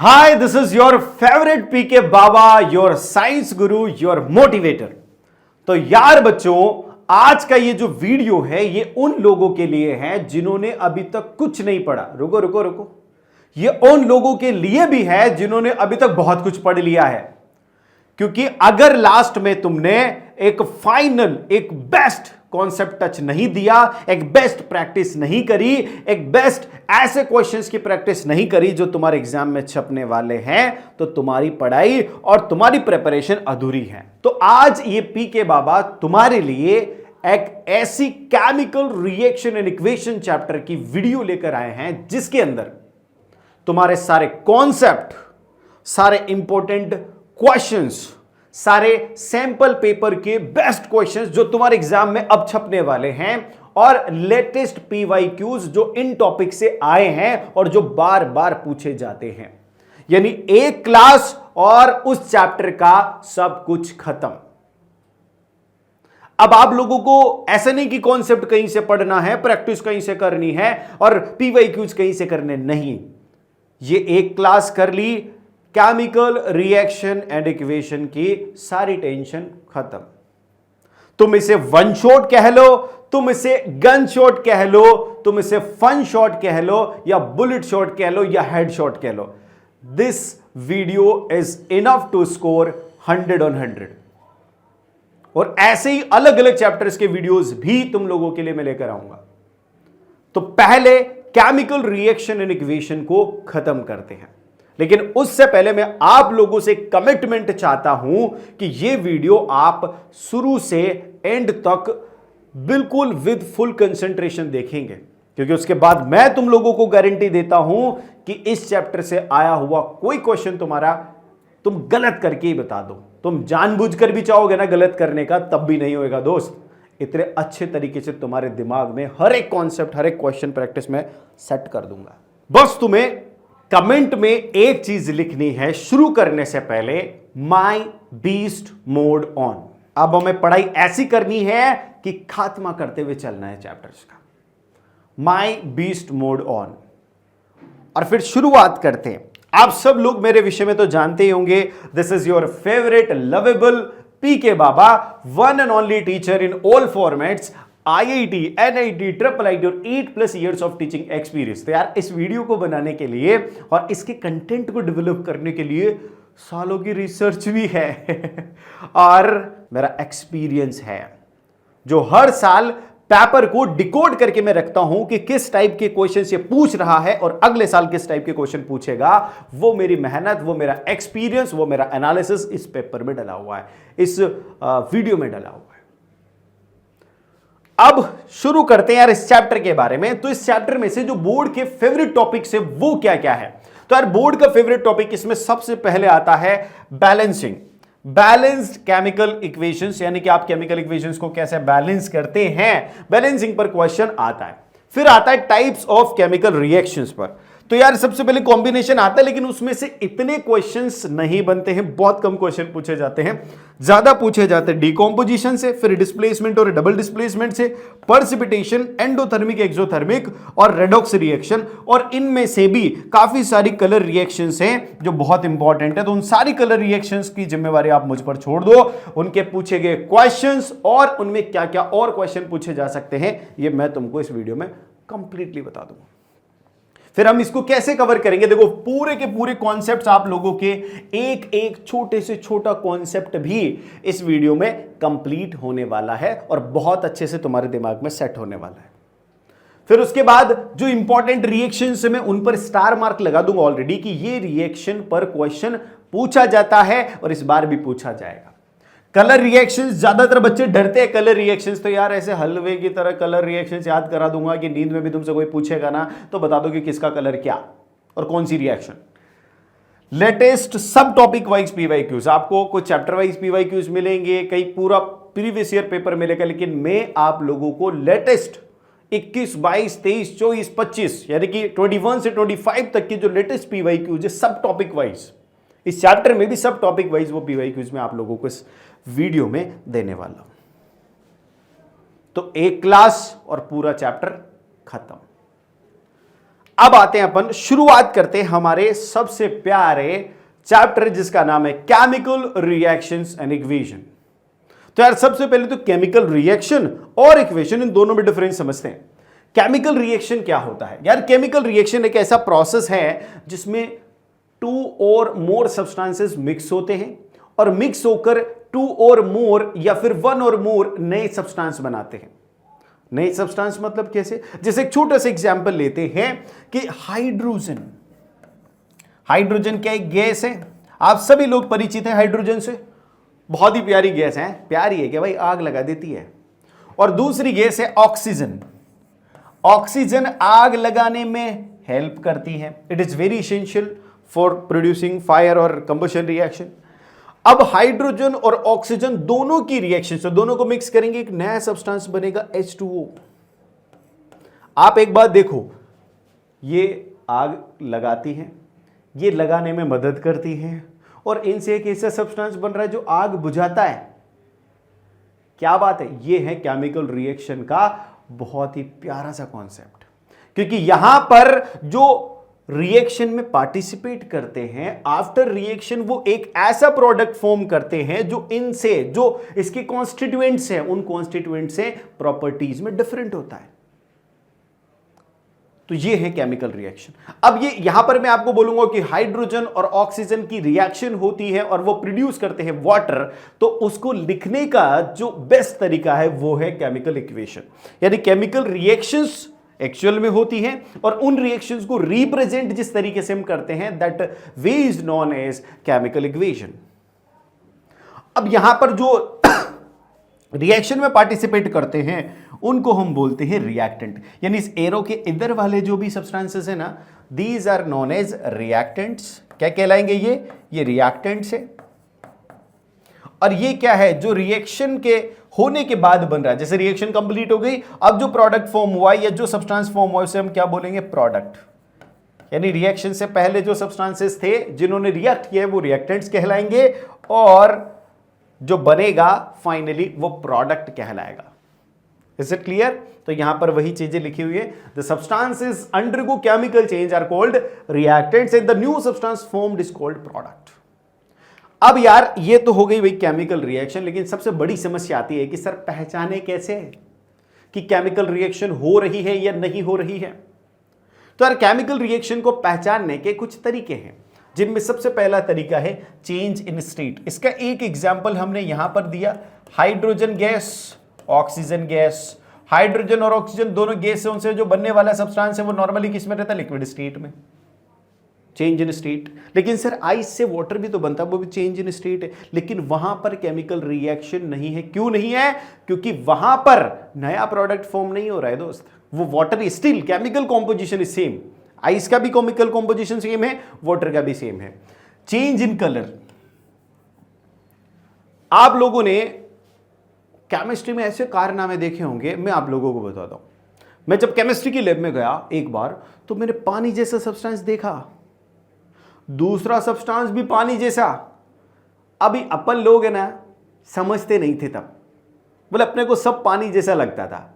Hi, this is your favorite PK Baba, your science guru, your motivator. तो यार बच्चों, आज का ये जो वीडियो है ये उन लोगों के लिए है जिन्होंने अभी तक कुछ नहीं पढ़ा। रुको रुको रुको, ये उन लोगों के लिए भी है जिन्होंने अभी तक बहुत कुछ पढ़ लिया है। क्योंकि अगर लास्ट में तुमने एक फाइनल, एक बेस्ट कॉन्सेप्ट टच नहीं दिया, एक बेस्ट प्रैक्टिस नहीं करी, एक बेस्ट ऐसे क्वेश्चंस की प्रैक्टिस नहीं करी जो तुम्हारे एग्जाम में छपने वाले हैं, तो तुम्हारी पढ़ाई और तुम्हारी प्रिपरेशन अधूरी है। तो आज ये पीके बाबा तुम्हारे लिए एक ऐसी chemical reaction and equation chapter की वीडियो लेकर आए हैं जिसके अंदर तुम्हारे सारे कॉन्सेप्ट, सारे इंपॉर्टेंट क्वेश्चंस, सारे सैंपल पेपर के बेस्ट क्वेश्चंस जो तुम्हारे एग्जाम में अब छपने वाले हैं और लेटेस्ट पीवाईक्यूज जो इन टॉपिक से आए हैं और जो बार बार पूछे जाते हैं, यानी एक क्लास और उस चैप्टर का सब कुछ खत्म। अब आप लोगों को ऐसा नहीं कि कॉन्सेप्ट कहीं से पढ़ना है, प्रैक्टिस कहीं से करनी है और पीवाईक्यूज कहीं से करने नहीं। ये एक क्लास कर ली, केमिकल रिएक्शन एंड इक्वेशन की सारी टेंशन खत्म। तुम इसे वन शॉट कह लो, तुम इसे गन शॉट कह लो, तुम इसे फन शॉट कह लो, या बुलेट शॉट कह लो, या हेड शॉट कह लो। This video is enough to score 100 on 100। और ऐसे ही अलग अलग चैप्टर्स के वीडियोस भी तुम लोगों के लिए मैं लेकर आऊंगा। तो पहले केमिकल रिएक्शन एंड इक्वेशन को खत्म करते हैं, लेकिन उससे पहले मैं आप लोगों से कमिटमेंट चाहता हूं कि यह वीडियो आप शुरू से एंड तक बिल्कुल विद फुल कंसंट्रेशन देखेंगे, क्योंकि उसके बाद मैं तुम लोगों को गारंटी देता हूं कि इस चैप्टर से आया हुआ कोई क्वेश्चन तुम्हारा तुम गलत करके ही बता दो। तुम जानबूझकर भी चाहोगे ना गलत करने का, तब भी नहीं होएगा दोस्त। इतने अच्छे तरीके से तुम्हारे दिमाग में हर एक कॉन्सेप्ट, हर एक क्वेश्चन प्रैक्टिस में सेट कर दूंगा। बस तुम्हें कमेंट में एक चीज लिखनी है शुरू करने से पहले, माई बीस्ट मोड ऑन। अब हमें पढ़ाई ऐसी करनी है कि खात्मा करते हुए चलना है चैप्टर्स का। माई बीस्ट मोड ऑन। और फिर शुरुआत करते हैं। आप सब लोग मेरे विषय में तो जानते ही होंगे, this is your favourite lovable PK baba, one and only teacher in all formats, IIT, NIT, IIIT और 8+ years ऑफ टीचिंग एक्सपीरियंस। तो यार इस वीडियो को बनाने के लिए और इसके कंटेंट को डेवलप करने के लिए सालों की रिसर्च भी है और मेरा एक्सपीरियंस है, जो हर साल पेपर को डिकोड करके मैं रखता हूं कि किस टाइप के क्वेश्चन ये पूछ रहा है और अगले साल किस टाइप के क्वेश्चन पूछेगा। वो मेरी मेहनत, वो मेरा एक्सपीरियंस, वो मेरा एनालिसिस इस पेपर में डला हुआ है, इस वीडियो में डला हुआ है। अब शुरू करते हैं यार इस चैप्टर के बारे में। तो इस चैप्टर में से जो बोर्ड के फेवरेट टॉपिक्स है वो क्या क्या है? तो यार बोर्ड का फेवरेट टॉपिक इसमें सबसे पहले आता है बैलेंसिंग, बैलेंस्ड केमिकल इक्वेशंस, यानी कि आप केमिकल इक्वेशंस को कैसे बैलेंस करते हैं, बैलेंसिंग पर क्वेश्चन आता है। फिर आता है टाइप्स ऑफ केमिकल रिएक्शंस पर। तो यार सबसे पहले कॉम्बिनेशन आता है, लेकिन उसमें से इतने क्वेश्चंस नहीं बनते हैं, बहुत कम क्वेश्चन पूछे जाते हैं। ज्यादा पूछे जाते हैं डिकॉम्पोजिशन से, फिर डिस्प्लेसमेंट और डबल डिस्प्लेसमेंट से, पर्सिपिटेशन, एंडोथर्मिक, एक्सोथर्मिक और रेडॉक्स रिएक्शन। और इनमें से भी काफी सारी कलर रिएक्शंस हैं जो बहुत इंपॉर्टेंट है। तो उन सारी कलर रिएक्शंस की जिम्मेवारी आप मुझ पर छोड़ दो। उनके पूछे गए क्वेश्चंस और उनमें क्या क्या और क्वेश्चन पूछे जा सकते हैं, ये मैं तुमको इस वीडियो में कंप्लीटली बता दूंगा। फिर हम इसको कैसे कवर करेंगे, देखो पूरे के पूरे कॉन्सेप्ट्स आप लोगों के एक एक छोटे से छोटा कॉन्सेप्ट भी इस वीडियो में कंप्लीट होने वाला है और बहुत अच्छे से तुम्हारे दिमाग में सेट होने वाला है। फिर उसके बाद जो इंपॉर्टेंट रिएक्शंस है मैं उन पर स्टार मार्क लगा दूंगा ऑलरेडी कि ये रिएक्शन पर क्वेश्चन पूछा जाता है और इस बार भी पूछा जाएगा। कलर रिएक्शंस, ज्यादातर बच्चे डरते हैं कलर रिएक्शंस, तो यार ऐसे हलवे की तरह कलर रिएक्शंस याद करा दूंगा कि नींद में भी तुमसे कोई पूछेगा ना तो बता दो कि किसका कलर क्या और कौन सी रिएक्शन। लेटेस्ट सब टॉपिक वाइज पीवाईक्यूज, आपको कुछ चैप्टर वाइज पीवाईक्यूज मिलेंगे, कई पूरा प्रीवियस ईयर पेपर मिलेगा, लेकिन मैं आप लोगों को लेटेस्ट 21, 22, 23, 24, 25 यानी कि 21 से 25 तक की जो लेटेस्ट पीवाईक्यूज है सब टॉपिक वाइज, इस चैप्टर में भी सब टॉपिक वाइज वो पीवाईक्यूज में आप लोगों को इस वीडियो में देने वाला हूं। तो एक क्लास और पूरा चैप्टर खत्म। अब आते हैं अपन, शुरुआत करते हैं हमारे सबसे प्यारे चैप्टर जिसका नाम है केमिकल रिएक्शंस एंड इक्वेशन। तो यार सबसे पहले तो केमिकल रिएक्शन और इक्वेशन, इन दोनों में डिफरेंस समझते हैं। केमिकल रिएक्शन क्या होता है यार? केमिकल रिएक्शन एक ऐसा प्रोसेस है जिसमें टू और मोर सब्सटेंसेस मिक्स होते हैं और मिक्स होकर टू और मोर या फिर वन और मोर नए सब्सटेंस बनाते हैं। नए सब्सटेंस मतलब कैसे? जैसे एक छोटा सा एग्जांपल लेते हैं कि हाइड्रोजन। हाइड्रोजन क्या एक गैस है? आप सभी लोग परिचित हैं हाइड्रोजन से, बहुत ही प्यारी गैस है। प्यारी है क्या भाई? आग लगा देती है। और दूसरी गैस है ऑक्सीजन। ऑक्सीजन आग लगाने में हेल्प करती है। It is very essential for producing fire और कंबशन रिएक्शन। अब हाइड्रोजन और ऑक्सीजन दोनों की रिएक्शन से, दोनों को मिक्स करेंगे, एक नया सब्सटेंस बनेगा H2O। आप एक बात देखो, ये आग लगाती है, ये लगाने में मदद करती है और इनसे एक ऐसा सब्सटेंस बन रहा है जो आग बुझाता है। क्या बात है? ये है केमिकल रिएक्शन का बहुत ही प्यारा सा कॉन्सेप्ट, क्योंकि यहां पर जो रिएक्शन में पार्टिसिपेट करते हैं, आफ्टर रिएक्शन वो एक ऐसा प्रोडक्ट फॉर्म करते हैं जो इनसे, जो इसके कॉन्स्टिट्यूएंट्स हैं, उन कॉन्स्टिट्यूएंट से प्रॉपर्टीज में डिफरेंट होता है। तो ये है केमिकल रिएक्शन। अब ये यहां पर मैं आपको बोलूंगा कि हाइड्रोजन और ऑक्सीजन की रिएक्शन होती है और वो प्रोड्यूस करते हैं वाटर, तो उसको लिखने का जो बेस्ट तरीका है वो है केमिकल इक्वेशन। यानी केमिकल रिएक्शंस एक्चुअल में होती हैं और उन रिएक्शंस को रिप्रेजेंट जिस तरीके से हम करते हैं, that way is known as chemical equation. अब यहां पर जो रिएक्शन में पार्टिसिपेट करते हैं उनको हम बोलते हैं रिएक्टेंट। यानी इस एरो के इधर वाले जो भी सब्सटेंसेस है ना, these are known as reactants. क्या कहलाएंगे ये रिएक्टेंट्स है। और ये क्या है? जो रिएक्शन के होने के बाद बन रहा है। जैसे रिएक्शन कंप्लीट हो गई, अब जो प्रोडक्ट फॉर्म हुआ या जो सब्सटेंस फॉर्म हुआ उसे हम क्या बोलेंगे? प्रोडक्ट। यानी रिएक्शन से पहले जो सब्सटेंसेस थे जिन्होंने रिएक्ट किया वो रिएक्टेंट्स कहलाएंगे और जो बनेगा फाइनली वो प्रोडक्ट कहलाएगा। Is it clear? तो यहां पर वही चीजें लिखी हुई है। The substances undergo chemical change are called reactants and the new substance formed is called product. अब यार ये तो हो गई भाई केमिकल रिएक्शन, लेकिन सबसे बड़ी समस्या आती है कि सर पहचाने कैसे कि केमिकल रिएक्शन हो रही है या नहीं हो रही है। तो यार केमिकल रिएक्शन को पहचानने के कुछ तरीके हैं, जिनमें सबसे पहला तरीका है चेंज इन स्टेट। इसका एक एग्जांपल हमने यहां पर दिया, hydrogen gas, oxygen gas. Hydrogen और ऑक्सीजन दोनों गैस से उनसे जो बनने वाला सब्सटेंस है वो नॉर्मली किस में रहता है? लिक्विड स्टेट में, चेंज इन स्टेट। लेकिन सर आइस से वाटर भी तो बनता है, वो भी चेंज इन स्टेट है, लेकिन वहां पर केमिकल रिएक्शन नहीं है। क्यों नहीं है? क्योंकि वहां पर नया प्रोडक्ट फॉर्म नहीं हो रहा है दोस्त, वो water still, chemical composition is same. Ice का भी केमिकल कॉम्पोजिशन सेम है, वाटर का भी सेम है। चेंज इन कलर, आप लोगों ने केमिस्ट्री में ऐसे कारनामे देखे होंगे, मैं आप लोगों को बताता हूं। मैं जब केमिस्ट्री की लैब में गया एक बार, तो मैंने पानी जैसा सब्सटेंस देखा, दूसरा सब्सटेंस भी पानी जैसा। अभी अपन लोग है ना समझते नहीं थे तब, बोले अपने को सब पानी जैसा लगता था,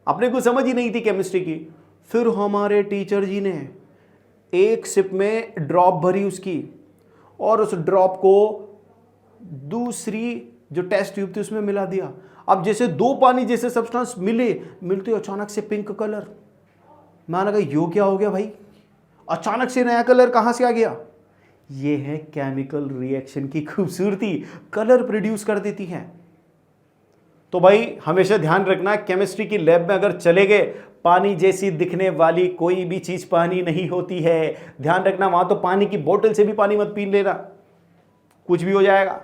अपने को समझ ही नहीं थी केमिस्ट्री की। फिर हमारे टीचर जी ने एक सिप में ड्रॉप भरी उसकी और उस ड्रॉप को दूसरी जो टेस्ट ट्यूब थी उसमें मिला दिया। अब जैसे दो पानी जैसे सब्सटेंस मिलते अचानक से पिंक कलर। मैंने कहा यो क्या हो गया भाई, अचानक से नया कलर कहां से आ गया? ये है केमिकल रिएक्शन की खूबसूरती, कलर प्रोड्यूस कर देती है। तो भाई हमेशा ध्यान रखना, केमिस्ट्री की लैब में अगर चले गए, पानी जैसी दिखने वाली कोई भी चीज पानी नहीं होती है। ध्यान रखना, वहां तो पानी की बोतल से भी पानी मत पी लेना, कुछ भी हो जाएगा।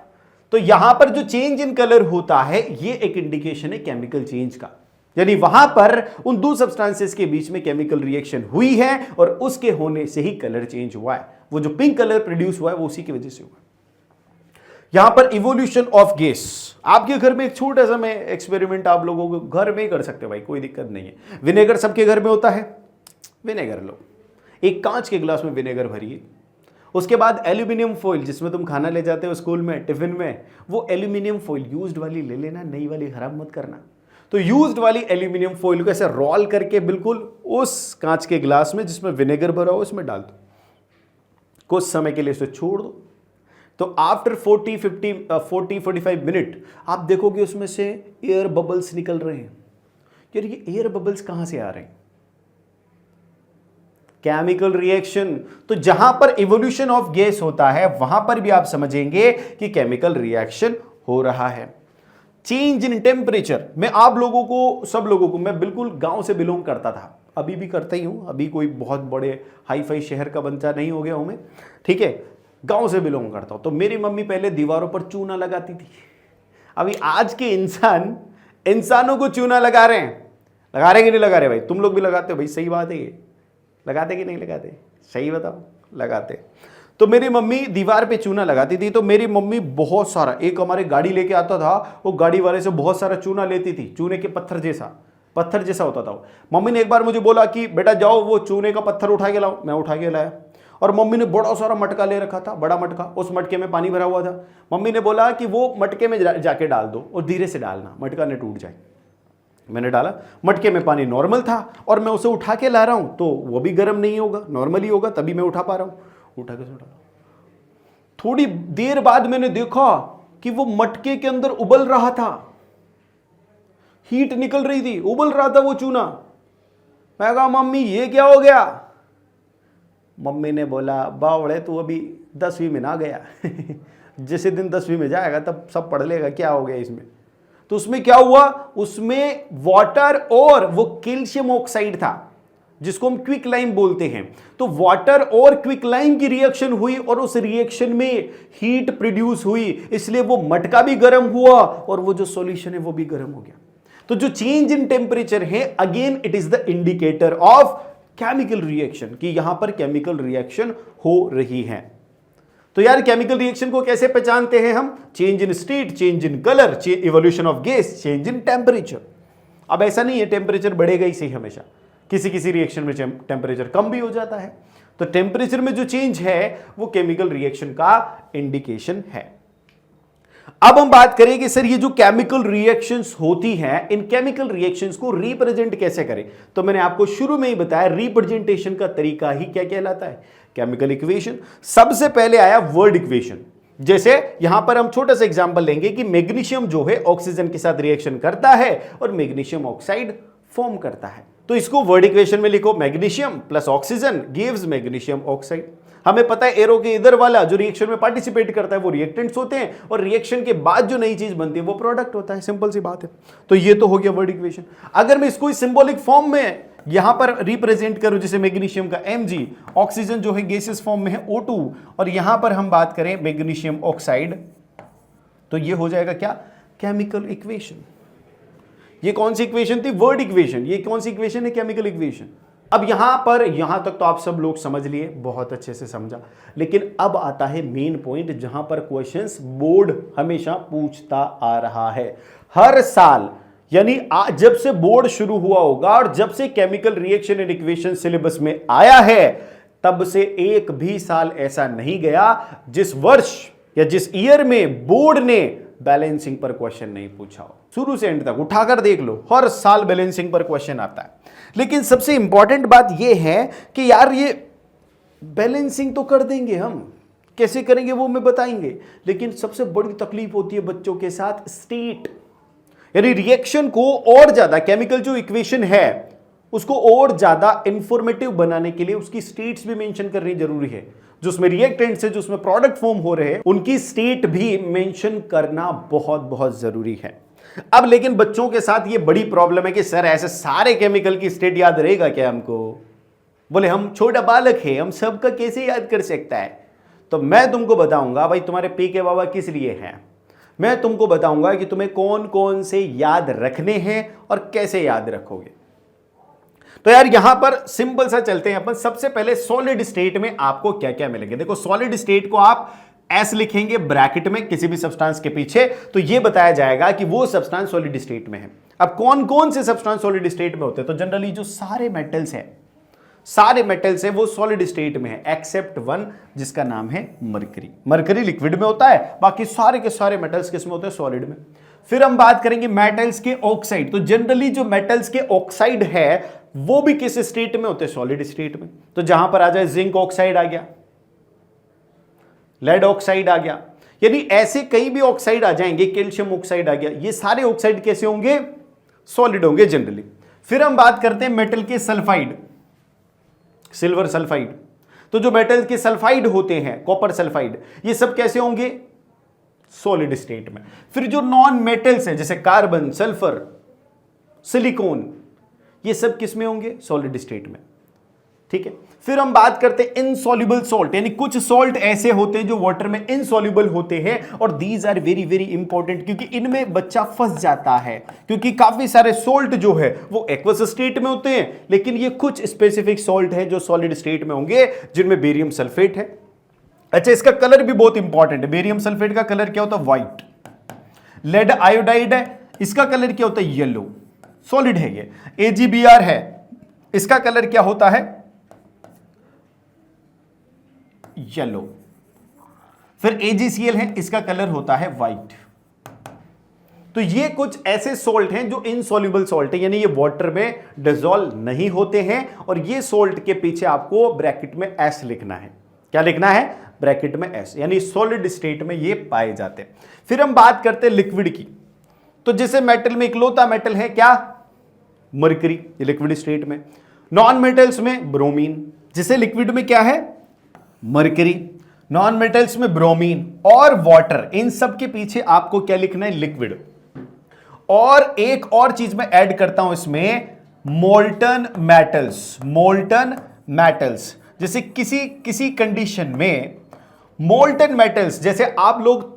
तो यहां पर जो चेंज इन कलर होता है ये एक इंडिकेशन है केमिकल चेंज का, यानी वहां पर उन दो सब्सटेंसेस के बीच में केमिकल रिएक्शन हुई है और उसके होने से ही कलर चेंज हुआ है। वो जो पिंक कलर प्रोड्यूस हुआ है वो उसी की वजह से हुआ। यहां पर इवोल्यूशन ऑफ गैस, आपके घर में एक छोटा सा मैं एक्सपेरिमेंट आप लोगों को घर में ही कर सकते हो भाई, कोई दिक्कत नहीं है। विनेगर सबके घर में होता है, विनेगर लो, एक कांच के गिलास में विनेगर भरिए, उसके बाद एल्यूमिनियम फॉइल जिसमें तुम खाना ले जाते हो स्कूल में टिफिन में, वो एल्यूमिनियम फॉइल यूज्ड वाली ले लेना, नई वाली खराब मत करना। तो यूज्ड वाली एल्यूमिनियम फॉइल को ऐसे रोल करके बिल्कुल उस कांच के ग्लास में जिसमें विनेगर भरा हो उसमें डाल दो, कुछ समय के लिए इसे छोड़ दो। तो आफ्टर 40-45 मिनट आप देखोगे उसमें से एयर बबल्स निकल रहे हैं। यार ये एयर बबल्स कहां से आ रहे हैं? Chemical reaction. तो जहां पर इवोल्यूशन ऑफ गैस होता है वहां पर भी आप समझेंगे कि केमिकल रिएक्शन हो रहा है। चेंज इन टेम्परेचर में आप लोगों को, सब लोगों को, मैं बिल्कुल गांव से बिलोंग करता था, अभी भी करता ही हूं, अभी कोई बहुत बड़े हाई फाई शहर का बच्चा नहीं हो गया हूं मैं, ठीक है, गांव से बिलोंग करता हूं। तो मेरी मम्मी पहले दीवारों पर चूना लगाती थी। अभी आज के इंसानों को चूना लगा रहे हैं, लगा रहे कि नहीं लगा रहे? भाई तुम लोग भी लगाते हो, भाई सही बात है, ये लगाते कि नहीं लगाते? सही बताओ, लगाते। तो मेरी मम्मी दीवार पे चूना लगाती थी। तो मेरी मम्मी बहुत सारा, एक हमारे गाड़ी लेके आता था, वो गाड़ी वाले से बहुत सारा चूना लेती थी, चूने के पत्थर जैसा होता था वो। मम्मी ने एक बार मुझे बोला कि बेटा जाओ वो चूने का पत्थर उठा के लाओ। मैं उठा के लाया और मम्मी ने बड़ा सारा मटका ले रखा था, बड़ा मटका, उस मटके में पानी भरा हुआ था। मम्मी ने बोला कि वो मटके में जाके डाल दो और धीरे से डालना, मटका न टूट जाए। मैंने डाला, मटके में पानी नॉर्मल था और मैं उसे उठा के ला रहा हूं तो वो भी गर्म नहीं होगा, नॉर्मल ही होगा, तभी मैं उठा पा रहा हूं। उठा के डाला, थोड़ी देर बाद मैंने देखा कि वो मटके के अंदर उबल रहा था, हीट निकल रही थी, उबल रहा था वो चूना। मैं कहा मम्मी ये क्या हो गया? मम्मी ने बोला बावड़े तू अभी 10वीं में ना गया जैसे दिन 10वीं में जाएगा तब सब पढ़ लेगा क्या हो गया इसमें। तो उसमें क्या हुआ, उसमें वाटर और वो कैल्शियम ऑक्साइड था जिसको हम क्विक लाइम बोलते हैं। तो वाटर और क्विक लाइम की रिएक्शन हुई और उस रिएक्शन में हीट प्रोड्यूस हुई, इसलिए वो मटका भी गर्म हुआ और वो जो सॉल्यूशन है वो भी गर्म हो गया। तो जो चेंज इन टेम्परेचर है, again it is the indicator of chemical reaction, कि यहां पर केमिकल रिएक्शन हो रही है। तो यार केमिकल रिएक्शन को कैसे पहचानते हैं हम? Change in state, change in colour, evolution of gas, change in temperature. अब ऐसा नहीं है टेम्परेचर बढ़ेगा ही सही हमेशा, किसी किसी रिएक्शन में टेम्परेचर कम भी हो जाता है। तो टेम्परेचर में जो चेंज है वो केमिकल रिएक्शन का इंडिकेशन है। अब हम बात करें कि सर ये जो केमिकल रिएक्शंस होती हैं, इन केमिकल रिएक्शंस को रिप्रेजेंट कैसे करें? तो मैंने आपको शुरू में ही बताया रिप्रेजेंटेशन का तरीका ही क्या कहलाता है? Chemical equation. सबसे पहले आया वर्ड इक्वेशन। जैसे यहां पर हम छोटा सा एग्जांपल लेंगे कि मैग्नीशियम जो है ऑक्सीजन के साथ रिएक्शन करता है और मैग्नीशियम ऑक्साइड फॉर्म करता है। तो इसको वर्ड इक्वेशन में लिखो, magnesium plus oxygen gives magnesium oxide. हमें पता है एरो के इधर वाला जो रिएक्शन में पार्टिसिपेट करता है वो रिएक्टेंट्स होते हैं और रिएक्शन के बाद जो नई चीज बनती है वो प्रोडक्ट होता है। सिंपल सी बात है। तो ये तो हो गया वर्ड इक्वेशन। अगर मैं इसको सिंबॉलिक फॉर्म में यहां पर रिप्रेजेंट करूं, जैसे मैग्नीशियम का Mg, ऑक्सीजन जो है गैसेस फॉर्म में है O2, और यहां पर हम बात करें मैग्नीशियम ऑक्साइड, तो ये हो जाएगा क्या? Chemical equation. ये कौन सी इक्वेशन थी? Word equation. ये कौन सी इक्वेशन है? Chemical equation. अब यहां तक तो आप सब लोग समझ लिए, बहुत अच्छे से समझा। लेकिन अब आता है मेन पॉइंट, जहां पर क्वेश्चंस बोर्ड हमेशा पूछता आ रहा है हर साल, यानी जब से बोर्ड शुरू हुआ होगा और जब से chemical reaction and equation syllabus में आया है, तब से एक भी साल ऐसा नहीं गया जिस वर्ष या जिस ईयर में बोर्ड ने बैलेंसिंग पर क्वेश्चन नहीं पूछा हो। शुरू से एंड तक उठाकर देख लो, हर साल बैलेंसिंग पर क्वेश्चन आता है। लेकिन सबसे इंपॉर्टेंट बात यह है कि यार ये बैलेंसिंग तो कर देंगे हम, कैसे करेंगे वो मैं बताएंगे, लेकिन सबसे बड़ी तकलीफ होती है बच्चों के साथ स्टेट, यानी रिएक्शन को और ज्यादा, केमिकल जो इक्वेशन है उसको और ज्यादा इंफॉर्मेटिव बनाने के लिए उसकी स्टेट्स भी मेंशन करनी जरूरी है। जो उसमें रिएक्टेंट्स है, जो उसमें प्रोडक्ट फॉर्म हो रहे हैं, उनकी स्टेट भी मेंशन करना बहुत बहुत जरूरी है। अब लेकिन बच्चों के साथ ये बड़ी प्रॉब्लम है कि सर ऐसे सारे केमिकल की स्टेट याद रहेगा क्या हमको? बोले हम छोटा बालक है, हम सबका कैसे याद कर सकता है? तो मैं तुमको बताऊंगा भाई, तुम्हारे पी के बाबा किस लिए हैं। मैं तुमको बताऊंगा कि तुम्हें कौन कौन से याद रखने हैं और कैसे याद रखोगे। तो यार यहां पर सिंपल सा चलते हैं अपन। सबसे पहले सॉलिड स्टेट में आपको क्या क्या मिलेंगे। देखो सॉलिड स्टेट को आप एस लिखेंगे ब्रैकेट में किसी भी सब्सटेंस के पीछे, तो यह बताया जाएगा कि वो सब्सटेंस सॉलिड स्टेट में है। अब कौन कौन से सब्सटेंस सॉलिड स्टेट में होते हैं? तो जनरली जो सारे मेटल्स हैं वो सॉलिड स्टेट में है, एक्सेप्ट वन जिसका नाम है मरकरी। मरकरी लिक्विड में होता है, बाकी सारे के सारे मेटल्स किस में होते हैं? सॉलिड में। फिर हम बात करेंगे मेटल्स के ऑक्साइड। तो जनरली जो मेटल्स के ऑक्साइड है वो भी किस स्टेट में होते हैं? सॉलिड स्टेट में। तो जहां पर आ जाए जिंक ऑक्साइड आ गया, लेड ऑक्साइड आ गया, यानी ऐसे कई भी ऑक्साइड आ जाएंगे, कैल्शियम ऑक्साइड आ गया, ये सारे ऑक्साइड कैसे होंगे? सॉलिड होंगे जनरली। फिर हम बात करते हैं मेटल के सल्फाइड, सिल्वर सल्फाइड। तो जो मेटल के सल्फाइड होते हैं, कॉपर सल्फाइड, ये सब कैसे होंगे? सॉलिड स्टेट में। फिर जो नॉन मेटल्स हैं जैसे कार्बन, सल्फर, सिलिकॉन, ये सब किस में होंगे? सॉलिड स्टेट में। ठीक है। फिर हम बात करते हैं इनसॉल्युबल सॉल्ट, यानी कुछ सॉल्ट ऐसे होते हैं जो वाटर में इनसॉल्युबल होते हैं, और these are very very important, क्योंकि इनमें बच्चा फंस जाता है, क्योंकि काफी सारे सॉल्ट जो है वो एक्वस स्टेट में होते हैं, लेकिन ये कुछ स्पेसिफिक सॉल्ट है जो सॉलिड स्टेट में होंगे, जिनमें बेरियम सल्फेट है। अच्छा, इसका कलर भी बहुत इंपॉर्टेंट है। बेरियम सल्फेट का कलर क्या होता है? व्हाइट। लेड आयोडाइड है, इसका कलर क्या होता है? येलो, सॉलिड है ये। AgBr है, इसका कलर क्या होता है? येलो। फिर AgCl है, इसका कलर होता है व्हाइट। तो ये कुछ ऐसे सॉल्ट हैं जो इनसॉल्युबल सॉल्ट है, यानी ये वाटर में डिसॉल्व नहीं होते हैं, और ये सॉल्ट के पीछे आपको ब्रैकेट में S लिखना है। क्या लिखना है? ब्रैकेट में S, यानी सॉलिड स्टेट में ये पाए जाते हैं। फिर हम बात करते हैं लिक्विड की। तो जैसे मेटल में इकलौता मेटल है क्या? मरकरी, ये लिक्विड स्टेट में। नॉन मेटल्स में ब्रोमीन, जिसे लिक्विड में क्या है? मरकरी। नॉन मेटल्स में ब्रोमीन और वाटर, इन सब के पीछे आपको क्या लिखना है? लिक्विड। और एक और चीज मैं ऐड करता हूं इसमें, मोल्टन मेटल्स। मोल्टन मेटल्स, जैसे किसी कंडीशन में मोल्टन मेटल्स, जैसे आप लोग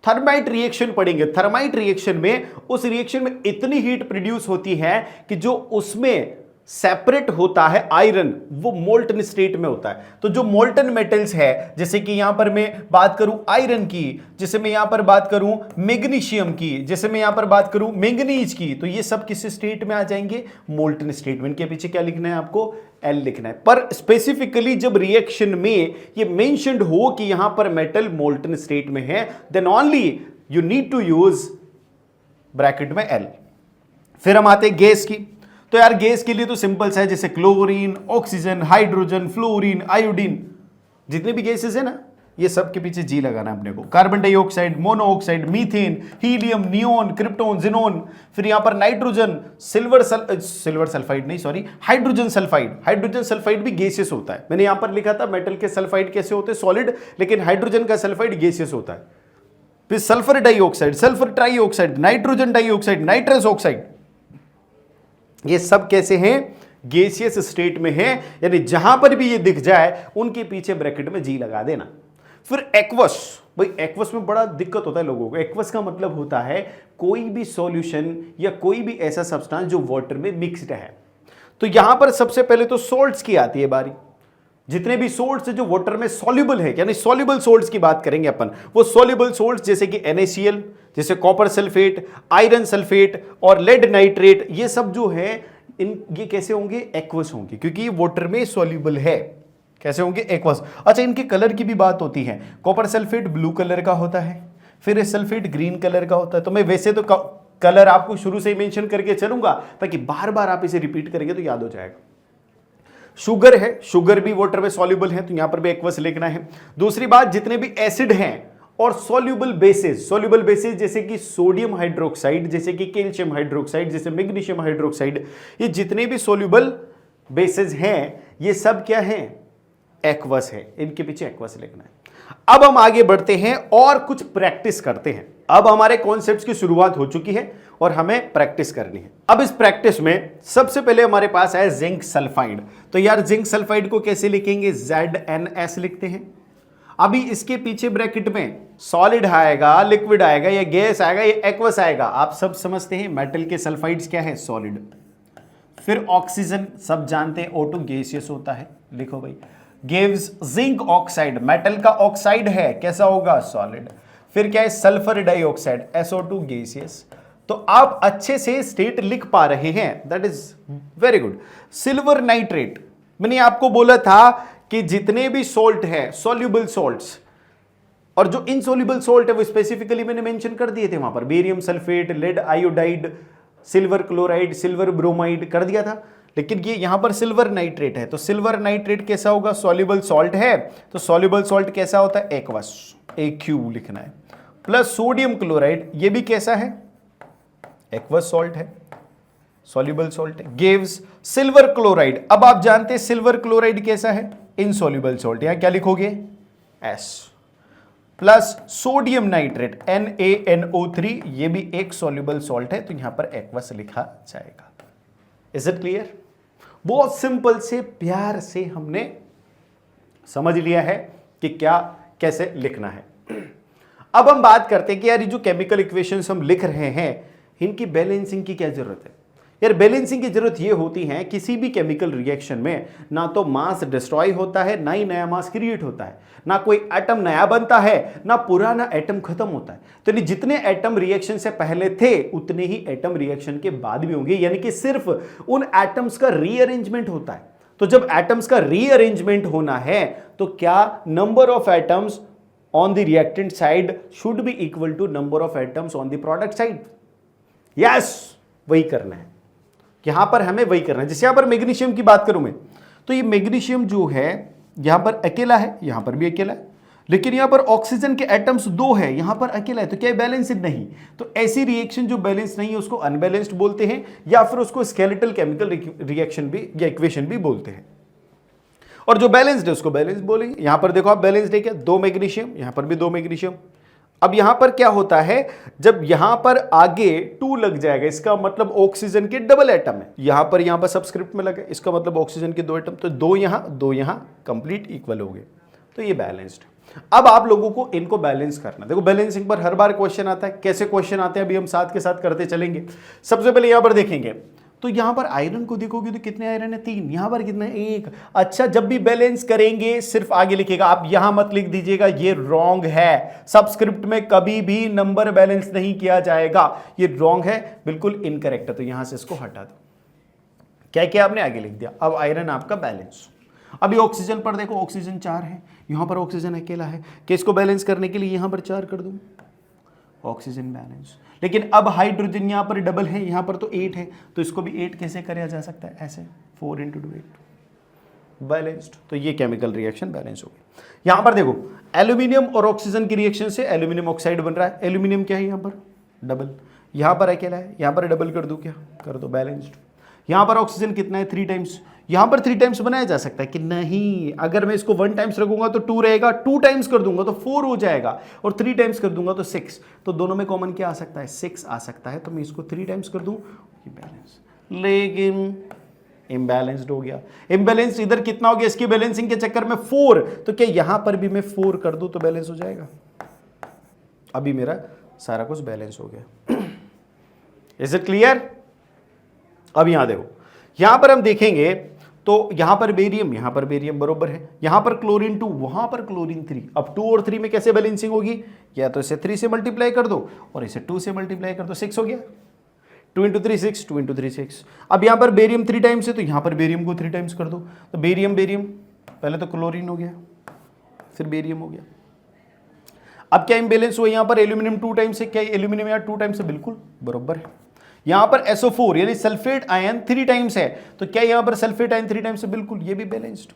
थर्माइट रिएक्शन पढ़ेंगे, थर्माइट रिएक्शन में उस रिएक्शन में इतनी हीट प्रोड्यूस होती है कि जो उसमें सेपरेट होता है आयरन, वो मोल्टन स्टेट में होता है। तो जो मोल्टन मेटल्स है, जैसे कि यहां पर मैं बात करूं आयरन की, जैसे मैं यहां पर बात करूं मैग्नीशियम की, जैसे मैं यहां पर बात करूं मैंगनीज की, तो ये सब किस स्टेट में आ जाएंगे? मोल्टन स्टेट में। इनके पीछे क्या लिखना है आपको? L लिखना है। पर स्पेसिफिकली जब रिएक्शन में ये मेंशन्ड हो कि यहां पर मेटल मोल्टन स्टेट में है, then only you need to use bracket में L। फिर हम आते हैं गैस की। तो यार गैस के लिए तो सिंपल सा है, जैसे chlorine, oxygen, hydrogen, fluorine, iodine, जितने भी गैसेस है ना, ये सब के पीछे G लगाना है अपने को। Carbon dioxide, monoxide, methane, helium, neon, krypton, xenon. फिर यहां पर नाइट्रोजन, सिल्वर सल्फाइड नहीं, sorry, hydrogen sulphide. Hydrogen sulphide भी गैसियस होता है। मैंने यहां पर लिखा था मेटल के सल्फाइड कैसे होते हैं? सॉलिड, लेकिन हाइड्रोजन का सल्फाइड गैसियस होता है। फिर sulphur dioxide, sulphur trioxide, nitrogen dioxide, nitrous oxide, ये सब कैसे हैं? गैसियस स्टेट में है, यानी जहां पर भी ये दिख जाए उनके पीछे ब्रैकेट में G लगा देना। फिर एक्वस, भाई एक्वस में बड़ा दिक्कत होता है लोगों को। एक्वस का मतलब होता है कोई भी सॉल्यूशन या कोई भी ऐसा सब्सटेंस जो वाटर में मिक्स्ड है। तो यहां पर सबसे पहले तो सॉल्ट्स की आती है बारी। जितने भी सोल्ट्स जो वाटर में सॉल्युबल है, यानी सॉल्युबल सोल्ट्स की बात करेंगे अपन, वो सॉल्युबल सोल्ट्स जैसे कि NaCl, जैसे कॉपर सल्फेट, आयरन सल्फेट और लेड नाइट्रेट, ये सब जो है ये कैसे होंगे? एक्वस होंगे, क्योंकि ये वाटर में सॉल्युबल है। कैसे होंगे? एक्वस। अच्छा, इनके कलर की भी बात होती है। कॉपर सल्फेट ब्लू कलर का होता है, फिर सल्फेट ग्रीन कलर का होता है। तो मैं वैसे तो कलर आपको शुरू से ही मेंशन करके चलूंगा, ताकि बार बार आप इसे रिपीट करेंगे तो याद हो जाएगा। शुगर है, शुगर भी वाटर में सॉल्युबल है, तो यहां पर भी एक्वस लिखना है। दूसरी बात, जितने भी एसिड हैं और सॉल्युबल बेसिस जैसे कि सोडियम हाइड्रोक्साइड, जैसे कि कैल्शियम हाइड्रोक्साइड, जैसे मैग्नीशियम हाइड्रोक्साइड, ये जितने भी सॉल्युबल बेसिस हैं, ये सब क्या हैं? एक्वस है। इनके पीछे एक्वस लिखना है। अब हम आगे बढ़ते हैं और कुछ प्रैक्टिस करते हैं। अब हमारे कॉन्सेप्ट्स की शुरुआत हो चुकी है और हमें प्रैक्टिस करनी है। अब इस प्रैक्टिस में सबसे पहले हमारे पास है जिंक सल्फाइड। तो यार जिंक सल्फाइड को कैसे लिखेंगे? ZnS लिखते हैं। अभी इसके पीछे ब्रैकेट में सॉलिड आएगा, लिक्विड आएगा, या गैस आएगा, या एक्वस आएगा। आप सब समझते हैं मेटल के सल्फाइड्स क्या है? सॉलिड। फिर ऑक्सीजन सब जानते हैं, O2 गैसियस होता है, लिखो भाई। गिव्स जिंक ऑक्साइड, मेटल का ऑक्साइड है, कैसा होगा? सॉलिड। फिर क्या है? Sulphur dioxide, SO2 gaseous. तो आप अच्छे से स्टेट लिख पा रहे हैं, that is very good. Silver nitrate, मैंने आपको बोला था कि जितने भी सॉल्ट है, सॉल्युबल सॉल्ट्स, और जो इनसोल्युबल सॉल्ट है वो स्पेसिफिकली मैंने मेंशन कर दिए थे वहां पर, barium sulphate, lead iodide, silver chloride, silver bromide कर दिया था। लेकिन ये यहां पर सिल्वर नाइट्रेट है, तो सिल्वर नाइट्रेट कैसा होगा, सॉल्युबल सॉल्ट है, तो सॉल्युबल सॉल्ट कैसा होता है, एक्वस, AQ लिखना है, प्लस सोडियम क्लोराइड, ये भी कैसा है, एक्वस सॉल्ट है, सॉल्युबल सॉल्ट है, गिव्स सिल्वर क्लोराइड। अब आप जानते हैं सिल्वर क्लोराइड कैसा है, इनसॉल्युबल सॉल्ट, यहां क्या लिखोगे, S, plus sodium nitrate NaNO3, ये भी एक सॉल्युबल सॉल्ट है, तो यहां पर एक्वस लिखा जाएगा। Is it clear? बहुत सिंपल से प्यार से हमने समझ लिया है कि क्या कैसे लिखना है। अब हम बात करते हैं कि यार ये जो केमिकल इक्वेशंस हम लिख रहे हैं इनकी बैलेंसिंग की क्या जरूरत है। यार बैलेंसिंग की जरूरत ये होती है किसी भी केमिकल रिएक्शन में ना तो मास डिस्ट्रॉय होता है ना ही नया मास क्रिएट होता है, ना कोई एटम नया बनता है ना पुराना एटम खत्म होता है। तो जितने एटम रिएक्शन से पहले थे उतने ही एटम रिएक्शन के बाद भी होंगे, यानी कि सिर्फ उन एटम्स का रीअरेंजमेंट होता है। तो जब एटम्स का रीअरेंजमेंट होना है तो क्या number of atoms on the reactant side should be equal to number of atoms on the product side. Yes, वही करना है, यहां पर हमें वही करना है। जैसे यहां पर मैग्नीशियम की बात करूं मैं, तो ये मैग्नीशियम जो है यहां पर अकेला है, यहां पर भी अकेला है, लेकिन यहां पर ऑक्सीजन के एटम्स दो है, यहां पर अकेला है, तो क्या बैलेंस्ड नहीं। तो ऐसी रिएक्शन जो बैलेंस नहीं है उसको अनबैलेंस्ड बोलते हैं, या फिर उसको स्केलेटल केमिकल रिएक्शन भी या इक्वेशन भी बोलते हैं। और जो बैलेंस्ड है उसको बैलेंस बोलेंगे। यहां पर देखो आप बैलेंस्ड है क्या, दो मैग्नीशियम, यहां पर भी दो मैग्नीशियम। अब यहां पर क्या होता है, जब यहां पर आगे 2 लग जाएगा इसका मतलब ऑक्सीजन के डबल एटम है, यहां पर सबस्क्रिप्ट में लगे, इसका मतलब ऑक्सीजन के 2 एटम, तो दो यहां कंप्लीट इक्वल हो गए, तो ये बैलेंस्ड। अब आप लोगों को इनको बैलेंस करना। देखो बैलेंसिंग पर हर बार क्वेश्चन आता है, कैसे क्वेश्चन आते हैं अभी हम साथ के साथ करते चलेंगे। सबसे पहले यहां पर देखेंगे तो यहां पर आयरन को देखोगे तो कितने आयरन है, 3, यहां पर कितना है, 1। अच्छा, जब भी बैलेंस करेंगे सिर्फ आगे लिखेगा, आप यहां मत लिख दीजिएगा, ये रॉन्ग है। सबस्क्रिप्ट में कभी भी नंबर बैलेंस नहीं किया जाएगा, ये रॉन्ग है, बिल्कुल इनकरेक्ट है, तो यहां से इसको हटा दो। क्या किया आपने, आगे लिख दिया। अब आयरन आपका बैलेंस। अभी ऑक्सीजन पर देखो, ऑक्सीजन 4 है, यहां पर ऑक्सीजन अकेला है, कि इसको बैलेंस करने के लिए यहां पर 4 कर दूं, ऑक्सीजन बैलेंस। लेकिन अब हाइड्रोजन यहां पर डबल है, यहां पर तो 8 है, तो इसको भी 8 कैसे किया जा सकता है, ऐसे 4 × 2 8 बैलेंस्ड। तो ये केमिकल रिएक्शन बैलेंस हो गई। यहां पर देखो एल्यूमिनियम और ऑक्सीजन की रिएक्शन से एल्यूमिनियम ऑक्साइड बन रहा है। एल्यूमिनियम क्या है, यहां पर डबल, यहां पर अकेला है, यहां पर डबल कर दूं, क्या कर दो, बैलेंस्ड। यहां पर ऑक्सीजन कितना है, 3 टाइम्स, यहां पर 3 टाइम्स बनाया जा सकता है कि नहीं, अगर मैं इसको 1 टाइम्स रखूंगा तो 2 रहेगा, 2 टाइम्स कर दूंगा तो 4 हो जाएगा, और 3 टाइम्स कर दूंगा तो 6। तो दोनों में कॉमन क्या आ सकता है, 6 आ सकता है, तो मैं इसको 3 टाइम्स कर दूं, ये बैलेंस। लेकिन इम्बैलेंस्ड हो गया। इम्बैलेंस इधर कितना हो गया, इसकी बैलेंसिंग के चक्कर में 4, तो क्या यहां पर भी मैं 4 कर दूं तो बैलेंस हो जाएगा। अभी मेरा सारा कुछ बैलेंस हो गया। Is it clear? अब यहां देखो, यहां पर हम देखेंगे तो यहां पर बेरियम बरोबर है, यहां पर क्लोरीन 2, वहां पर क्लोरीन 3। अब 2 और 3 में कैसे बैलेंसिंग होगी, या तो इसे 3 से मल्टीप्लाई कर दो और इसे 2 से मल्टीप्लाई कर दो, 6 हो गया। 2 × 3 6, 2 × 3 6। अब यहां पर बेरियम 3 टाइम्स है, तो यहां पर बेरियम को 3 टाइम्स कर दो, तो बेरियम पहले तो क्लोरीन हो गया, फिर बेरियम हो गया। अब क्या इम्बैलेंस हुआ, यहां पर एल्यूमिनियम 2 टाइम्स है, क्या एल्यूमिनियम यहां 2 टाइम्स है, बिल्कुल बरोबर है। यहां पर SO4 यानी सल्फेट आयन 3 टाइम्स है, तो क्या यहां पर सल्फेट आयन 3 टाइम्स है, बिल्कुल, ये भी बैलेंस्ड,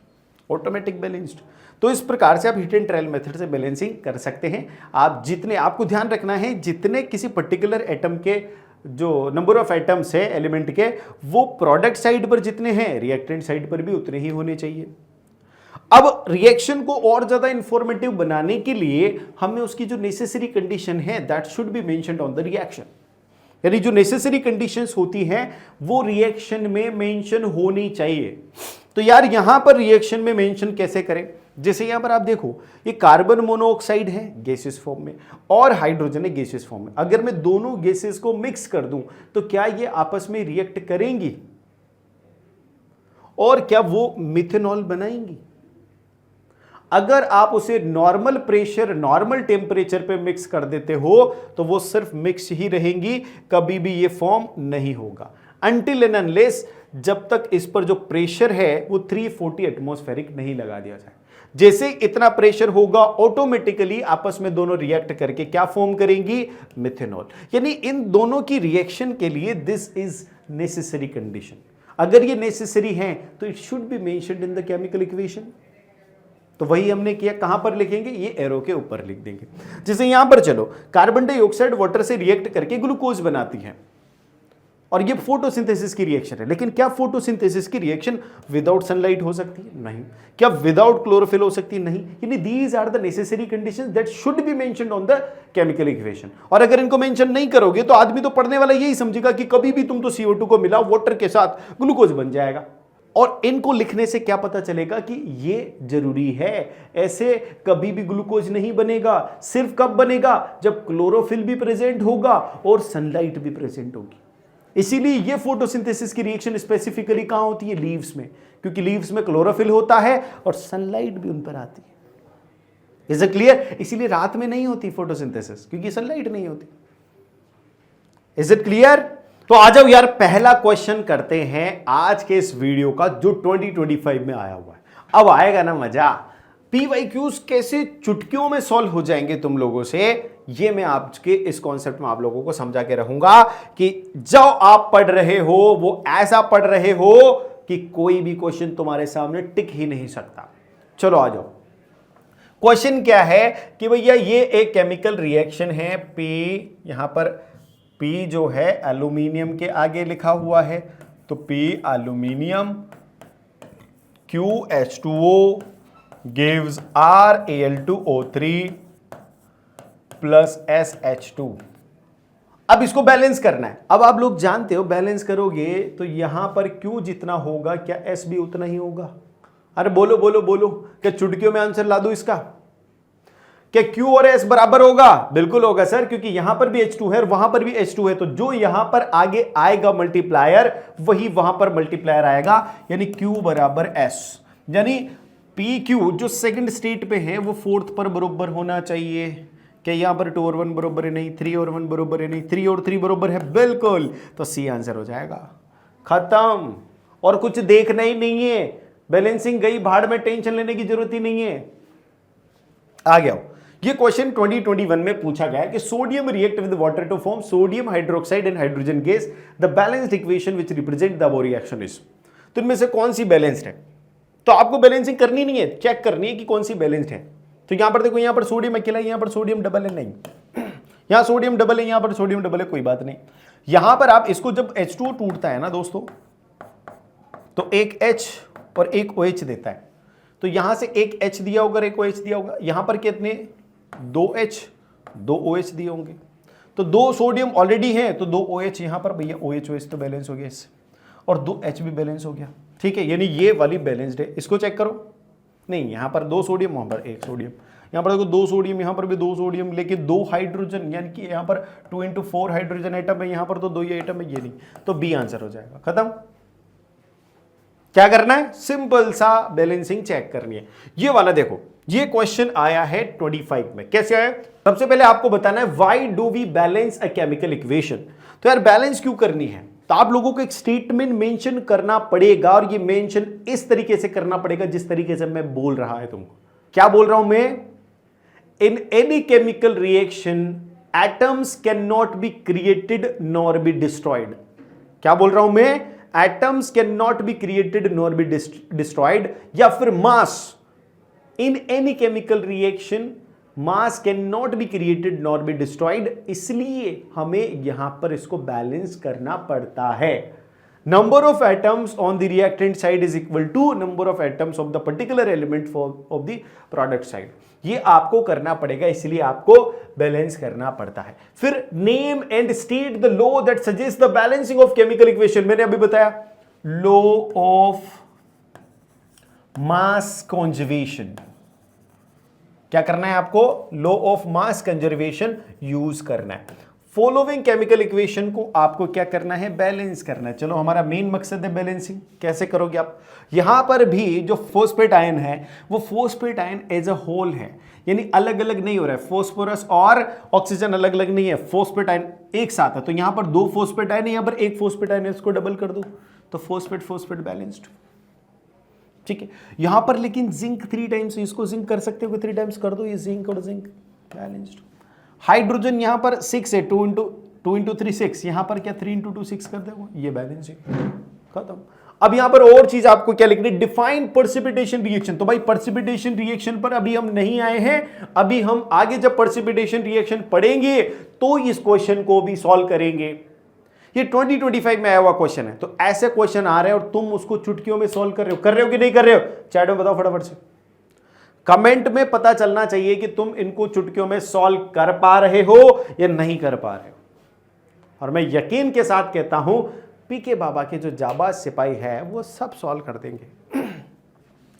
ऑटोमेटिक बैलेंस्ड। तो इस प्रकार से आप हिट एंड ट्रायल मेथड से बैलेंसिंग कर सकते हैं। आप जितने, आपको ध्यान रखना है, जितने किसी पर्टिकुलर एटम के जो नंबर ऑफ एटम्स है एलिमेंट के, वो प्रोडक्ट साइड पर जितने हैं रिएक्टेंट साइड पर भी उतने ही होने चाहिए। अब रिएक्शन को और ज्यादा इंफॉर्मेटिव बनाने के लिए हमें उसकी जो नेसेसरी कंडीशन है that should be mentioned on the reaction, यानी जो नेसेसरी कंडीशंस होती हैं वो रिएक्शन में मेंशन होनी चाहिए। तो यार यहां पर रिएक्शन में मेंशन कैसे करें, जैसे यहां पर आप देखो, ये कार्बन मोनोऑक्साइड है गैसियस फॉर्म में और हाइड्रोजन है गैसियस फॉर्म में। अगर मैं दोनों गैसेस को मिक्स कर दूं तो क्या ये आपस में रिएक्ट करेंगी और क्या वो मिथेनॉल बनाएंगी? अगर आप उसे नॉर्मल प्रेशर, नॉर्मल टेम्परेचर पे मिक्स कर देते हो तो वो सिर्फ मिक्स ही रहेंगी, कभी भी ये फॉर्म नहीं होगा अनटिल एंड अनलेस, जब तक इस पर जो प्रेशर है वो 340 एटमॉस्फेरिक नहीं लगा दिया जाए। जैसे इतना प्रेशर होगा ऑटोमेटिकली आपस में दोनों रिएक्ट करके क्या फॉर्म करेंगी, मिथेनॉल। यानी इन दोनों की रिएक्शन के लिए दिस इज नेसेसरी कंडीशन। अगर ये नेसेसरी है तो it should be mentioned in the chemical equation. तो वही हमने किया, कहां पर लिखेंगे, ये एरो के ऊपर लिख देंगे। जैसे यहां पर चलो, कार्बन डाइऑक्साइड वाटर से रिएक्ट करके ग्लूकोज बनाती है और ये फोटोसिंथेसिस की रिएक्शन है। लेकिन क्या फोटोसिंथेसिस की रिएक्शन विदाउट सनलाइट हो सकती है? नहीं। क्या विदाउट क्लोरोफिल हो सकती है? नहीं। यानी these are the necessary conditions that should be mentioned on the chemical equation. और अगर इनको मेंशन नहीं करोगे तो आदमी तो पढ़ने वाला यही समझेगा कि कभी भी तुम तो CO2 को मिलाओ वाटर के साथ ग्लूकोज बन जाएगा। और इनको लिखने से क्या पता चलेगा कि ये जरूरी है। ऐसे कभी भी ग्लूकोज नहीं बनेगा। सिर्फ कब बनेगा? जब क्लोरोफिल भी प्रेजेंट होगा और सनलाइट भी प्रेजेंट होगी। इसीलिए ये फोटोसिंथेसिस की रिएक्शन स्पेसिफिकली कहां होती है? लीव्स में, क्योंकि लीव्स में क्लोरोफिल होता है और सनलाइट भी उन पर आती है। Is it clear? इसीलिए रात में नहीं होती फोटोसिंथेसिस, क्योंकि सनलाइट नहीं होती। Is it clear? तो आ जाओ यार, पहला क्वेश्चन करते हैं आज के इस वीडियो का, जो 2025 में आया हुआ है। अब आएगा ना मजा। PYQs कैसे चुटकियों में सॉल्व हो जाएंगे तुम लोगों से, ये मैं आपके इस कॉन्सेप्ट में आप लोगों को समझा के रहूंगा कि जो आप पढ़ रहे हो वो ऐसा पढ़ रहे हो कि कोई भी क्वेश्चन तुम्हारे सामने टिक ही नहीं सकता। चलो आ जाओ। क्वेश्चन क्या है कि भैया ये एक केमिकल रिएक्शन है, P यहां पर P जो है एल्यूमिनियम के आगे लिखा हुआ है, तो P aluminium QH2O gives RAl2O3 plus SH2। अब इसको बैलेंस करना है। अब आप लोग जानते हो बैलेंस करोगे तो यहां पर Q जितना होगा क्या S भी उतना ही होगा? अरे बोलो बोलो बोलो, क्या चुटकियों में आंसर ला दूं इसका? क्या Q और S बराबर होगा? बिल्कुल होगा सर, क्योंकि यहां पर भी H2 है और वहां पर भी H2 है, तो जो यहां पर आगे आएगा मल्टीप्लायर वही वहां पर मल्टीप्लायर आएगा, यानी Q बराबर S। यानी PQ जो सेकंड स्टेट पे है वो फोर्थ पर बराबर होना चाहिए। क्या यहां पर 2 और 1 बराबर है? नहीं। 3 और 1 बराबर है? नहीं। 3 और 3 बराबर है? बिल्कुल। तो C आंसर हो जाएगा। खत्म। और कुछ देखना ही नहीं है। बैलेंसिंग गई भाड़ में, टेंशन लेने की जरूरत ही नहीं है। आ गया। ये क्वेश्चन 2021 में पूछा गया कि sodium react with water to form sodium hydroxide and hydrogen gas, the balanced equation which represent the above reaction is. तो इनमें से कौन सी बैलेंस्ड है? तो आपको बैलेंसिंग करनी नहीं है, चेक करनी है कि कौन सी बैलेंस्ड है। तो यहां पर देखो, यहां पर सोडियम अकेला है, यहां पर सोडियम डबल है, नहीं। यहां सोडियम डबल है, यहां पर सोडियम डबल है, कोई बात नहीं। यहां पर आप इसको जब H2O टूटता है ना दोस्तों, तो एक H और एक OH देता है। तो यहां से एक H दिया होगा, एक OH दिया होगा। यहां पर कितने? 2H 2 OH दिए होंगे। तो 2 सोडियम ऑलरेडी है, तो 2 OH यहां पर, भैया OH तो बैलेंस हो गया इससे, और 2 H भी बैलेंस हो गया। ठीक है, यानी ये वाली बैलेंस्ड है। इसको चेक करो। नहीं, यहां पर 2 सोडियम, वहां पर 1 सोडियम। यहां पर देखो 2 सोडियम, यहां पर भी 2 सोडियम, लेकिन 2 हाइड्रोजन, यानी कि यहां पर 2 × 4 हाइड्रोजन एटम है, यहां पर तो 2 ही एटम है, ये नहीं। तो बी आंसर हो जाएगा। खत्म। क्या करना है? सिंपल सा बैलेंसिंग चेक करनी है। ये वाला देखो, ये क्वेश्चन आया है 25 में। कैसे आया? सबसे पहले आपको बताना है why do we balance a chemical equation. तो यार बैलेंस क्यों करनी है? तो आप लोगों को एक स्टेटमेंट मेंशन करना पड़ेगा, और ये मेंशन इस तरीके से करना पड़ेगा जिस तरीके से मैं बोल रहा है तुमको। क्या बोल रहा हूं मैं? In any chemical reaction atoms can not be created nor be destroyed. क्या बोल रहा हूं मैं? Atoms can not be created nor be destroyed, या फिर mass in any chemical reaction mass can not be created nor be destroyed. इसलिए हमें यहां पर इसको बैलेंस करना पड़ता है। Number of atoms on the reactant side is equal to number of atoms of the particular element of the product side. ये आपको करना पड़ेगा, इसलिए आपको बैलेंस करना पड़ता है। फिर name and state the law that suggest the balancing of chemical equation. मैंने अभी बताया लॉ ऑफ मास कंजर्वेशन। क्या करना है आपको? Law of mass conservation use करना है। फॉलोइंग केमिकल इक्वेशन को आपको क्या करना है? बैलेंस करना है। चलो, हमारा मेन मकसद है बैलेंसिंग। कैसे करोगे आप? यहां पर भी जो फॉस्फेट आयन है वो phosphate ion as a whole है, यानी अलग अलग नहीं हो रहा है। फॉस्फोरस और ऑक्सीजन अलग अलग नहीं है, फॉस्फेट आयन एक साथ है। तो यहां पर 2 फॉस्फेट आयन है, यहां पर 1 फॉस्फेट आयन है, इसको डबल कर दो तो फॉस्फेट फॉस्फेट बैलेंस्ड। ठीक है। यहां पर लेकिन जिंक 3 टाइम्स, इसको जिंक कर सकते हो, 3 टाइम्स कर दो, ये जिंक और जिंक बैलेंस्ड। हाइड्रोजन यहां पर 6 है, 2 इंटू 3 6, यहां पर क्या 3 इंटू 2 6 कर दो, ये बैलेंस है, खत्म। अब यहां पर और चीज आपको क्या लिखनी, डिफाइन प्रेसिपिटेशन रिएक्शन। तो भाई प्रेसिपिटेशन रिएक्शन पर अभी हम नहीं आए हैं, अभी हम आगे जब प्रेसिपिटेशन रिएक्शन पढ़ेंगे तो इस क्वेश्चन को भी सॉल्व करेंगे। ये 2025 में आया हुआ क्वेश्चन है, तो ऐसे क्वेश्चन आ रहे हैं और तुम उसको चुटकियों में सॉल्व कर रहे हो कि नहीं कर रहे हो, चैट में बताओ फटाफट से, कमेंट में पता चलना चाहिए कि तुम इनको चुटकियों में सॉल्व कर पा रहे हो या नहीं कर पा रहे हो। और मैं यकीन के साथ कहता हूं पीके बाबा के जो जाबाज सिपाही है वो सब सॉल्व कर देंगे।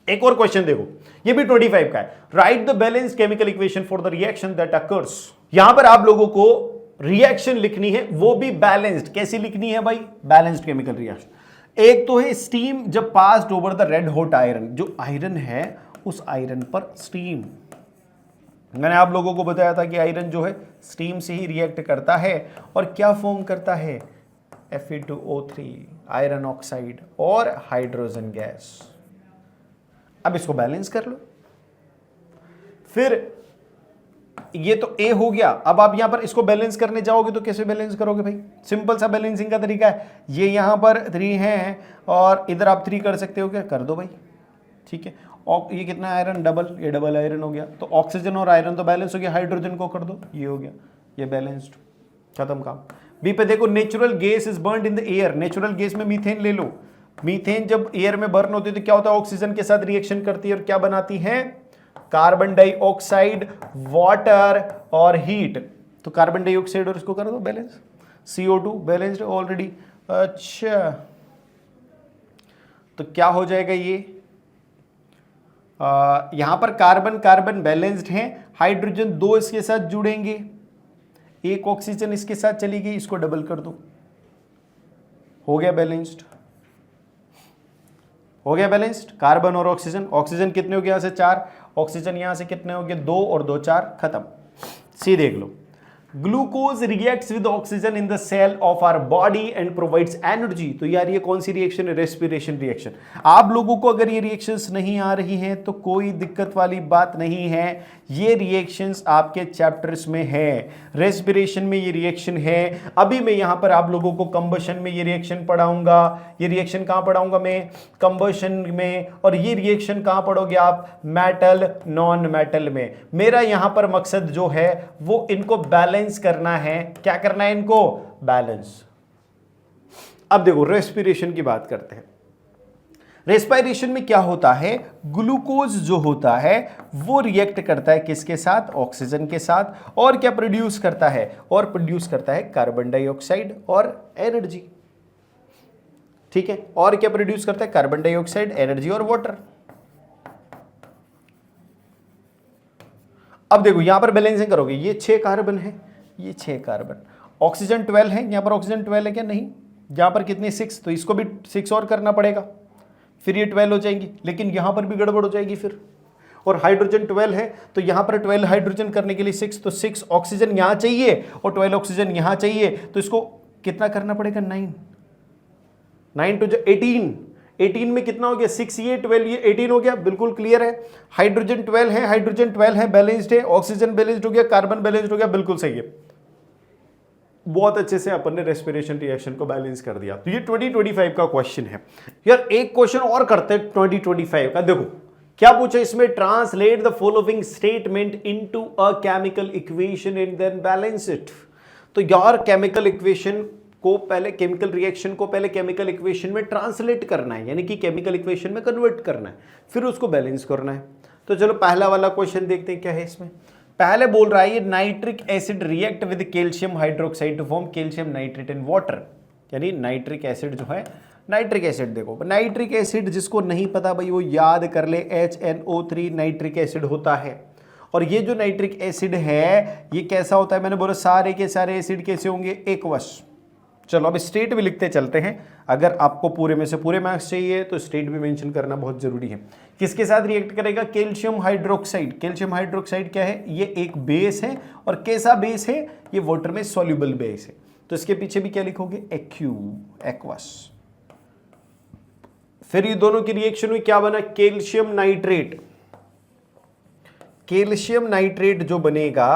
एक और क्वेश्चन देखो, ये भी 25 का है। Right the balance chemical equation for the reaction that occurs. यहां पर आप लोगों को रिएक्शन लिखनी है, वो भी बैलेंस्ड। कैसी लिखनी है भाई, बैलेंस्ड केमिकल रिएक्शन। एक तो है स्टीम जब passed over the red hot iron, जो आयरन है उस आयरन पर स्टीम। मैंने आप लोगों को बताया था कि आयरन जो है स्टीम से ही रिएक्ट करता है और क्या फॉर्म करता है, Fe2O3 आयरन ऑक्साइड और हाइड्रोजन गैस। अब इसको बैलेंस कर लो। फिर ये तो A हो गया। अब आप यहां पर इसको बैलेंस करने जाओगे तो कैसे बैलेंस करोगे भाई, सिंपल सा बैलेंसिंग का तरीका है। ये यहां पर 3 है और इधर आप 3 कर सकते हो, क्या कर दो भाई, ठीक है। और ये कितना आयरन, डबल, ये डबल आयरन हो गया, तो ऑक्सीजन और आयरन तो बैलेंस हो गया, हाइड्रोजन को कर दो, ये हो गया, ये बैलेंस्ड, खत्म काम। बी पे देखो, natural gas is burned in the air. Natural gas में मीथेन ले लो। मीथेन जब एयर में बर्न होती है तो क्या होता है, ऑक्सीजन के साथ रिएक्शन करती है और क्या बनाती है, कार्बन डाइऑक्साइड, वाटर और हीट। तो कार्बन डाइऑक्साइड और इसको कर दो बैलेंस, CO2 बैलेंस्ड ऑलरेडी। अच्छा तो क्या हो जाएगा ये, यहां पर कार्बन कार्बन बैलेंस्ड है, हाइड्रोजन 2 इसके साथ जुड़ेंगे, एक ऑक्सीजन इसके साथ चली गई, इसको डबल कर दो, हो गया बैलेंस्ड, हो गया बैलेंस्ड। कार्बन और ऑक्सीजन, ऑक्सीजन कितने हो गए यहां से 4, ऑक्सीजन यहां से कितने हो गए 2 और 2 4, खत्म। सी देख लो, glucose reacts with oxygen in the cell of our body and provides energy. तो यार ये कौन सी रिएक्शन है, रेस्पिरेशन रिएक्शन। आप लोगों को अगर ये रिएक्शंस नहीं आ रही हैं तो कोई दिक्कत वाली बात नहीं है, ये रिएक्शंस आपके चैप्टर्स में है, रेस्पिरेशन में ये रिएक्शन है। अभी मैं यहां पर आप लोगों को कंबशन में ये रिएक्शन पढ़ाऊंगा। ये रिएक्शन कहां पढ़ाऊंगा मैं, कंबशन में। और ये रिएक्शन कहां पढ़ोगे आप, मेटल नॉन मेटल में। मेरा यहां पर मकसद जो है वो इनको बैलेंस करना है। क्या करना है इनको, बैलेंस। अब देखो रेस्पिरेशन की बात करते हैं। रेस्पिरेशन में क्या होता है, ग्लूकोज जो होता है वो रिएक्ट करता है किसके साथ, ऑक्सीजन के साथ, और क्या प्रोड्यूस करता है, और प्रोड्यूस करता है कार्बन डाइऑक्साइड और एनर्जी, ठीक है। और क्या प्रोड्यूस करता है, कार्बन डाइऑक्साइड, एनर्जी और वाटर। अब देखो यहां पर बैलेंसिंग करोगे, ये 6 कार्बन है, ये 6 कार्बन, ऑक्सीजन 12 है, यहां पर ऑक्सीजन 12 है क्या, नहीं, यहां पर कितनी 6, तो इसको भी 6 और करना पड़ेगा, फिर ये 12 हो जाएंगी। लेकिन यहां पर भी गड़बड़ हो जाएगी फिर, और हाइड्रोजन 12 है तो यहां पर 12 हाइड्रोजन करने के लिए 6, तो 6 ऑक्सीजन यहां चाहिए और 12 ऑक्सीजन यहां चाहिए, तो इसको कितना करना पड़ेगा, 9 टू 18, 18 में कितना हो गया, 6 ये 12 ये 18 हो गया, बिल्कुल क्लियर है। हाइड्रोजन 12 है, हाइड्रोजन 12 है, बैलेंस्ड है, ऑक्सीजन बैलेंस्ड हो गया, कार्बन बैलेंस्ड हो गया, बिल्कुल सही है। बहुत अच्छे से अपन ने रेस्पिरेशन रिएक्शन को बैलेंस कर दिया। तो ये 2025 का क्वेश्चन है। यार एक क्वेश्चन और करते हैं 2025 का। देखो क्या पूछा इसमें, translate the following statement into a chemical equation and then balance it. तो यार केमिकल इक्वेशन को पहले, केमिकल रिएक्शन को पहले केमिकल इक्वेशन में ट्रांसलेट करना है, यानी कि केमिकल इक्वेशन में कन्वर्ट करना है, फिर उसको बैलेंस करना है। तो चलो पहला वाला क्वेश्चन देखते हैं क्या है इसमें। पहले बोल रहा है ये nitric acid react with calcium hydroxide to form calcium nitrate in water, यानी नाइट्रिक एसिड जो है, नाइट्रिक एसिड देखो, नाइट्रिक एसिड जिसको नहीं पता भाई वो याद कर ले, HNO3 नाइट्रिक एसिड होता है। और ये जो नाइट्रिक एसिड है ये कैसा होता है, मैंने बोला सारे के सारे एसिड कैसे होंगे, एक्वस। चलो अब स्टेट भी लिखते चलते हैं, अगर आपको पूरे में से पूरे मार्क्स चाहिए तो स्टेट भी मेंशन करना बहुत जरूरी है। किसके साथ रिएक्ट करेगा, कैल्शियम हाइड्रोक्साइड। कैल्शियम हाइड्रोक्साइड क्या है, ये एक बेस है, और कैसा बेस है, ये वाटर में सॉल्युबल बेस है। तो इसके पीछे भी क्या लिखोगे, एक्यू, एक्वस। फिर ये दोनों की रिएक्शन हुई, क्या बना, कैल्शियम नाइट्रेट। कैल्शियम नाइट्रेट जो बनेगा,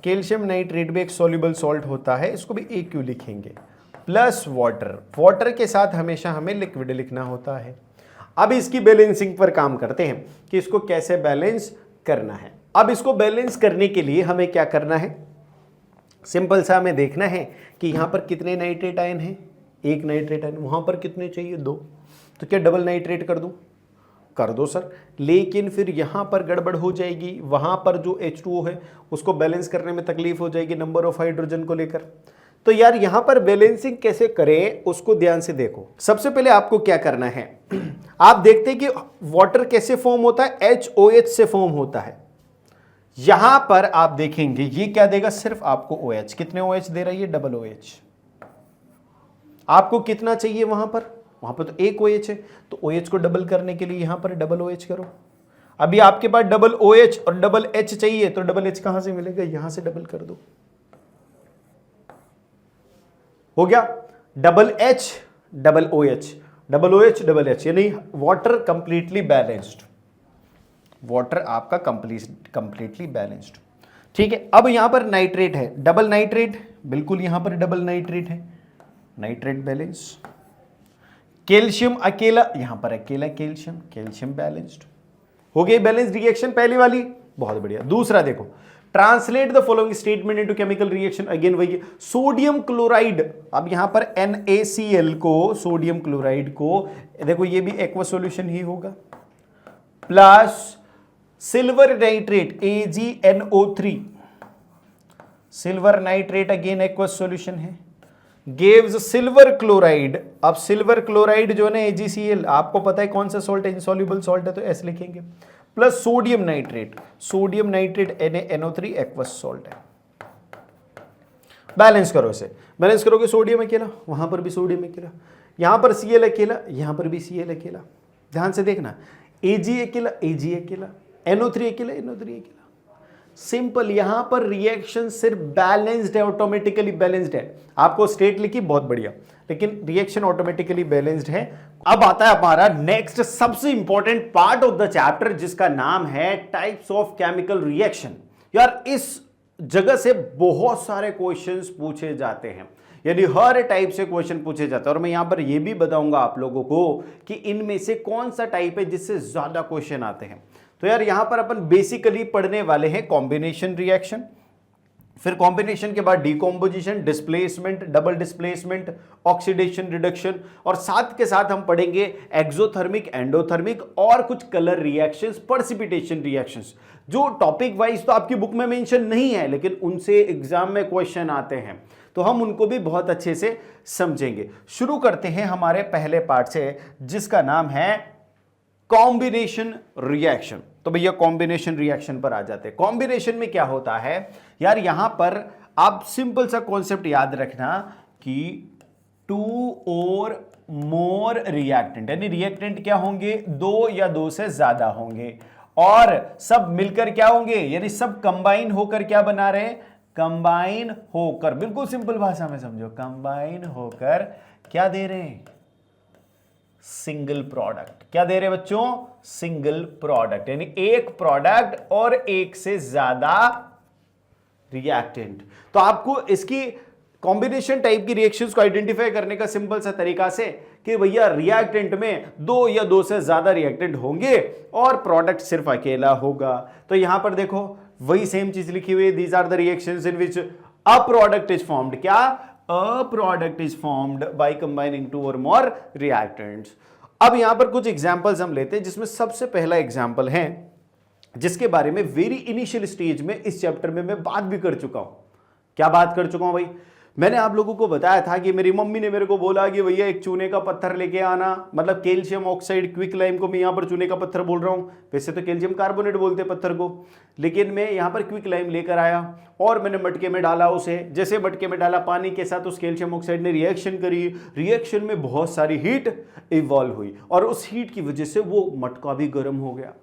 कैल्शियम नाइट्रेट भी एक सॉल्युबल सॉल्ट होता है, इसको भी AQ लिखेंगे, प्लस वाटर। वाटर के साथ हमेशा हमें लिक्विड लिखना होता है। अब इसकी बैलेंसिंग पर काम करते हैं कि इसको कैसे बैलेंस करना है। अब इसको बैलेंस करने के लिए हमें क्या करना है, सिंपल सा हमें देखना है कि यहां पर कितने नाइट्रेट आयन हैं, एक नाइट्रेट आयन, वहां पर कितने चाहिए, 2, तो क्या डबल नाइट्रेट कर दूं, कर दो सर, लेकिन फिर यहां पर गड़बड़ हो जाएगी, वहां पर जो H2O है उसको बैलेंस करने में तकलीफ हो जाएगी नंबर ऑफ हाइड्रोजन को लेकर। तो यार यहां पर बैलेंसिंग कैसे करें उसको ध्यान से देखो। सबसे पहले आपको क्या करना है, आप देखते हैं कि वाटर कैसे फॉर्म होता है, HOH से फॉर्म होता है। यहां पर आप देखेंगे ये क्या देगा, सिर्फ आपको OH, कितने OH दे रहा है ये, डबल OH। आपको कितना चाहिए वहां पर तो एक OH है, तो OH को डबल करने के लिए यहां पर डबल OH करो। अभी आपके पास डबल OH और डबल H चाहिए, तो डबल H कहां से मिलेगा, यहां से डबल कर दो, हो गया double H double OH, double OH double H, यानी वाटर कंप्लीटली बैलेंस्ड, वाटर आपका कंप्लीटली बैलेंस्ड। ठीक है, अब यहां पर नाइट्रेट है, डबल नाइट्रेट, बिल्कुल यहां पर डबल नाइट्रेट है, नाइट्रेट बैलेंस। कैल्शियम अकेला, यहां पर अकेला कैल्शियम, कैल्शियम बैलेंस्ड, हो गई बैलेंस रिएक्शन पहली वाली, बहुत बढ़िया। दूसरा देखो, translate the following statement into chemical reaction, again वही सोडियम क्लोराइड। अब यहां पर NaCl को, सोडियम क्लोराइड को, देखो ये भी एक्वा सॉल्यूशन ही होगा, plus silver nitrate AgNO3, silver nitrate again aqueous solution है, गिव्स सिल्वर क्लोराइड। अब सिल्वर क्लोराइड जो है ना AgCl, आपको पता है कौन सा सॉल्ट है, इनसॉल्युबल सॉल्ट है, तो S लिखेंगे, plus sodium nitrate, sodium nitrate NaNO3 aqueous salt है। बैलेंस करो इसे, बैलेंस करोगे, सोडियम अकेला, वहां पर भी सोडियम अकेला, यहां पर Cl अकेला, यहां पर भी Cl अकेला, ध्यान से देखना, Ag अकेला, Ag अकेला, NO3 अकेला, NO3 अकेला। सिंपल, यहां पर रिएक्शन सिर्फ बैलेंस्ड है, ऑटोमेटिकली बैलेंस्ड है। आपको स्टेट लिखी बहुत बढ़िया, लेकिन रिएक्शन ऑटोमेटिकली बैलेंस्ड है। अब आता है हमारा नेक्स्ट सबसे important part of the chapter, जिसका नाम है टाइप्स ऑफ केमिकल रिएक्शन। यार इस जगह से बहुत सारे क्वेश्चंस पूछे जाते हैं, यानी हर टाइप से क्वेश्चन पूछे जाते हैं, और मैं यहां पर यह भी बताऊंगा आप लोगों को कि इनमें से कौन सा टाइप है जिससे ज्यादा क्वेश्चन आते हैं। तो यार यहां पर अपन बेसिकली पढ़ने वाले हैं कॉम्बिनेशन रिएक्शन, फिर कॉम्बिनेशन के बाद decomposition, displacement, double displacement, oxidation, reduction, और साथ के साथ हम पढ़ेंगे एक्सोथर्मिक, एंडोथर्मिक और कुछ कलर रिएक्शंस, प्रेसिपिटेशन रिएक्शंस, जो टॉपिक वाइज तो आपकी बुक में मेंशन नहीं है, लेकिन उनसे एग्जाम में क्वेश्चन आते हैं, तो हम उनको भी बहुत अच्छे से समझेंगे। शुरू करते हैं हमारे पहले पार्ट से, जिसका नाम है कॉम्बिनेशन रिएक्शन। तो भैया कॉम्बिनेशन रिएक्शन पर आ जाते हैं। कॉम्बिनेशन में क्या होता है यार, यहां पर आप सिंपल सा कॉन्सेप्ट याद रखना कि 2 और मोर रिएक्टेंट, यानी रिएक्टेंट क्या होंगे, 2 या 2 से ज्यादा होंगे, और सब मिलकर क्या होंगे, यानी सब कंबाइन होकर क्या बना रहे हैं, कंबाइन होकर, बिल्कुल सिंपल भाषा में समझो, कंबाइन होकर क्या दे रहे हैं, सिंगल प्रोडक्ट। क्या दे रहे बच्चों, सिंगल प्रोडक्ट, यानी एक प्रोडक्ट और एक से ज्यादा रिएक्टेंट। तो आपको इसकी कॉम्बिनेशन टाइप की रिएक्शंस को आइडेंटिफाई करने का सिंपल सा तरीका से कि भैया रिएक्टेंट में 2 या 2 से ज्यादा रिएक्टेंट होंगे और प्रोडक्ट सिर्फ अकेला होगा। तो यहां पर देखो वही सेम चीज लिखी हुई है, these are the reactions in which a product is formed. क्या, a product is formed by combining 2 or more reactants। अब यहां पर कुछ एग्जांपल्स हम लेते हैं, जिसमें सबसे पहला एग्जांपल है जिसके बारे में वेरी इनिशियल स्टेज में इस चैप्टर में मैं बात भी कर चुका हूं। क्या बात कर चुका हूं भाई, मैंने आप लोगों को बताया था कि मेरी मम्मी ने मेरे को बोला कि भैया एक चूने का पत्थर लेके आना, मतलब कैल्शियम ऑक्साइड क्विक लाइम को मैं यहां पर चूने का पत्थर बोल रहा हूं, वैसे तो कैल्शियम कार्बोनेट बोलते हैं पत्थर को, लेकिन मैं यहां पर क्विक लाइम लेकर आया और मैंने मटके में डाला उसे। जैसे मटके में डाला पानी के साथ, उस कैल्शियम ऑक्साइड ने रिएक्शन करी, रिएक्शन में बहुत सारी हीट इवॉल्व हुई और उस हीट की वजह से वो मटका भी गर्म हो गया।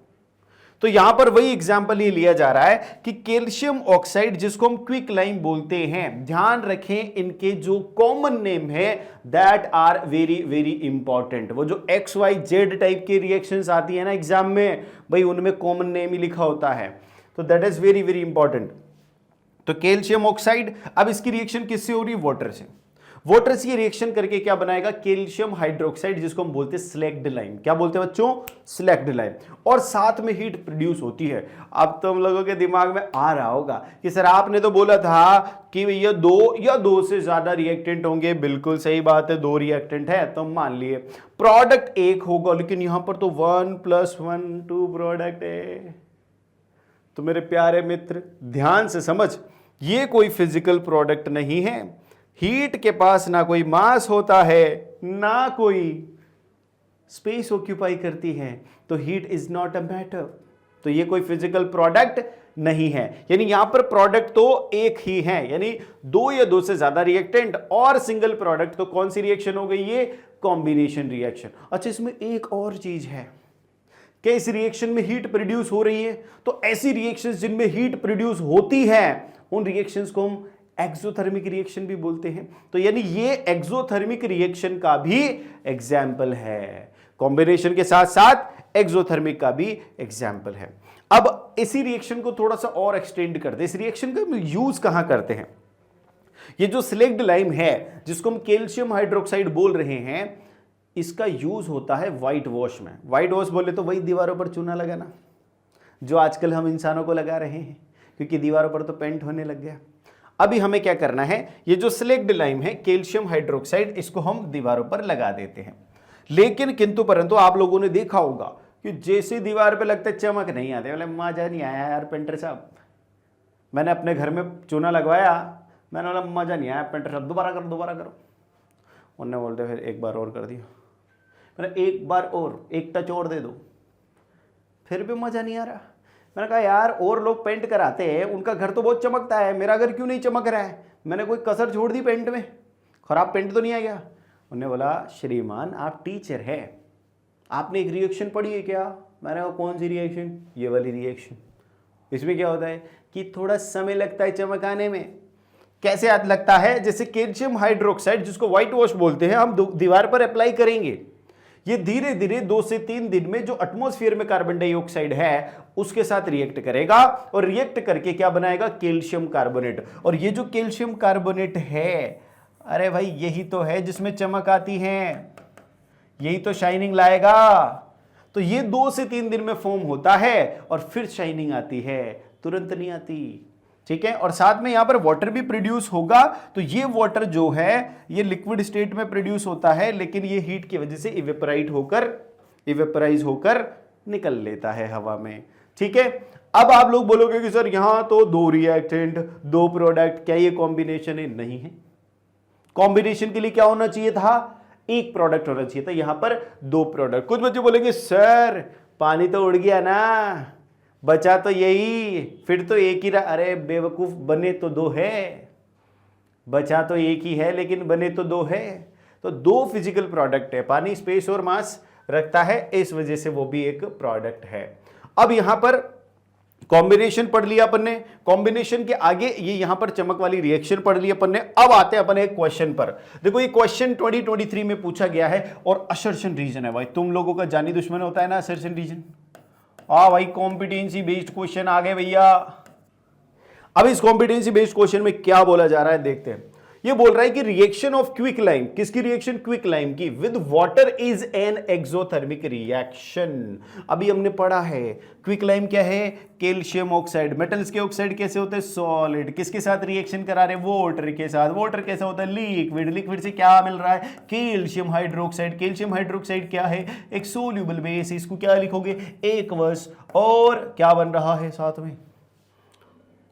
तो यहां पर वही एग्जांपल ये लिया जा रहा है कि कैल्शियम ऑक्साइड जिसको हम क्विक लाइम बोलते हैं, ध्यान रखें इनके जो कॉमन नेम है that are very very important. वो जो XYZ टाइप की रिएक्शंस आती है ना एग्जाम में, भाई उनमें कॉमन नेम ही लिखा होता है, तो that is very very important. तो कैल्शियम ऑक्साइड, अब इसकी रिएक्शन किससे हो रही है? वाटर से। वाटर से ये रिएक्शन करके क्या बनाएगा? कैल्शियम हाइड्रोक्साइड जिसको हम बोलते हैं स्लैग्ड लाइम। क्या बोलते हैं बच्चों? Slagged lime. और साथ में हीट प्रोड्यूस होती है। अब तुम लोगों के दिमाग में आ रहा होगा कि सर आपने तो बोला था कि भैया दो या दो से ज्यादा रिएक्टेंट होंगे। बिल्कुल सही बात है, 2 रिएक्टेंट है तो मान लिए प्रोडक्ट एक होगा, लेकिन यहां पर तो 1 + 1 2 प्रोडक्ट है। तो मेरे प्यारे मित्र ध्यान से समझ, ये कोई फिजिकल प्रोडक्ट नहीं है। हीट के पास ना कोई मास होता है ना कोई स्पेस ऑक्यूपाई करती है, तो heat is not a matter. तो ये कोई फिजिकल प्रोडक्ट नहीं है। यानी यहां पर प्रोडक्ट तो एक ही है, यानी 2 या 2 से ज्यादा रिएक्टेंट और सिंगल प्रोडक्ट। तो कौन सी रिएक्शन हो गई? ये कॉम्बिनेशन रिएक्शन। अच्छा, इसमें एक और चीज है कि इस रिएक्शन में हीट प्रोड्यूस हो रही है, तो ऐसी रिएक्शंस जिनमें हीट प्रोड्यूस होती है उन रिएक्शंस को हम एक्सोथर्मिक रिएक्शन भी बोलते हैं। तो यानी ये एक्सोथर्मिक रिएक्शन का भी एग्जाम्पल है, कॉम्बिनेशन के साथ साथ एक्सोथर्मिक का भी एग्जाम्पल है। अब इसी रिएक्शन को थोड़ा सा और एक्सटेंड करते हैं। इस रिएक्शन का यूज कहां करते हैं? ये जो स्लैग्ड लाइम है जिसको हम कैल्शियम हाइड्रोक्साइड बोल रहे हैं, इसका यूज होता है व्हाइट वॉश में। व्हाइट वॉश बोले तो वही दीवारों पर चूना लगाना जो आजकल हम इंसानों को लगा रहे हैं, क्योंकि दीवारों पर तो पेंट होने लग गया। अभी हमें क्या करना है? ये जो स्लैग्ड लाइम है कैल्शियम हाइड्रोक्साइड, इसको हम दीवारों पर लगा देते हैं। लेकिन किंतु परंतु आप लोगों ने देखा होगा कि जैसे दीवार पे लगता है चमक नहीं आते, बोले मजा नहीं आया यार पेंटर साहब, मैंने अपने घर में चूना लगवाया, मैंने बोला मजा नहीं आया पेंटर साहब, दोबारा करो दोबारा करो। उन्होंने बोलते फिर एक बार और कर दिया, मैंने एक बार और, एक टच और दे दो, फिर भी मजा नहीं आ रहा। मैंने कहा यार और लोग पेंट कराते हैं, उनका घर तो बहुत चमकता है, मेरा घर क्यों नहीं चमक रहा है? मैंने कोई कसर छोड़ दी पेंट में? खराब पेंट तो नहीं आ गया? उन्होंने बोला श्रीमान आप टीचर है, आपने एक रिएक्शन पढ़ी है क्या? मैंने कहा कौन सी रिएक्शन? ये वाली रिएक्शन। इसमें क्या होता है कि थोड़ा समय लगता है चमकाने में। कैसे याद लगता है? जैसे कैल्शियम हाइड्रोक्साइड जिसको व्हाइट वॉश बोलते हैं, हम दीवार पर अप्लाई करेंगे, ये धीरे धीरे 2 से 3 दिन में जो एटमॉस्फेयर में कार्बन डाइऑक्साइड है उसके साथ रिएक्ट करेगा और रिएक्ट करके क्या बनाएगा? Calcium carbonate. और ये जो कैल्शियम कार्बोनेट है, अरे भाई यही तो है जिसमें चमक आती है, यही तो शाइनिंग लाएगा। तो ये 2 से 3 दिन में फॉर्म होता है और फिर शाइनिंग आती है, तुरंत नहीं आती। ठीक है, और साथ में यहां पर वाटर भी प्रोड्यूस होगा। तो ये वाटर जो है ये लिक्विड स्टेट में प्रोड्यूस होता है, लेकिन ये हीट की वजह से इवेपराइज होकर निकल लेता है हवा में। ठीक है, अब आप लोग बोलोगे कि सर यहां तो 2 रिएक्टेंट 2 प्रोडक्ट, क्या ये कॉम्बिनेशन है? नहीं है। कॉम्बिनेशन के लिए क्या होना चाहिए था? एक प्रोडक्ट होना चाहिए था, यहां पर 2 प्रोडक्ट। कुछ बच्चे बोलेंगे सर पानी तो उड़ गया ना, बचा तो यही, फिर तो एक ही रहा। अरे बेवकूफ, बने तो 2 है, बचा तो एक ही है लेकिन बने तो 2 है। तो 2 फिजिकल प्रोडक्ट है, पानी स्पेस और मास रखता है, इस वजह से वो भी एक प्रोडक्ट है। अब यहां पर कॉम्बिनेशन पढ़ लिया अपन ने, कॉम्बिनेशन के आगे ये यहां पर चमक वाली रिएक्शन पढ़ ली अपन ने। अब आते हैं अपन एक क्वेश्चन पर। देखो ये क्वेश्चन 2023 में पूछा गया है और असर्शन रीजन है। भाई तुम लोगों का जानी दुश्मन होता है ना असर्शन रीजन। भाई कॉम्पिटेंसी बेस्ड क्वेश्चन आ गए भैया। अब इस कॉम्पिटेंसी बेस्ड क्वेश्चन में क्या बोला जा रहा है देखते हैं। ये बोल रहा है कि रिएक्शन ऑफ क्विक लाइम, किसकी रिएक्शन? क्विक लाइम की, with water is an exothermic reaction. अभी हमने पढ़ा है क्विक लाइम क्या है? Calcium oxide. मेटल्स के ऑक्साइड कैसे होते हैं? सॉलिड। किसके साथ रिएक्शन करा रहे? वाटर के साथ। वाटर कैसा होता है? लिक्विड। लिक्विड से क्या मिल रहा है? Calcium hydroxide. कैल्शियम हाइड्रोक्साइड क्या है? एक सोल्यूबल बेस। इसको क्या लिखोगे? एक्वस। और क्या बन रहा है साथ में?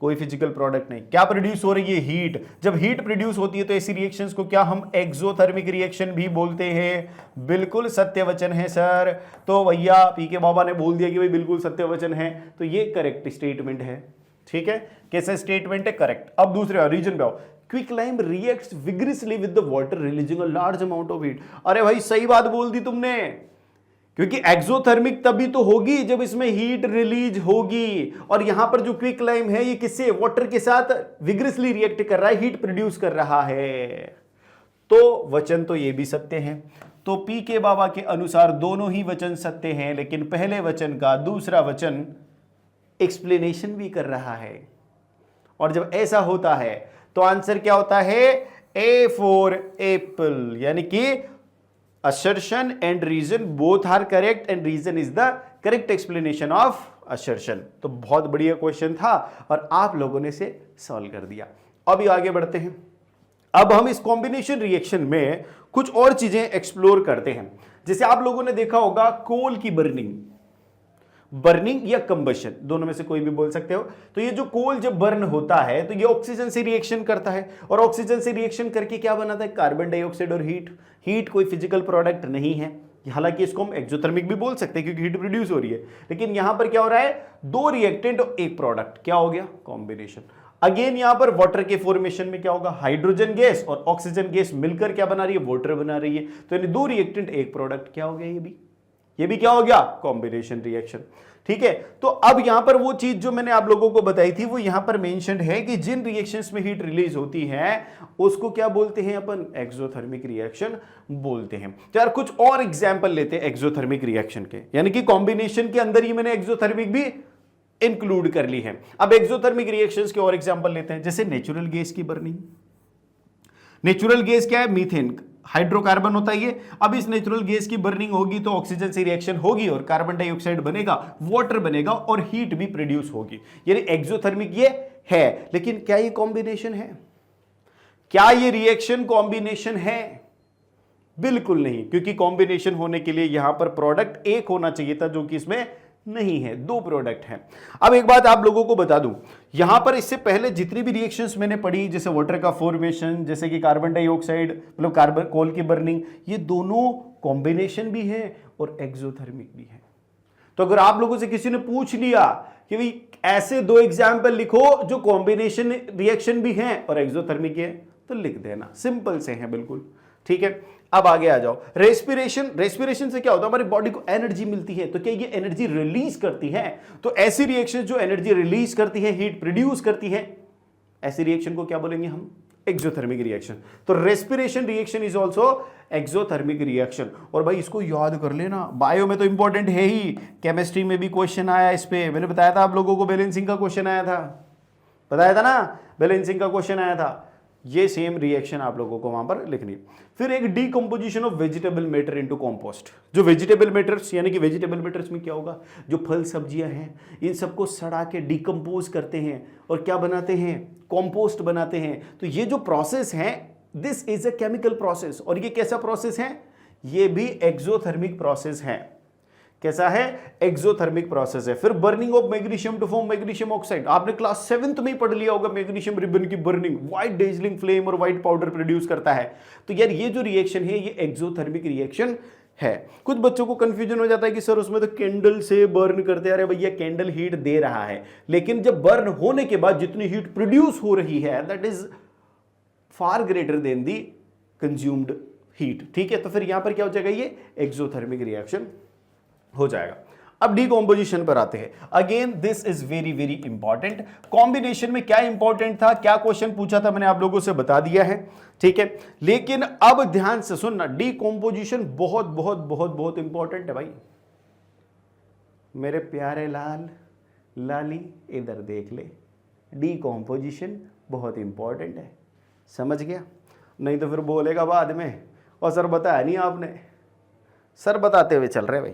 कोई फिजिकल प्रोडक्ट नहीं। क्या प्रोड्यूस हो रही है? हीट। जब हीट प्रोड्यूस होती है तो ऐसी रिएक्शंस को क्या हम एक्सोथर्मिक रिएक्शन भी बोलते हैं। बिल्कुल सत्य वचन है सर। तो भैया पीके बाबा ने बोल दिया कि भाई बिल्कुल सत्य वचन है, तो ये करेक्ट स्टेटमेंट है। ठीक है, कैसा स्टेटमेंट है? करेक्ट। अब दूसरे रीजन पे आओ। Quick lime reacts विग्रेसली with the water releasing a large amount of heat. अरे भाई सही बात बोल दी तुमने, क्योंकि एक्सोथर्मिक तभी तो होगी जब इसमें हीट रिलीज होगी, और यहां पर जो क्विक लाइम है ये किससे, वाटर के साथ विग्रेसली रिएक्ट कर रहा है, हीट प्रोड्यूस कर रहा है। तो वचन तो ये भी सत्य है। तो पी के बाबा के अनुसार दोनों ही वचन सत्य हैं, लेकिन पहले वचन का दूसरा वचन एक्सप्लेनेशन भी कर रहा है। और जब ऐसा होता है तो आंसर क्या होता है, ए फॉर एप्पल, यानी कि assertion and reason both are correct and reason is the correct explanation of assertion। तो बहुत बढ़िया क्वेश्चन था और आप लोगों ने इसे सॉल्व कर दिया। अभी आगे बढ़ते हैं। अब हम इस कॉम्बिनेशन रिएक्शन में कुछ और चीजें एक्सप्लोर करते हैं। जैसे आप लोगों ने देखा होगा कोल की बर्निंग या कंबशन, दोनों में से कोई भी बोल सकते हो। तो ये जो कोल जब बर्न होता है तो ये ऑक्सीजन से रिएक्शन करता है, और ऑक्सीजन से रिएक्शन करके क्या बनाता है, कार्बन डाइऑक्साइड और हीट कोई फिजिकल प्रोडक्ट नहीं है। हालांकि इसको हम एक्सोथर्मिक भी बोल सकते हैं क्योंकि हीट प्रोड्यूस हो रही है, लेकिन यहां पर क्या हो रहा है, दो रिएक्टेंट और एक प्रोडक्ट, क्या हो गया, कॉम्बिनेशन। अगेन यहां पर वाटर के फॉर्मेशन में क्या होगा, हाइड्रोजन गैस और ऑक्सीजन गैस मिलकर क्या बना रही है, वाटर बना रही है। तो यानी दो रिएक्टेंट एक प्रोडक्ट, क्या हो गया, ये भी क्या हो गया, कॉम्बिनेशन रिएक्शन। ठीक है, तो अब यहां पर वो चीज जो मैंने आप लोगों को बताई थी वो यहां पर मेंशन्ड है कि जिन रिएक्शंस में हीट रिलीज होती है उसको क्या बोलते हैं अपन, एक्सोथर्मिक रिएक्शन बोलते हैं। तो यार कुछ और एग्जांपल लेते हैं एक्सोथर्मिक रिएक्शन के, यानी कि कॉम्बिनेशन के अंदर ही मैंने एक्सोथर्मिक भी इंक्लूड कर ली है। अब एक्सोथर्मिक रिएक्शंस के और एग्जांपल लेते हैं, जैसे नेचुरल गैस की बर्निंग। नेचुरल गैस क्या है, मीथेन, हाइड्रोकार्बन होता है ये। अब इस नेचुरल गैस की बर्निंग होगी तो ऑक्सीजन से रिएक्शन होगी और कार्बन डाइऑक्साइड बनेगा, वाटर बनेगा और हीट भी प्रोड्यूस होगी, यानी एक्सोथर्मिक ये है। लेकिन क्या ये कॉम्बिनेशन है, क्या ये रिएक्शन कॉम्बिनेशन है, बिल्कुल नहीं, क्योंकि कॉम्बिनेशन होने के लिए यहां पर प्रोडक्ट एक होना चाहिए था, जो कि इसमें नहीं है, दो प्रोडक्ट हैं। अब एक बात आप लोगों को बता दूं, यहां पर इससे पहले जितनी भी रिएक्शंस मैंने पढ़ी, जैसे वाटर का फॉर्मेशन, जैसे कि कार्बन डाइऑक्साइड मतलब कार्बन कोल की बर्निंग, ये दोनों कॉम्बिनेशन भी है और एक्सोथर्मिक भी है। तो अगर आप लोगों से किसी ने पूछ लिया कि भाई ऐसे दो एग्जाम्पल लिखो जो कॉम्बिनेशन रिएक्शन भी है और एक्सोथर्मिक है, तो लिख देना, सिंपल से है बिल्कुल। ठीक है, अब आगे आ जाओ। रेस्पिरेशन से क्या होता है, हमारी बॉडी को एनर्जी मिलती है, तो क्या ये एनर्जी रिलीज करती है, तो ऐसी रिएक्शन जो एनर्जी रिलीज करती है, हीट प्रोड्यूस करती है, ऐसी रिएक्शन को क्या बोलेंगे हम, एक्सोथर्मिक रिएक्शन। तो respiration reaction is also exothermic reaction. और भाई इसको याद कर लेना, बायो में तो इंपॉर्टेंट है ही, केमिस्ट्री में भी क्वेश्चन आया इस पे, मैंने बताया था आप लोगों को, बैलेंसिंग का क्वेश्चन आया था, बताया था ना, बैलेंसिंग का क्वेश्चन आया था। ये सेम रिएक्शन आप लोगों को वहां पर लिखनी। फिर एक decomposition of vegetable matter into compost. जो वेजिटेबल मैटर्स, यानी कि वेजिटेबल मैटर्स में क्या होगा, जो फल सब्जियां हैं इन सबको सड़ा के डीकंपोज करते हैं और क्या बनाते हैं, कंपोस्ट बनाते हैं। तो ये जो प्रोसेस है, this is a chemical process, और ये कैसा प्रोसेस है, ये भी एक्सोथर्मिक प्रोसेस है। कैसा है, एक्सोथर्मिक प्रोसेस है। फिर burning of magnesium to form magnesium oxide, आपने क्लास 7th में ही पढ़ लिया होगा, मैग्नीशियम रिबन की बर्निंग, व्हाइट डेजलिंग फ्लेम और व्हाइट पाउडर प्रोड्यूस करता है। तो यार ये जो रिएक्शन है ये एक्सोथर्मिक रिएक्शन है। कुछ बच्चों को कंफ्यूजन हो जाता है कि सर उसमें तो कैंडल से बर्न करते हैं, अरे भैया कैंडल हीट दे रहा है, लेकिन जब बर्न होने के बाद जितनी हीट प्रोड्यूस हो रही है that is far greater than the consumed heat. ठीक है, तो फिर यहां पर क्या हो जाएगा, ये एक्सोथर्मिक रिएक्शन हो जाएगा। अब डीकंपोजिशन पर आते हैं। Again this is very very important. Combination में क्या इंपॉर्टेंट था, क्या क्वेश्चन पूछा था, मैंने आप लोगों से बता दिया है। ठीक है, लेकिन अब ध्यान से सुनना, डीकंपोजिशन बहुत बहुत बहुत बहुत इंपॉर्टेंट है भाई। मेरे प्यारे लाल लाली इधर देख ले, डीकंपोजिशन बहुत इंपॉर्टेंट है, समझ गया, नहीं तो फिर बोलेगा बाद में, और सर बताया नहीं आपने। सर बताते हुए चल रहे भाई,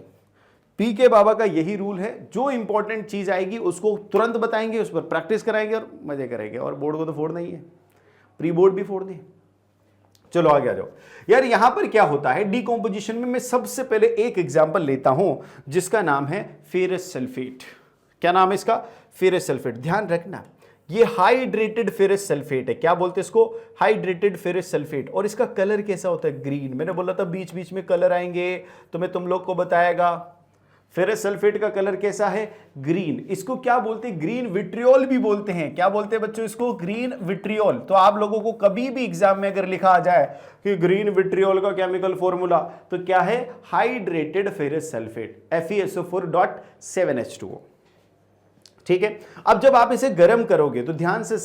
पी के बाबा का यही रूल है, जो इंपॉर्टेंट चीज आएगी उसको तुरंत बताएंगे, उस पर प्रैक्टिस कराएंगे और मजे करेंगे, और बोर्ड को तो फोड़ना ही है, प्री बोर्ड भी फोड़ दिए। चलो आगे आ जाओ यार। यहां पर क्या होता है डीकंपोजिशन में, मैं सबसे पहले एक एग्जांपल लेता हूं जिसका नाम है फेरस सल्फेट। क्या नाम है इसका, फेरस सल्फेट। ध्यान रखना ये हाइड्रेटेड फेरस सल्फेट है। क्या बोलते हैं इसको, हाइड्रेटेड फेरस सल्फेट। और इसका कलर कैसा होता है, ग्रीन। मैंने बोला था बीच बीच में कलर आएंगे तो मैं तुम लोग को बताएगा। फेरस सल्फेट का कलर कैसा है? ग्रीन। इसको क्या बोलते हैं? ग्रीन विट्रियोल भी बोलते हैं। क्या बोलते हैं बच्चों इसको? Green vitriol. तो आप लोगों को कभी भी एग्जाम में अगर लिखा आ जाए कि ग्रीन विट्रियोल का केमिकल फॉर्मूला, तो क्या है? Hydrated ferrous sulphate, FeSO4.7H2O। ठीक है। अब जब आप इसे गर्म करोगे तो ध्यान से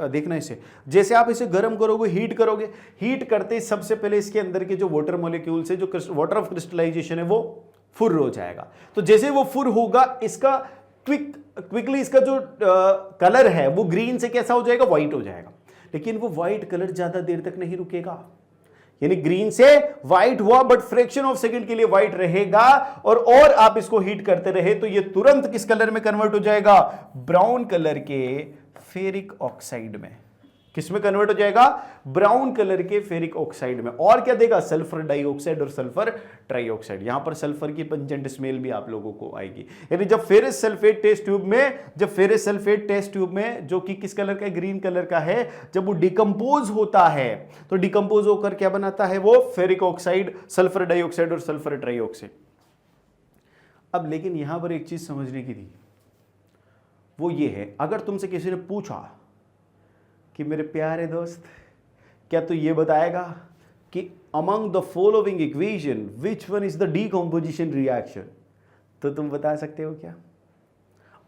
देखना इसे, जैसे आप इसे गर्म करोगे, हीट करोगे, हीट करते सबसे पहले इसके अंदर के जो वाटर मॉलिक्यूल्स है, जो वाटर ऑफ क्रिस्टलाइजेशन है, वो फुर हो जाएगा। तो जैसे वो फुर होगा, इसका क्विकली इसका जो कलर है वो ग्रीन से कैसा हो जाएगा? व्हाइट हो जाएगा। लेकिन वो व्हाइट कलर ज्यादा देर तक नहीं रुकेगा, यानी ग्रीन से व्हाइट हुआ बट फ्रैक्शन ऑफ सेकंड के लिए व्हाइट रहेगा, और आप इसको हीट करते रहे तो ये तुरंत किस कलर में कन्वर्ट हो जाएगा? ब्राउन कलर के फेरिक ऑक्साइड में। किस में कन्वर्ट हो जाएगा? ब्राउन कलर के फेरिक ऑक्साइड में। और क्या देगा? सल्फर डाइऑक्साइड और सल्फर ट्राइऑक्साइड। यहां पर सल्फर की पंजेंट स्मेल भी आप लोगों को आएगी। यानी जब फेरस सल्फेट टेस्ट ट्यूब में जो कि किस कलर का? ग्रीन कलर का है, जब वो डिकम्पोज होता है तो डिकम्पोज होकर क्या बनाता है? वो फेरिक ऑक्साइड, सल्फर डाइऑक्साइड और सल्फर ट्राइऑक्साइड। अब लेकिन यहां पर एक चीज समझने की थी, वो ये है, अगर तुमसे किसी ने पूछा कि मेरे प्यारे दोस्त, क्या तू ये बताएगा कि among the following equation which one is the decomposition reaction, तो तुम बता सकते हो क्या?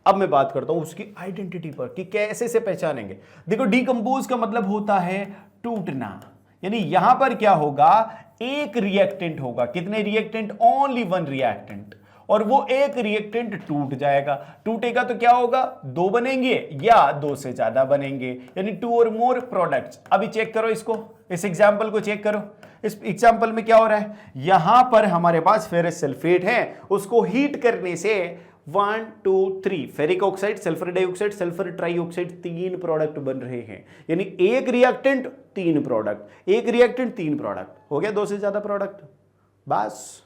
अब मैं बात करता हूं उसकी आइडेंटिटी पर कि कैसे से पहचानेंगे। देखो, डीकंपोज का मतलब होता है टूटना, यानी यहां पर क्या होगा? एक रिएक्टेंट होगा। कितने रिएक्टेंट? Only one reactant. और वो एक रिएक्टेंट टूट जाएगा। टूटेगा तो क्या होगा? दो बनेंगे या दो से ज्यादा बनेंगे, यानी टू और मोर प्रोडक्ट्स। अभी चेक करो इसको, इस एग्जांपल को चेक करो। इस एग्जांपल में क्या हो रहा है? यहां पर हमारे पास फेरस सल्फेट है, उसको हीट करने से 1 2 3 ferric oxide, sulphur dioxide, sulphur trioxide, 3 product बन रहे हैं। यानी एक रिएक्टेंट 3 प्रोडक्ट, एक रिएक्टेंट 3 प्रोडक्ट। हो गया दो से ज्यादा प्रोडक्ट, बस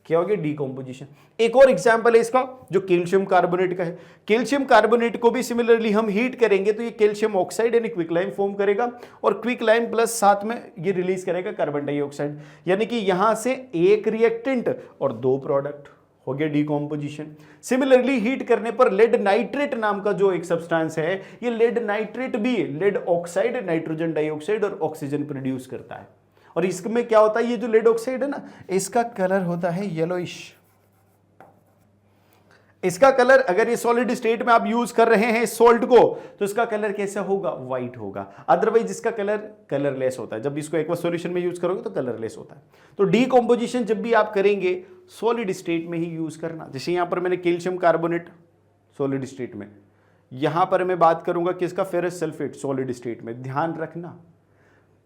क्या हो गया? डीकंपोजिशन। एक और एग्जांपल है इसका, जो कैल्शियम कार्बोनेट का है। कैल्शियम कार्बोनेट को भी सिमिलरली हम हीट करेंगे तो ये कैल्शियम ऑक्साइड यानी क्विकलाइन फॉर्म करेगा, और क्विकलाइन प्लस साथ में ये रिलीज करेगा कार्बन डाइऑक्साइड, यानी कि यहां से एक रिएक्टेंट और 2 प्रोडक्ट। हो गया डीकंपोजिशन। सिमिलरली हीट करने पर लेड नाइट्रेट नाम का जो एक सब्सटेंस है, ये लेड नाइट्रेट भी लेड ऑक्साइड, नाइट्रोजन डाइऑक्साइड और ऑक्सीजन प्रोड्यूस करता है। और इसमें क्या होता है? ये जो लेड ऑक्साइड है ना, इसका कलर होता है येलोइश। इसका कलर, अगर ये सॉलिड स्टेट में आप यूज कर रहे हैं सॉल्ट को, तो इसका कलर कैसा होगा? व्हाइट होगा। अदरवाइज इसका कलर कलरलेस होता है। जब इसको एक्वा सॉल्यूशन में यूज करोगे तो कलरलेस होता है। तो डीकंपोजिशन जब भी आप करेंगे सॉलिड स्टेट में ही यूज करना। जैसे यहां पर मैंने कैल्शियम कार्बोनेट सॉलिड स्टेट में, यहां पर मैं बात करूंगा किसका? फेरस सल्फेट सॉलिड स्टेट में। ध्यान रखना,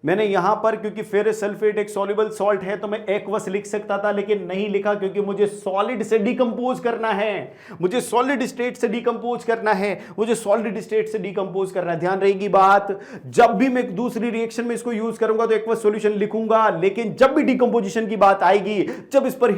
मैंने यहां पर क्योंकि फेरस सल्फेट एक सॉल्युबल सॉल्ट है तो मैं एक्वस लिख सकता था, लेकिन नहीं लिखा, क्योंकि मुझे सॉलिड से डीकंपोज करना है। मुझे सॉलिड स्टेट से डीकंपोज करना है, मुझे सॉलिड स्टेट से डीकंपोज करना है। ध्यान रहेगी बात। जब भी मैं दूसरी रिएक्शन में इसको यूज करूंगा तो एक्वस सॉल्यूशन लिखूंगा, लेकिन जब भी डीकंपोजिशन की बात आएगी, जब इस पर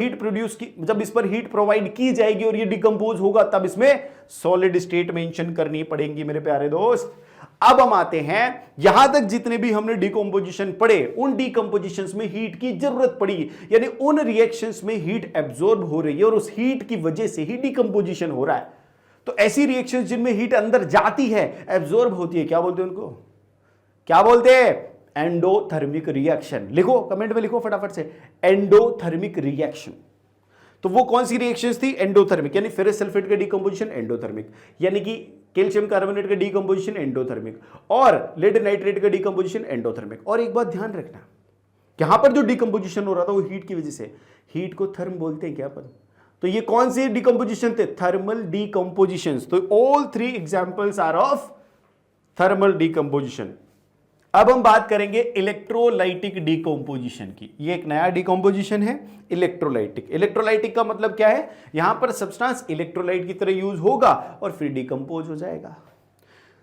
हीट प्रोवाइड की जाएगी और ये डीकंपोज होगा, तब इसमें सॉलिड स्टेट मेंशन करनी पड़ेगी मेरे प्यारे दोस्त। अब हम आते हैं, यहां तक जितने भी हमने डीकंपोजिशन पढ़े, उन डीकंपोजिशंस में हीट की जरूरत पड़ी, यानी उन रिएक्शंस में हीट एब्जॉर्ब हो रही है और उस हीट की वजह से ही डीकंपोजिशन हो रहा है। तो ऐसी रिएक्शंस जिनमें हीट अंदर जाती है, एब्जॉर्ब होती है, क्या बोलते हैं उनको? क्या बोलते हैं? Endothermic reaction. लिखो, कमेंट में लिखो फटाफट से, एंडोथर्मिक रिएक्शन। तो वो कौन सी रिएक्शंस थी? एंडोथर्मिक, यानी फेरस सल्फेट का डीकंपोजिशन एंडोथर्मिक, यानी कि कैल्शियम कार्बोनेट का डीकंपोजिशन एंडोथर्मिक, और लेड नाइट्रेट का डीकंपोजिशन एंडोथर्मिक। और एक बात ध्यान रखना, यहां पर जो डीकंपोजिशन हो रहा था वो हीट की वजह से, हीट को थर्म बोलते हैं क्या अपन? तो ये कौन सी डीकंपोजिशन थे? Thermal decompositions. तो all 3 examples are of thermal decomposition. अब हम बात करेंगे इलेक्ट्रोलाइटिक डीकंपोजिशन की। ये एक नया डीकंपोजिशन है, इलेक्ट्रोलाइटिक। इलेक्ट्रोलाइटिक का मतलब क्या है? यहां पर सब्सटेंस इलेक्ट्रोलाइट की तरह यूज होगा और फिर डीकंपोज हो जाएगा।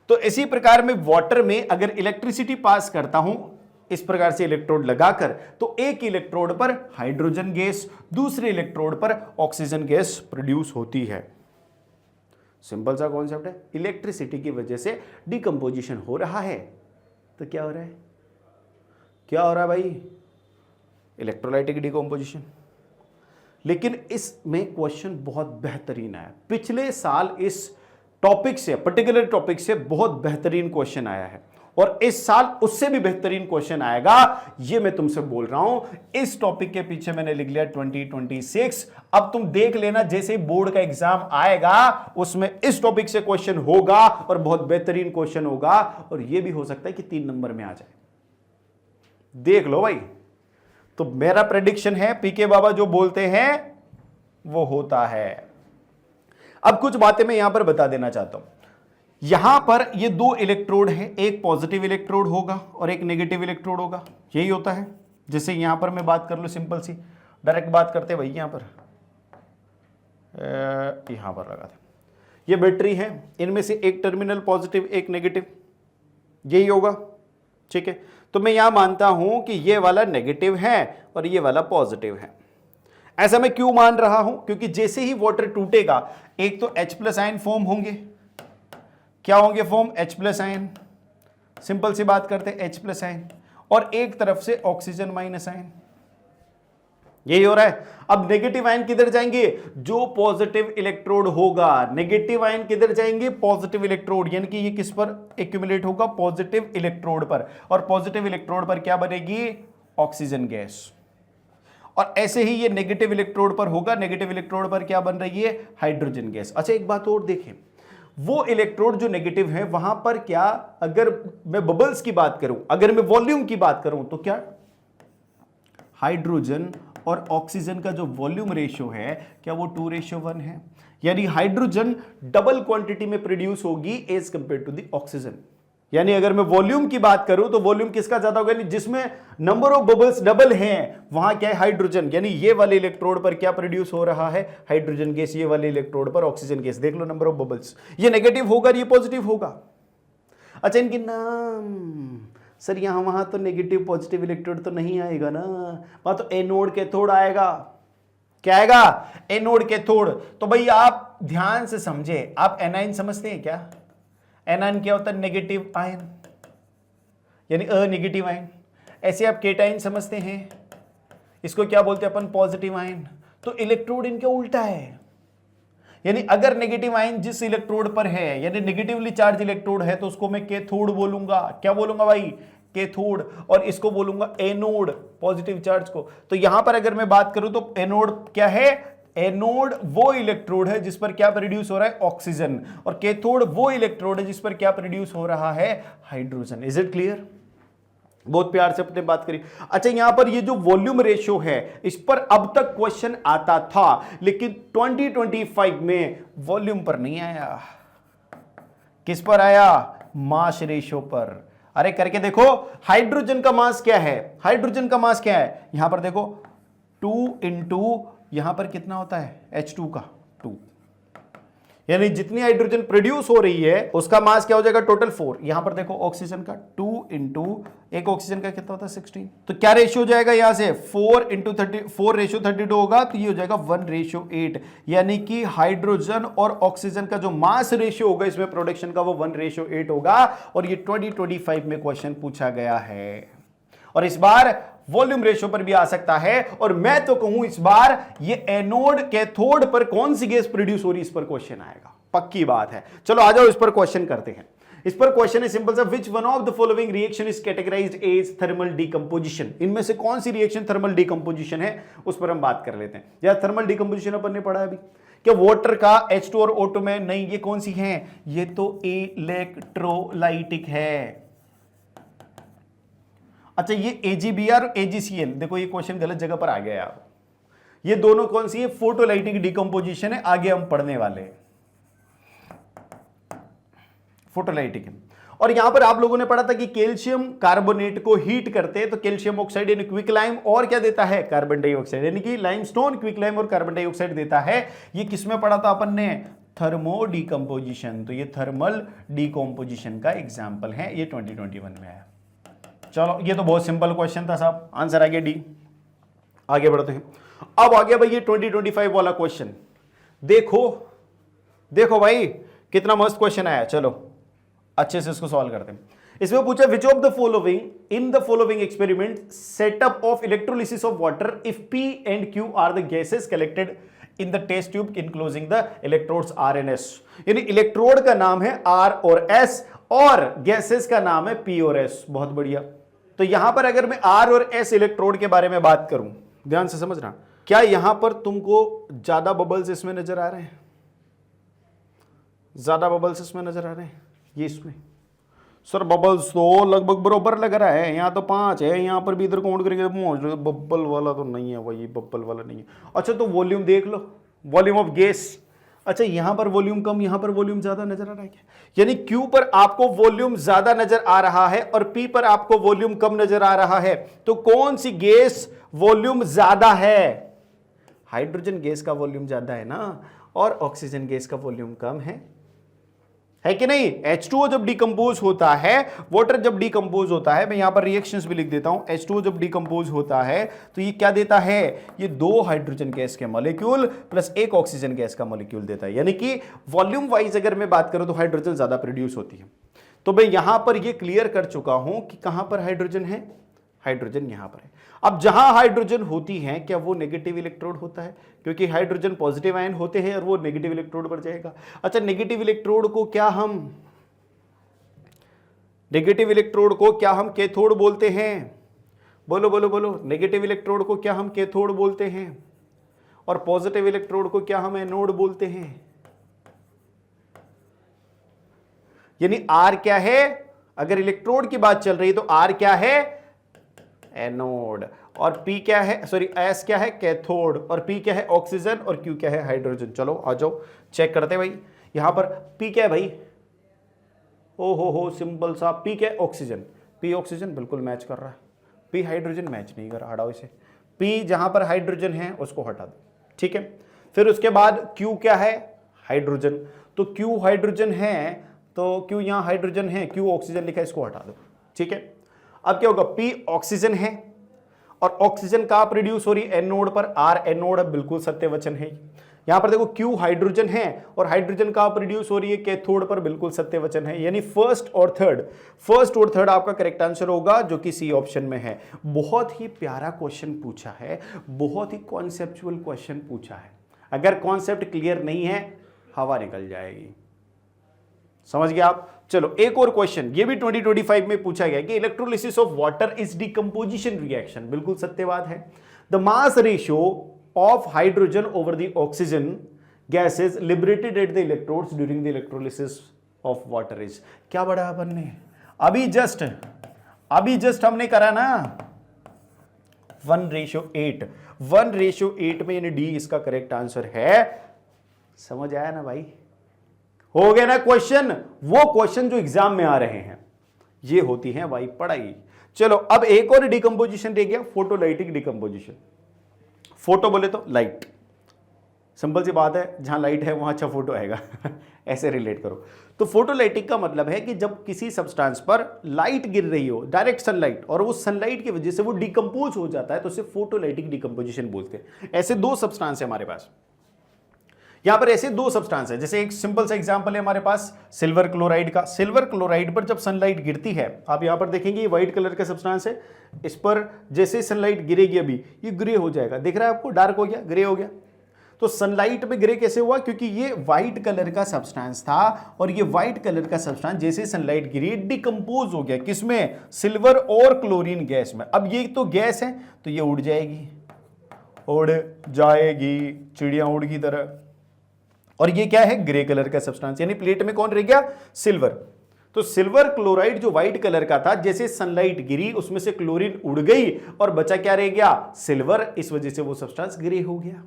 तो इसी प्रकार में वाटर में अगर इलेक्ट्रिसिटी पास करता हूं इस प्रकार से इलेक्ट्रोड लगाकर, तो एक इलेक्ट्रोड पर हाइड्रोजन गैस, दूसरे इलेक्ट्रोड पर ऑक्सीजन गैस प्रोड्यूस होती है। सिंपल सा कॉन्सेप्ट है। इलेक्ट्रिसिटी की वजह से डीकंपोजिशन हो रहा है, तो क्या हो रहा है? क्या हो रहा है भाई? Electrolytic decomposition. लेकिन इसमें क्वेश्चन बहुत बेहतरीन आया। पिछले साल इस टॉपिक से, पर्टिकुलर टॉपिक से बहुत बेहतरीन क्वेश्चन आया है और इस साल उससे भी बेहतरीन क्वेश्चन आएगा, ये मैं तुमसे बोल रहा हूं। इस टॉपिक के पीछे मैंने लिख लिया 2026। अब तुम देख लेना, जैसे बोर्ड का एग्जाम आएगा उसमें इस टॉपिक से क्वेश्चन होगा और बहुत बेहतरीन क्वेश्चन होगा, और यह भी हो सकता है कि 3 नंबर में आ जाए। देख लो भाई। तो मेरा प्रेडिक्शन है, पीके बाबा जो बोलते हैं वो होता है। अब कुछ बातें मैं यहां पर बता देना चाहता हूं। यहां पर ये 2 इलेक्ट्रोड है, एक पॉजिटिव इलेक्ट्रोड होगा और एक नेगेटिव इलेक्ट्रोड होगा, यही होता है। जैसे यहां पर मैं बात कर लूं, सिंपल सी डायरेक्ट बात करते भाई, यहां पर लगा दे। ये बैटरी है, इनमें से एक टर्मिनल पॉजिटिव एक नेगेटिव, यही होगा, ठीक है। तो मैं यहां मानता हूं कि ये वाला नेगेटिव है और ये वाला पॉजिटिव है। ऐसा मैं क्यों मान रहा हूं? क्योंकि जैसे ही वाटर टूटेगा, एक तो H+ आयन फॉर्म होंगे। क्या होंगे फॉर्म? H+ ion. सिंपल सी बात करते हैं, H+ आयन, और एक तरफ से ऑक्सीजन माइनस आयन, यही हो रहा है। अब नेगेटिव आयन किधर जाएंगे? जो पॉजिटिव इलेक्ट्रोड होगा, नेगेटिव आयन किधर जाएंगे? पॉजिटिव इलेक्ट्रोड, यानी कि ये किस पर एक्यूमुलेट होगा? पॉजिटिव इलेक्ट्रोड पर। और पॉजिटिव इलेक्ट्रोड पर क्या बनेगी? Oxygen gas. और ऐसे ही ये नेगेटिव इलेक्ट्रोड पर होगा, नेगेटिव इलेक्ट्रोड पर क्या बन रही है? Hydrogen gas. अच्छा, एक बात और देखें, वो इलेक्ट्रोड जो नेगेटिव है वहां पर क्या, अगर मैं बबल्स की बात करूं, अगर मैं वॉल्यूम की बात करूं, तो क्या हाइड्रोजन और ऑक्सीजन का जो वॉल्यूम रेशियो है, क्या वो 2:1 है? यानी हाइड्रोजन डबल क्वांटिटी में प्रोड्यूस होगी as compare to the oxygen. यानी अगर मैं वॉल्यूम की बात करूं तो वॉल्यूम किसका ज्यादा होगा? जिसमें नंबर ऑफ बबल्स डबल हैं वहां क्या है? हाइड्रोजन। यानी ये वाले इलेक्ट्रोड पर क्या प्रोड्यूस हो रहा है? Hydrogen gas. ये वाले इलेक्ट्रोड पर ऑक्सीजन गैस। देख लो नंबर ऑफ बबल्स, ये नेगेटिव होगा, ये पॉजिटिव होगा। अच्छा, इनके नाम सर, यहां वहां तो नेगेटिव पॉजिटिव इलेक्ट्रोड तो नहीं आएगा ना, वहां तो एनोड कैथोड आएगा। क्या आएगा? Anode cathode. तो भाई आप ध्यान से समझे, आप एनाइन समझते हैं क्या? एनाइन क्या होता है? नेगेटिव आयन, यानी अनेगेटिव आयन। ऐसे आप केटाइन समझते हैं, इसको क्या बोलते हैं अपन? Positive ion. तो इलेक्ट्रोड इनका उल्टा है, यानी अगर नेगेटिव आयन जिस इलेक्ट्रोड पर है, यानी नेगेटिवली चार्ज इलेक्ट्रोड है, तो उसको मैं कैथोड बोलूंगा। क्या बोलूंगा भाई? कैथोड। और इसको बोलूंगा एनोड, पॉजिटिव चार्ज को। तो यहां पर अगर मैं बात करूं तो एनोड क्या है? एनोड वो इलेक्ट्रोड है जिस पर क्या प्रोड्यूस हो रहा है? ऑक्सीजन। और कैथोड वो इलेक्ट्रोड है जिस पर क्या प्रोड्यूस हो रहा है? हाइड्रोजन। Is it clear? बहुत प्यार से अपने बात करी। अच्छा, यहां पर ये जो वॉल्यूम रेशियो है, इस पर अब तक क्वेश्चन आता था, लेकिन 2025 में वॉल्यूम पर नहीं आया। किस पर आया? मास रेशियो पर। अरे करके देखो, हाइड्रोजन का मास क्या है? हाइड्रोजन का मास क्या है? यहां पर देखो 2 इंटू यहां पर कितना होता है? H2 का 2, यानी जितनी हाइड्रोजन प्रोड्यूस हो रही है उसका मास क्या हो जाएगा? टोटल 4। यहां पर देखो ऑक्सीजन का 2 इंटू एक ऑक्सीजन का कितना होता है? 16। तो क्या रेशियो जाएगा यहां से? 4 इंटू 30, 4:32 होगा, तो ये हो जाएगा 1:8। यानी कि हाइड्रोजन और ऑक्सीजन का जो मास रेशियो होगा इसमें प्रोडक्शन का, वो 1:8 होगा। और ये 2025 में क्वेश्चन पूछा गया है, और इस बार वॉल्यूम रेशियो पर भी आ सकता है। और मैं तो कहूं इस बार ये एनोड कैथोड पर कौन सी गैस प्रोड्यूस हो रही, इस पर क्वेश्चन आएगा, पक्की बात है। चलो आ जाओ, इस पर क्वेश्चन करते हैं। इस पर क्वेश्चन है सिंपल सा, which one of the following reaction is categorised as thermal decomposition? इनमें से कौन सी रिएक्शन थर्मल डीकंपोजिशन है, उस पर हम बात कर लेते हैं। यार थर्मल डीकंपोजिशन अपन ने पढ़ा है अभी, क्या वाटर का H2 और O2 में? नहीं, ये कौन सी है? ये तो इलेक्ट्रोलाइटिक है। अच्छा, ये AgBr और AgCl, देखो ये क्वेश्चन गलत जगह पर आ गया यार। ये दोनों कौन सी है? फोटोलाइटिक डीकंपोजिशन है, आगे हम पढ़ने वाले हैं। फोटोलाइटिक है। और यहां पर आप लोगों ने पढ़ा था कि कैल्शियम कार्बोनेट को हीट करते हैं तो कैल्शियम ऑक्साइड यानी क्विकलाइम और क्या देता है? Carbon dioxide. यानी कि लाइमस्टोन क्विकलाइम और कार्बन डाइऑक्साइड देता है। ये किसमें पढ़ा था अपन ने? Thermo decomposition. तो ये थर्मल डीकंपोजिशन का एग्जाम्पल है, ये 2021 में है। चलो, ये तो बहुत सिंपल क्वेश्चन था साहब, आंसर आ गया डी। आगे बढ़ते हैं। अब आ गया भाई ये 2025 वाला क्वेश्चन। देखो देखो भाई कितना मस्त क्वेश्चन आया। चलो अच्छे से इसको सॉल्व करते हैं। इसमें पूछा which of the following in the following experiment setup of electrolysis of water if P and Q are the gases collected in the test tube enclosing the electrodes R and S। यानी electrode का नाम है R और S और gases का नाम है P और S। बहुत बढ़िया। तो यहां पर अगर मैं R और S इलेक्ट्रोड के बारे में बात करूं, ध्यान से समझना, क्या यहां पर तुमको ज्यादा बबल्स इसमें नजर आ रहे हैं? ज्यादा बबल्स इसमें नजर आ रहे हैं? ये इसमें सर बबल्स तो लगभग बराबर लग रहा है, यहाँ तो 5 है, यहाँ पर भी इधर काउंट करेंगे तो बबल वाला तो नहीं है भाई, बबल वाला नहीं है। अच्छा तो वॉल्यूम देख लो, वॉल्यूम ऑफ गैस। अच्छा यहां पर वॉल्यूम कम, यहां पर वॉल्यूम ज्यादा नजर आ रहा है क्या? यानी Q पर आपको वॉल्यूम ज्यादा नजर आ रहा है और P पर आपको वॉल्यूम कम नजर आ रहा है। तो कौन सी गैस वॉल्यूम ज्यादा है? हाइड्रोजन गैस का वॉल्यूम ज्यादा है ना, और ऑक्सीजन गैस का वॉल्यूम कम है कि नहीं? H2O जब डिकम्पोज होता है, वाटर जब डिकम्पोज होता है, मैं यहां पर रिएक्शंस भी लिख देता हूं, H2O जब डिकम्पोज होता है तो ये क्या देता है? ये 2 हाइड्रोजन गैस के मॉलिक्यूल प्लस 1 ऑक्सीजन गैस का मॉलिक्यूल देता है। यानी कि वॉल्यूम वाइज अगर मैं बात करूं तो हाइड्रोजन ज्यादा प्रोड्यूस होती है। तो मैं यहां पर ये क्लियर कर चुका हूं कि कहां पर हाइड्रोजन है, हाइड्रोजन यहां पर है। अब जहां हाइड्रोजन होती है क्या वो नेगेटिव इलेक्ट्रोड होता है? क्योंकि हाइड्रोजन पॉजिटिव आयन होते हैं और वो नेगेटिव इलेक्ट्रोड पर जाएगा। अच्छा नेगेटिव इलेक्ट्रोड को क्या हम कैथोड बोलते हैं? बोलो बोलो बोलो, नेगेटिव इलेक्ट्रोड को क्या हम कैथोड बोलते हैं और पॉजिटिव इलेक्ट्रोड को क्या हम एनोड बोलते हैं? यानी आर क्या है? अगर इलेक्ट्रोड की बात चल रही है तो आर क्या है? एनोड। और P क्या है, सॉरी S क्या है? कैथोड। और P क्या है? ऑक्सीजन। और Q क्या है? हाइड्रोजन। चलो आ जाओ चेक करते भाई। यहां पर P क्या है भाई? ओ हो सिंपल सा, P क्या है? ऑक्सीजन। P ऑक्सीजन बिल्कुल मैच कर रहा है, P हाइड्रोजन मैच नहीं कर रहा, हटाओ इसे। P जहां पर हाइड्रोजन है उसको हटा दो, ठीक है। फिर उसके बाद Q क्या है? हाइड्रोजन। तो Q हाइड्रोजन है, तो Q यहां हाइड्रोजन है, Q ऑक्सीजन लिखा है, इसको हटा दो, ठीक है। अब क्या होगा? P ऑक्सीजन है और ऑक्सीजन कहां प्रोड्यूस हो रही है? एनोड पर। R एनोड है, बिल्कुल सत्य वचन है। यहां पर देखो Q हाइड्रोजन है और हाइड्रोजन कहां प्रोड्यूस हो रही है? कैथोड पर, बिल्कुल सत्य वचन है। यानी फर्स्ट और थर्ड आपका करेक्ट आंसर होगा, जो कि सी ऑप्शन में है। बहुत ही प्यारा क्वेश्चन पूछा है, बहुत ही कॉन्सेप्चुअल क्वेश्चन पूछा है। अगर कॉन्सेप्ट क्लियर नहीं है हवा निकल जाएगी, समझ गए आप? चलो एक और क्वेश्चन, ये भी 2025 में पूछा गया कि electrolysis of water is decomposition reaction. बिल्कुल सत्य बात है। The mass ratio of hydrogen over the oxygen gases liberated at the electrodes during the electrolysis of water is. क्या बड़ा अपन ने अभी जस्ट हमने करा ना 1:8। 1:8 में, यानी डी इसका करेक्ट आंसर है। समझ आया ना भाई? हो गया ना क्वेश्चन? वो क्वेश्चन जो एग्जाम में आ रहे हैं, ये होती है भाई पढ़ाई। चलो अब एक और डिकम्पोजिशन रह गया, फोटोलाइटिक डिकम्पोजिशन। फोटो बोले तो लाइट, सिंपल सी बात है, जहां लाइट है वहां अच्छा फोटो आएगा ऐसे रिलेट करो। तो फोटोलाइटिक का मतलब है कि जब किसी सब्सटेंस पर लाइट गिर रही हो, डायरेक्ट सनलाइट, और वो सनलाइट की वजह से वो डिकम्पोज हो जाता है, तो उसे फोटोलाइटिक डिकम्पोजिशन बोलते हैं। ऐसे 2 सब्सटेंस है हमारे पास। यहां पर ऐसे 2 सब्सटेंस है, जैसे एक सिंपल सा एग्जांपल है हमारे पास सिल्वर क्लोराइड का। सिल्वर क्लोराइड पर जब सनलाइट गिरती है, आप यहां पर देखेंगे ये व्हाइट कलर का सब्सटेंस है, इस पर जैसे सनलाइट गिरेगी अभी ये ग्रे हो जाएगा। दिख रहा है आपको? डार्क हो गया, ग्रे हो गया। तो सनलाइट में ग्रे कैसे हुआ? क्योंकि ये व्हाइट कलर का सब्सटेंस था और ये व्हाइट कलर का सब्सटेंस जैसे सनलाइट गिरी डिकम्पोज हो गया। किसमें? सिल्वर और क्लोरीन गैस में। अब ये तो गैस है तो ये उड़ जाएगी, चिड़िया उड़ की तरह। और ये क्या है? ग्रे कलर का सब्सटेंस, यानी प्लेट में कौन रह गया? सिल्वर। तो सिल्वर क्लोराइड जो व्हाइट कलर का था, जैसे सनलाइट गिरी उसमें से क्लोरीन उड़ गई और बचा क्या रह गया? सिल्वर। इस वजह से वो सब्सटेंस ग्रे हो गया।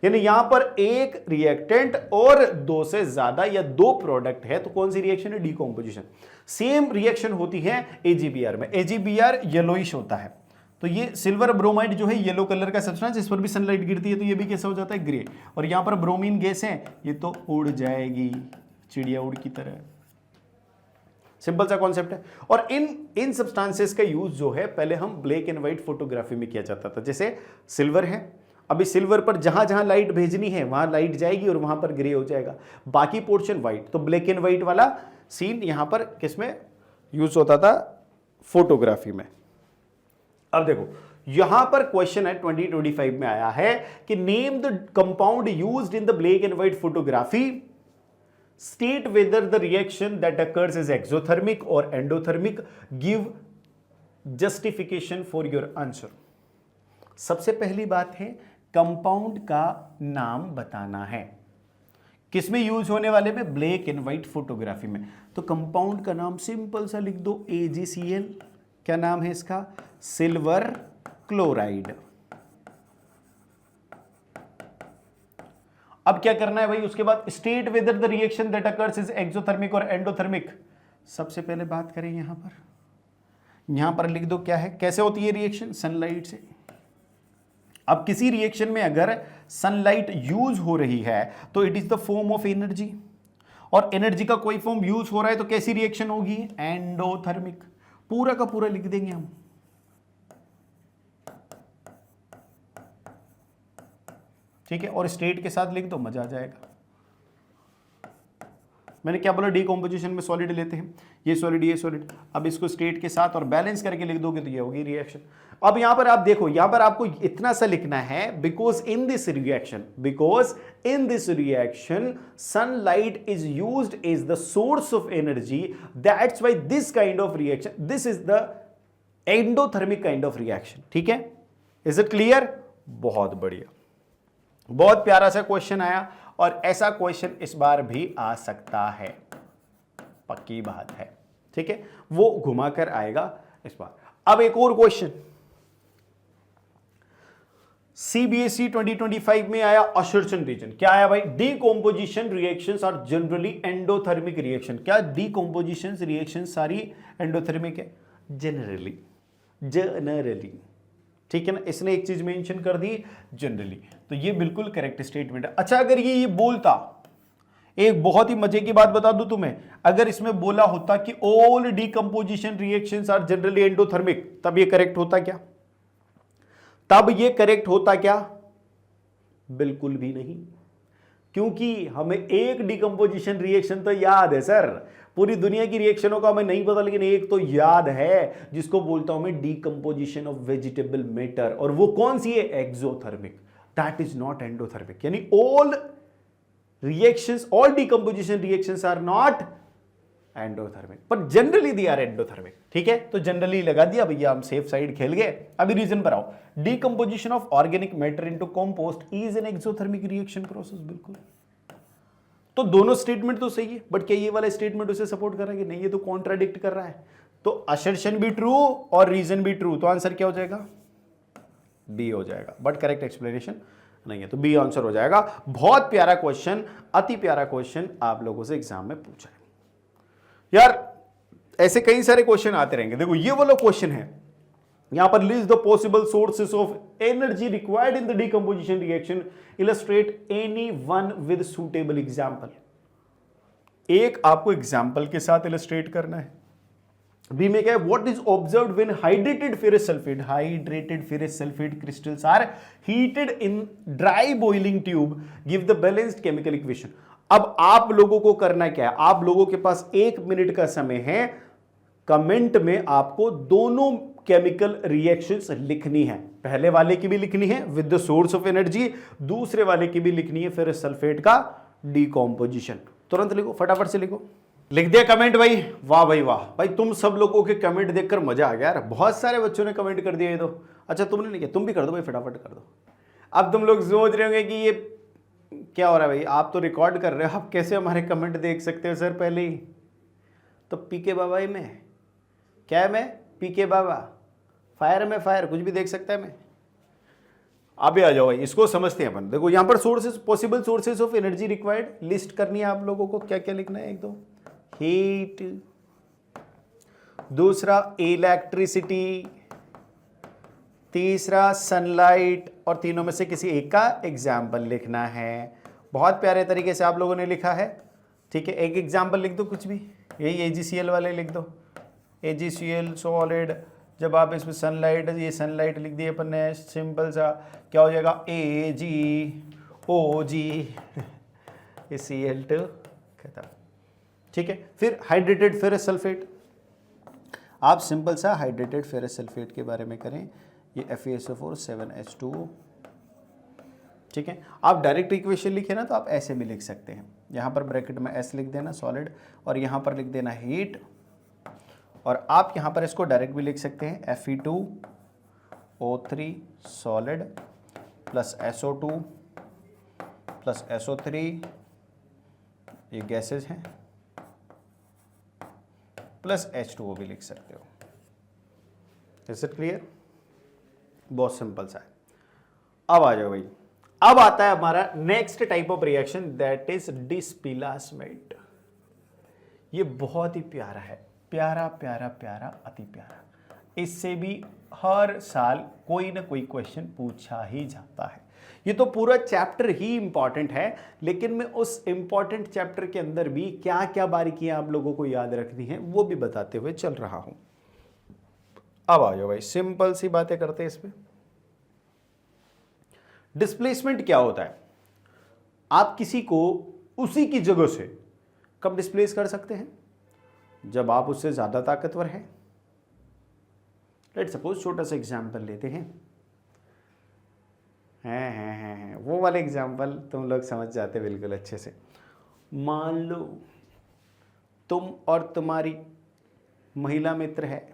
यानी यहां पर एक रिएक्टेंट और 2 से ज्यादा या 2 प्रोडक्ट है, तो कौन सी रिएक्शन है? डिकम्पोजिशन। सेम रिएक्शन होती है AgBr में। AgBr येलोइश होता है, तो ये सिल्वर ब्रोमाइड जो है येलो कलर का सब्सटेंस, इस पर भी सनलाइट गिरती है तो ये भी कैसा हो जाता है? ग्रे। और यहां पर ब्रोमीन गैस है, ये तो उड़ जाएगी चिड़िया उड़ की तरह। सिंपल सा कॉन्सेप्ट है। और इन सब्सटेंसेस का यूज जो है पहले हम ब्लैक एंड व्हाइट फोटोग्राफी में किया जाता था। जैसे सिल्वर है, अभी सिल्वर पर जहां जहां लाइट भेजनी है वहां लाइट जाएगी और वहां पर ग्रे हो जाएगा, बाकी पोर्शन व्हाइट। तो ब्लैक एंड व्हाइट वाला सीन यहां पर किसमें? यूज होता था फोटोग्राफी में। अब देखो यहां पर क्वेश्चन है 2025 में आया है कि name the compound used in the black and white photography, state whether the reaction that occurs is exothermic और endothermic, give justification for your answer. सबसे पहली बात है कंपाउंड का नाम बताना है, किसमें यूज होने वाले में, ब्लैक एंड व्हाइट फोटोग्राफी में। तो कंपाउंड का नाम सिंपल सा लिख दो AgCl, क्या नाम है इसका, सिल्वर क्लोराइड। अब क्या करना है भाई, उसके बाद state whether the reaction that occurs is exothermic और एंडोथर्मिक। सबसे पहले बात करें यहां पर लिख दो क्या है, कैसे होती है रिएक्शन, सनलाइट से। अब किसी रिएक्शन में अगर सनलाइट यूज हो रही है तो it is the form of energy, और एनर्जी का कोई फॉर्म यूज हो रहा है तो कैसी रिएक्शन होगी, एंडोथर्मिक। पूरा का पूरा लिख देंगे हम, ठीक है, और स्टेट के साथ लिख दो, मजा आ जाएगा। मैंने क्या बोला, डीकंपोजिशन में सॉलिड लेते हैं, ये सॉलिड ये सॉलिड, अब इसको स्टेट के साथ और बैलेंस करके लिख दोगे तो ये होगी रिएक्शन। अब यहां पर आप देखो, यहां पर आपको इतना सा लिखना है, because in this reaction sunlight is used as the source of energy, that's why this kind of reaction, this is the endothermic kind of reaction. ठीक है, इज इट क्लियर? बहुत बढ़िया, बहुत प्यारा सा क्वेश्चन आया, और ऐसा क्वेश्चन इस बार भी आ सकता है, पक्की बात है। ठीक है, वो घुमाकर आएगा इस बार। अब एक और क्वेश्चन CBSE 2025 में आया, असर्शन रीजन क्या आया भाई, decomposition reactions are generally endothermic reaction. क्या डीकंपोजिशन रिएक्शन सारी एंडोथर्मिक है? जनरली, ठीक है ना, इसने एक चीज मेंशन कर दी जनरली, तो ये बिल्कुल करेक्ट स्टेटमेंट है। अच्छा, अगर ये बोलता, एक बहुत ही मजे की बात बता दूं तुम्हें, अगर इसमें बोला होता कि all decomposition reactions are generally endothermic, तब ये करेक्ट होता क्या? बिल्कुल भी नहीं, क्योंकि हमें एक डीकंपोजिशन रिएक्शन तो याद है सर, पूरी दुनिया की रिएक्शनों का हमें नहीं पता, लेकिन एक तो याद है जिसको बोलता हूं मैं डीकंपोजिशन ऑफ वेजिटेबल मैटर, और वो कौन सी है, exothermic, that is not endothermic. यानी all decomposition reactions are not endothermic, पर जनरली दे आर एंडोथर्मिक। ठीक है, तो जनरली लगा दिया भैया, हम सेफ साइड खेल गए। अभी रीजन पर आओ, decomposition of organic matter into compost is an exothermic reaction process. बिल्कुल, तो दोनों स्टेटमेंट तो सही है, बट क्या ये वाला स्टेटमेंट उसे सपोर्ट कर रहा है कि नहीं, ये तो कॉन्ट्राडिक्ट कर रहा है। तो असर्शन भी ट्रू और रीजन भी ट्रू, तो आंसर क्या हो जाएगा, बी हो जाएगा, बट करेक्ट एक्सप्लेनेशन नहीं है, तो बी आंसर हो जाएगा। बहुत प्यारा क्वेश्चन, अति प्यारा क्वेश्चन आप लोगों से एग्जाम में पूछा है यार। ऐसे कई सारे क्वेश्चन आते रहेंगे। देखो ये वाला क्वेश्चन है, यहां पर list the possible sources of energy required in the decomposition reaction, illustrate any one with suitable example. एक आपको एग्जांपल के साथ इलस्ट्रेट करना है। बी में क्या है, what is observed when hydrated ferrous sulphate crystals are heated in dry boiling tube, give the balanced chemical equation. अब आप लोगों को करना क्या है, आप लोगों के पास 1 मिनट का समय है, कमेंट में आपको दोनों केमिकल रिएक्शंस लिखनी है। पहले वाले की भी लिखनी है with the source of energy, दूसरे वाले की भी लिखनी है फेरस सल्फेट का डीकंपोजिशन। तुरंत लिखो, फटाफट से लिखो। लिख दिया कमेंट भाई, वाह भाई वाह भाई, तुम सब लोगों के कमेंट देखकर मजा आ गया यार, बहुत सारे बच्चों ने कमेंट कर दिया ये तो। अच्छा तुमने नहीं किया, तुम भी कर दो भाई, फटाफट कर दो। अब तुम लोग सोच रहे होंगे कि ये क्या हो रहा है भाई, आप तो रिकॉर्ड कर रहे हो, आप कैसे हमारे कमेंट देख सकते हो सर पहले ही? तो पीके बाबा ही में क्या है, मैं पीके बाबा, फायर में फायर, कुछ भी देख सकता है मैं। अभी आ जाओ भाई, इसको समझते हैं अपन। देखो यहां पर sources, possible sources of energy required list करनी है आप लोगों को। क्या क्या लिखना है, एक दो हीट, दूसरा इलेक्ट्रिसिटी, तीसरा सनलाइट, और तीनों में से किसी एक का एग्जाम्पल लिखना है। बहुत प्यारे तरीके से आप लोगों ने लिखा है। ठीक है, एक एग्जाम्पल लिख दो, कुछ भी, यही AgCl वाले लिख दो, AgCl सॉलिड। जब आप इसमें सनलाइट, ये सनलाइट लिख दिए अपन ने, सिंपल सा क्या हो जाएगा, AgOG Cl2 खत्म। ठीक है, फिर हाइड्रेटेड फेरस सल्फेट, आप सिंपल सा हाइड्रेटेड फेरस सल्फेट के बारे में करें, ये FeSO4 7H2O, ठीक है। आप डायरेक्ट इक्वेशन लिखे ना तो आप ऐसे भी लिख सकते हैं, यहाँ पर ब्रैकेट में S लिख देना सॉलिड और यहाँ पर लिख देना हीट, और आप यहाँ पर इसको डायरेक्ट भी लिख सकते हैं Fe2O3 solid plus SO2 plus SO3, ये गैसेज हैं, प्लस H2O भी लिख सकते हो। Is it clear? बहुत सिंपल सा है। अब आ जाओ भाई, अब आता है हमारा next type of reaction, that is displacement. ये बहुत ही प्यारा है, प्यारा प्यारा प्यारा, अति प्यारा। इससे भी हर साल कोई ना कोई क्वेश्चन पूछा ही जाता है। ये तो पूरा चैप्टर ही इंपॉर्टेंट है, लेकिन मैं उस इंपॉर्टेंट चैप्टर के अंदर भी क्या क्या बारीकियां आप लोगों को याद रखनी है वो भी बताते हुए चल रहा हूं। अब आ जाओ भाई, सिंपल सी बातें करते हैं इसमें। डिस्प्लेसमेंट क्या होता है? आप किसी को उसी की जगह से कब डिस्प्लेस कर सकते हैं? जब आप उससे ज्यादा ताकतवर हैं। लेट्स सपोज छोटा सा एग्जांपल लेते हैं, वो वाले एग्जांपल तुम लोग समझ जाते बिल्कुल अच्छे से। मान लो तुम और तुम्हारी महिला मित्र है,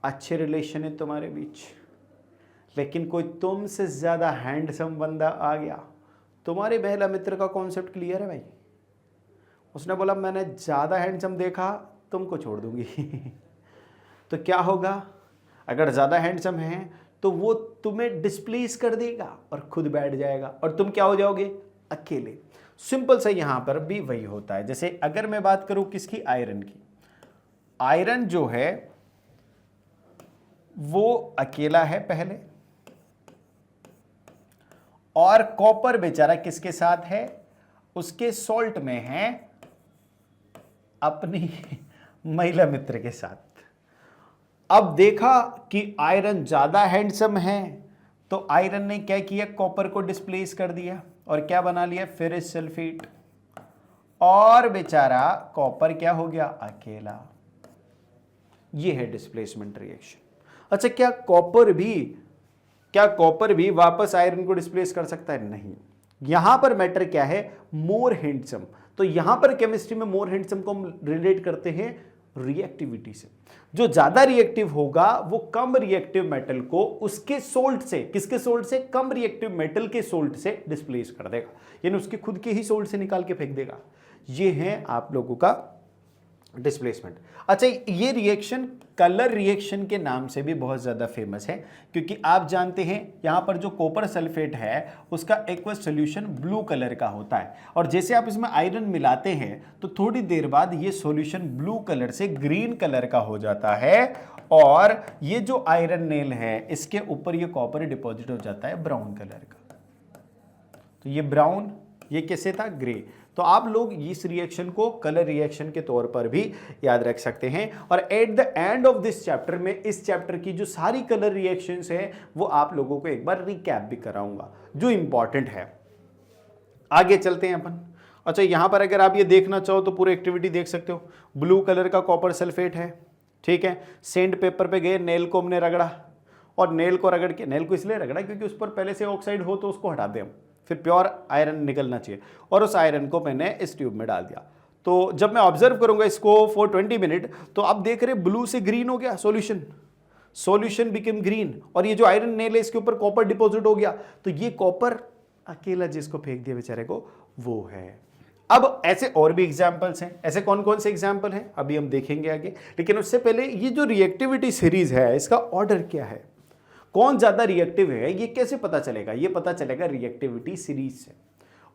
अच्छे रिलेशन है तुम्हारे बीच, लेकिन कोई तुमसे ज्यादा हैंडसम बंदा आ गया। तुम्हारे महिला मित्र का कॉन्सेप्ट क्लियर है भाई, उसने बोला मैंने ज्यादा हैंडसम देखा, तुमको छोड़ दूंगी। तो क्या होगा? अगर ज्यादा हैंडसम है तो वो तुम्हें डिस्प्लेस कर देगा और खुद बैठ जाएगा और तुम क्या हो जाओगे? अकेले। सिंपल सा यहां पर भी वही होता है। जैसे अगर मैं बात करूं किसकी? आयरन की। आयरन जो है वो अकेला है पहले, और कॉपर बेचारा किसके साथ है? उसके सॉल्ट में है, अपनी महिला मित्र के साथ। अब देखा कि आयरन ज्यादा हैंडसम है, तो आयरन ने क्या किया? कॉपर को डिस्प्लेस कर दिया और क्या बना लिया? Ferrous sulphate. और बेचारा कॉपर क्या हो गया? अकेला। यह है डिस्प्लेसमेंट रिएक्शन। अच्छा, क्या कॉपर भी वापस आयरन को डिस्प्लेस कर सकता है? नहीं। यहां पर मैटर क्या है? मोर हैंडसम। तो यहां पर केमिस्ट्री में मोर हैंडसम को हम रिलेट करते हैं रिएक्टिविटी से। जो ज्यादा रिएक्टिव होगा वो कम रिएक्टिव मेटल को उसके सोल्ट से, किसके सोल्ट से? कम रिएक्टिव मेटल के सोल्ट से डिस्प्लेस कर देगा, यानी उसके खुद के ही सोल्ट से निकाल के फेंक देगा। ये है आप लोगों का डिस्प्लेसमेंट। अच्छा, ये रिएक्शन कलर रिएक्शन के नाम से भी बहुत ज्यादा फेमस है, क्योंकि आप जानते हैं यहां पर जो कॉपर सल्फेट है उसका एक्वस सॉल्यूशन ब्लू कलर का होता है, और जैसे आप इसमें आयरन मिलाते हैं तो थोड़ी देर बाद ये सॉल्यूशन ब्लू कलर से ग्रीन कलर का हो जाता है, और ये जो आयरन नेल है इसके ऊपर ये कॉपर डिपॉजिट हो जाता है ब्राउन कलर का। तो ये ब्राउन, ये कैसे था? ग्रे। तो आप लोग इस रिएक्शन को कलर रिएक्शन के तौर पर भी याद रख सकते हैं। और at the end of this chapter में इस चैप्टर की जो सारी कलर रिएक्शंस हैं वो आप लोगों को एक बार रिकैप भी कराऊंगा, जो इंपॉर्टेंट है। आगे चलते हैं अपन। अच्छा, यहां पर अगर आप ये देखना चाहो तो पूरी एक्टिविटी देख सकते हो। ब्लू कलर का कॉपर सल्फेट है, ठीक है। सैंड पेपर पे गए, नेल को हमने रगड़ा, और नेल को रगड़ के, नेल को इसलिए रगड़ा क्योंकि उस पर पहले से ऑक्साइड हो तो उसको हटा दें हम, फिर प्योर आयरन निकलना चाहिए, और उस आयरन को मैंने इस ट्यूब में डाल दिया। तो जब मैं ऑब्जर्व करूंगा इसको फॉर 20 मिनट, तो आप देख रहे ब्लू से ग्रीन हो गया सॉल्यूशन बिकम ग्रीन, और ये जो आयरन नेल है इसके ऊपर कॉपर डिपॉजिट हो गया। तो ये कॉपर अकेला जिसको फेंक दिया बेचारे को, वो है। अब ऐसे और भी एग्जाम्पल्स हैं। ऐसे कौन कौन से एग्जाम्पल हैं अभी हम देखेंगे आगे, लेकिन उससे पहले ये जो रिएक्टिविटी सीरीज है इसका ऑर्डर क्या है? कौन ज्यादा रिएक्टिव है ये कैसे पता चलेगा? ये पता चलेगा रिएक्टिविटी सीरीज से।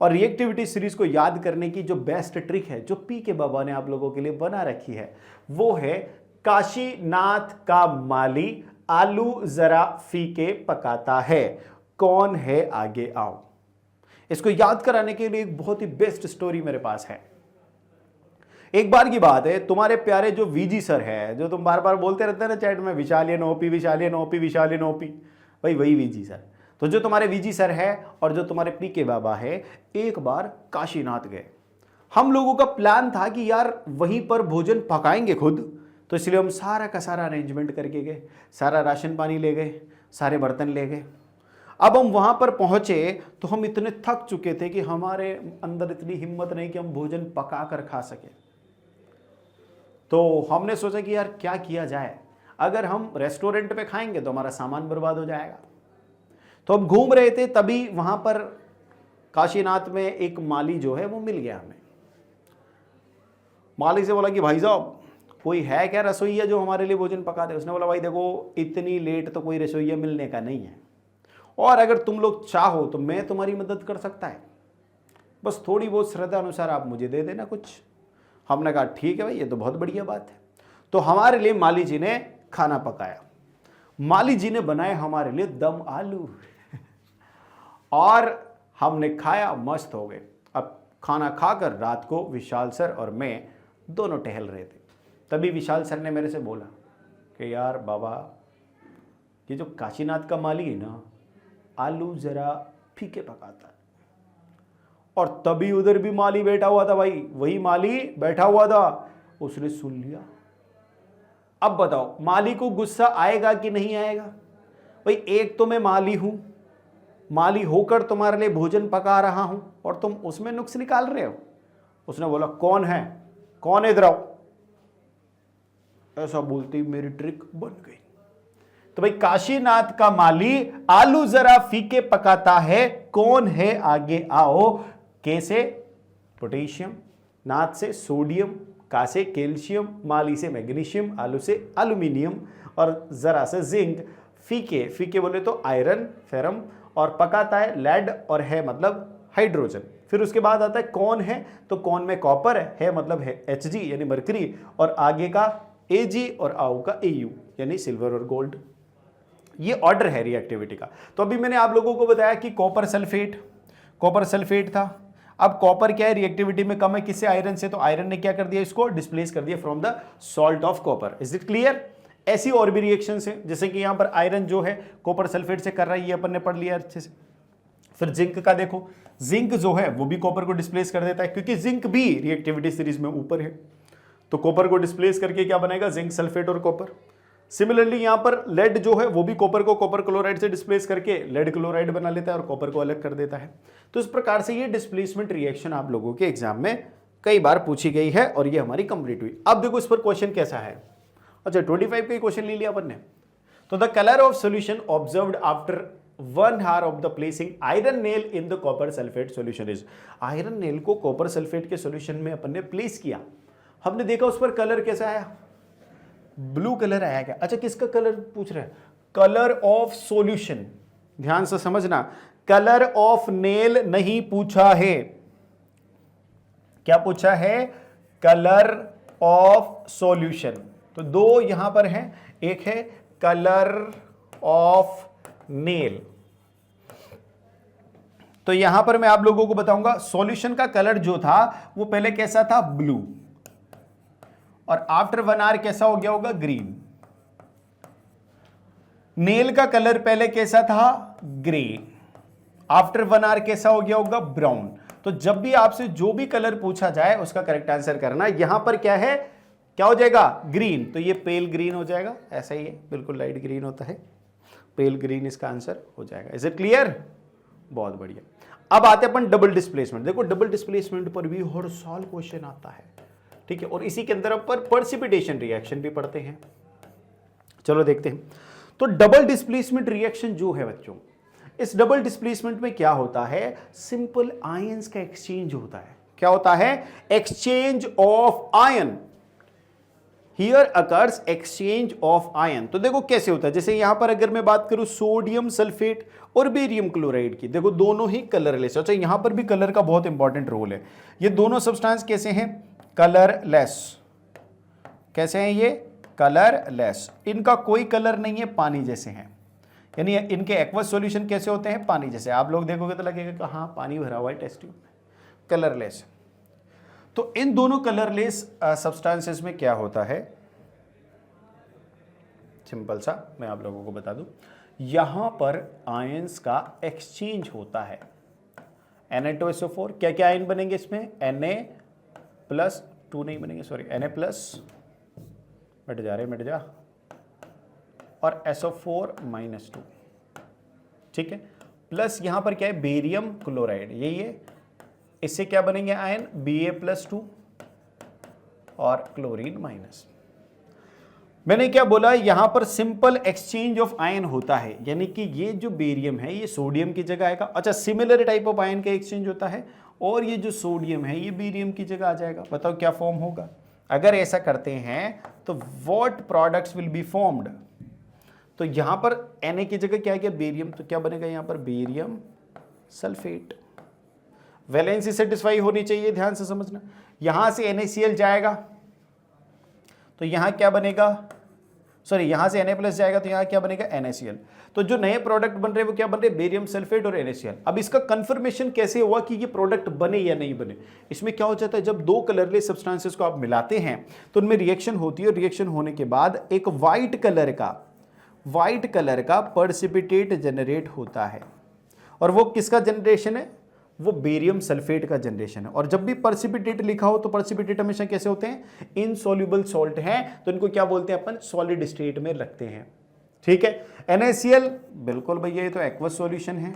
और रिएक्टिविटी सीरीज को याद करने की जो बेस्ट ट्रिक है, जो पी के बाबा ने आप लोगों के लिए बना रखी है, वो है काशीनाथ का माली आलू जरा फीके पकाता है, कौन है आगे आओ। इसको याद कराने के लिए एक बहुत ही बेस्ट स्टोरी मेरे पास है। एक बार की बात है, तुम्हारे प्यारे जो वीजी सर है, जो तुम बार बार बोलते रहते हैं ना चैट में, विशालियन ओपी विशालियन ओपी विशालियन ओपी, भाई वही वीजी सर। तो जो तुम्हारे वीजी सर है और जो तुम्हारे पी के बाबा है, एक बार काशीनाथ गए। हम लोगों का प्लान था कि यार वहीं पर भोजन पकाएंगे खुद, तो इसलिए हम सारा का सारा अरेंजमेंट करके गए, सारा राशन पानी ले गए, सारे बर्तन ले गए। अब हम वहां पर पहुंचे तो हम इतने थक चुके थे कि हमारे अंदर इतनी हिम्मत नहीं कि हम भोजन पका कर खा सके। तो हमने सोचा कि यार क्या किया जाए, अगर हम रेस्टोरेंट पे खाएंगे तो हमारा सामान बर्बाद हो जाएगा। तो हम घूम रहे थे, तभी वहां पर काशीनाथ में एक माली जो है वो मिल गया हमें। माली से बोला कि भाई साहब कोई है क्या रसोइया जो हमारे लिए भोजन पका दे। उसने बोला भाई देखो इतनी लेट तो कोई रसोइया मिलने का नहीं है, और अगर तुम लोग चाहो तो मैं तुम्हारी मदद कर सकता है, बस थोड़ी बहुत श्रद्धा अनुसार आप मुझे दे देना कुछ। हमने कहा ठीक है भाई, ये तो बहुत बढ़िया बात है। तो हमारे लिए माली जी ने खाना पकाया। माली जी ने बनाए हमारे लिए दम आलू और हमने खाया, मस्त हो गए। अब खाना खाकर रात को विशाल सर और मैं दोनों टहल रहे थे, तभी विशाल सर ने मेरे से बोला कि यार बाबा, ये जो काशीनाथ का माली है ना, आलू जरा फीके पकाता है। और तभी उधर भी माली बैठा हुआ था भाई, वही माली बैठा हुआ था, उसने सुन लिया। अब बताओ माली को गुस्सा आएगा कि नहीं आएगा? भाई एक तो मैं माली हूं, माली होकर तुम्हारे लिए भोजन पका रहा हूं और तुम उसमें नुक्स निकाल रहे हो। उसने बोला कौन है, कौन है, इधर आओ। ऐसा बोलते ही मेरी ट्रिक बन गई। तो भाई काशीनाथ का माली आलू जरा फीके पकाता है, कौन है आगे आओ। के से पोटेशियम, नाथ से सोडियम, का से कैल्शियम, माली से मैग्नीशियम, आलू से एल्यूमिनियम और जरा से जिंक। फीके, फीके बोले तो आयरन, फेरम, और पकाता है लेड, और है मतलब हाइड्रोजन। फिर उसके बाद आता है कौन है, तो कौन में कॉपर है मतलब है Hg यानी मरकरी, और आगे का Ag और आओ का Au यानी सिल्वर और गोल्ड। ये ऑर्डर है रिएक्टिविटी का। तो अभी मैंने आप लोगों को बताया कि कॉपर सल्फेट था। अब कॉपर क्या है, रिएक्टिविटी में कम है, किससे, आयरन से। तो आयरन ने क्या कर दिया, इसको डिस्प्लेस कर दिया from the salt of copper. Is it clear? ऐसी और भी रिएक्शंस हैं, जैसे कि यहां पर आयरन जो है कॉपर सल्फेट से कर रहा है, ये अपन ने पढ़ लिया अच्छे से। फिर जिंक का देखो, जिंक जो है वो भी कॉपर को डिस्प्लेस कर देता है, क्योंकि जिंक भी रिएक्टिविटी सीरीज में ऊपर है। तो कॉपर को डिस्प्लेस करके क्या बनेगा, जिंक सल्फेट और कॉपर। सिमिलरली यहां पर लेड जो है वो भी कॉपर को कॉपर क्लोराइड से डिस्प्लेस करके लेड क्लोराइड बना लेता है और कॉपर को अलग कर देता है। तो इस प्रकार से ये डिस्प्लेसमेंट रिएक्शन आप लोगों के एग्जाम में कई बार पूछी गई है और ये हमारी कंप्लीट हुई। अब देखो इस पर क्वेश्चन कैसा है। अच्छा 25 का क्वेश्चन ले लिया अपन ने। तो the colour of solution observed after 1 hour of the placing iron nail in the copper sulphate solution is. Iron nail को कॉपर सल्फेट के सॉल्यूशन में अपन ने प्लेस किया, हमने देखा उस पर कलर कैसा आया, ब्लू कलर आया क्या। अच्छा किसका कलर पूछ रहे हैं, कलर ऑफ सॉल्यूशन। ध्यान से समझना, कलर ऑफ नेल नहीं पूछा है, क्या पूछा है, कलर ऑफ सॉल्यूशन। तो दो यहां पर हैं, एक है कलर ऑफ नेल। तो यहां पर मैं आप लोगों को बताऊंगा सॉल्यूशन का कलर जो था वो पहले कैसा था, ब्लू, और आफ्टर 1 hour कैसा हो गया होगा, ग्रीन। नेल का कलर पहले कैसा था, ग्रे, आफ्टर 1 hour कैसा हो गया होगा, ब्राउन। तो जब भी आपसे जो भी कलर पूछा जाए उसका करेक्ट आंसर करना। यहां पर क्या है, क्या हो जाएगा, ग्रीन, तो ये पेल ग्रीन हो जाएगा, ऐसा ही है, बिल्कुल लाइट ग्रीन होता है, पेल ग्रीन इसका आंसर हो जाएगा। Is it clear? बहुत बढ़िया। अब आते हैं अपन डबल डिस्प्लेसमेंट। देखो डबल डिस्प्लेसमेंट पर भी हर साल क्वेश्चन आता है, ठीक है, और इसी के अंदर अपन प्रेसिपिटेशन रिएक्शन भी पढ़ते हैं। चलो देखते हैं। तो डबल डिस्प्लेसमेंट रिएक्शन जो है बच्चों, इस डबल डिस्प्लेसमेंट में क्या होता है, सिंपल आयंस का एक्सचेंज होता है। क्या होता है, exchange of ion. Here occurs exchange of ion. तो देखो कैसे होता है, जैसे यहां पर अगर मैं बात करूं सोडियम सल्फेट और बेरियम क्लोराइड की, देखो दोनों ही कलरलेस। अच्छा यहां पर भी कलर का बहुत इंपॉर्टेंट रोल है। ये दोनों सब्सटेंस कैसे हैं, कलरलेस। कैसे हैं ये, कलरलेस, इनका कोई कलर नहीं है, पानी जैसे हैं। यानी इनके एक्वस सॉल्यूशन कैसे होते हैं, पानी जैसे। आप लोग देखोगे तो लगेगा कि हाँ पानी भरा हुआ है टेस्ट ट्यूब में, कलरलेस। तो इन दोनों कलरलेस सब्सटेंसेस में क्या होता है, सिंपल सा मैं आप लोगों को बता दूं, यहां पर आयंस का एक्सचेंज होता है। Na2SO4, क्या क्या आयन बनेंगे इसमें, Na+2 नहीं बनेंगे, सॉरी, Na+ मिट जा रहे, मिट जा, और SO4-2, ठीक है। प्लस यहां पर क्या है, बेरियम क्लोराइड, यही है। इससे क्या बनेंगे आयन, Ba+2 और क्लोरीन माइनस। मैंने क्या बोला, यहां पर सिंपल एक्सचेंज ऑफ आयन होता है, यानी कि ये जो बेरियम है ये सोडियम की जगह आएगा। अच्छा, सिमिलर टाइप ऑफ आयन का एक्सचेंज होता है, और ये जो सोडियम है ये बेरियम की जगह आ जाएगा। बताओ क्या फॉर्म होगा अगर ऐसा करते हैं, तो what products will be formed. तो यहां पर Na की जगह क्या आ गया, बेरियम, तो क्या बनेगा यहां पर, बेरियम सल्फेट। वैलेंसी सेटिस्फाई होनी चाहिए, ध्यान से समझना। यहां से NaCl जाएगा तो यहां क्या बनेगा, सॉरी यहां से Na+ जाएगा तो यहां क्या बनेगा, NaCl। तो जो नए प्रोडक्ट बन रहे हैं वो क्या बन रहे हैं, बेरियम सल्फेट और NaCl। अब इसका कंफर्मेशन कैसे हुआ कि ये प्रोडक्ट बने या नहीं बने। इसमें क्या हो जाता है, जब दो कलरलेस सब्सटेंसेस को आप मिलाते हैं तो उनमें रिएक्शन होती है, और रिएक्शन होने के बाद एक व्हाइट कलर का पर्सिपिटेट जनरेट होता है, और वो किसका जनरेशन है, वो बेरियम सल्फेट का जनरेशन है। और जब भी पर्सिपिटेट लिखा हो तो पर्सिपिटेट हमेशा कैसे होते हैं, इनसॉल्युबल सॉल्ट हैं, तो इनको क्या बोलते हैं अपन, सॉलिड स्टेट में रखते हैं, ठीक है। NaCl बिल्कुल भैया ये तो एक्वस सॉल्यूशन है,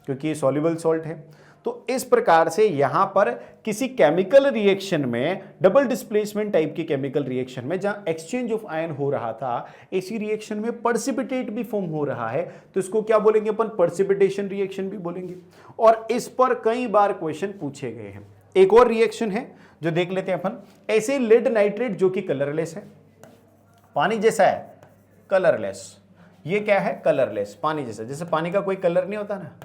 क्योंकि ये सॉल्युबल सॉल्ट है। तो इस प्रकार से यहां पर किसी केमिकल रिएक्शन में, डबल डिस्प्लेसमेंट टाइप की केमिकल रिएक्शन में, जहां एक्सचेंज ऑफ आयन हो रहा था, इसी रिएक्शन में पर्सिपिटेट भी फॉर्म हो रहा है, तो इसको क्या बोलेंगे अपन, पर्सिपिटेशन रिएक्शन भी बोलेंगे। और इस पर कई बार क्वेश्चन पूछे गए हैं। एक और रिएक्शन है जो देख लेते हैं अपन, ऐसे लेड नाइट्रेट जो कि कलरलेस है, पानी जैसा है, कलरलेस, ये क्या है, कलरलेस, पानी जैसा, जैसे पानी का कोई कलर नहीं होता ना,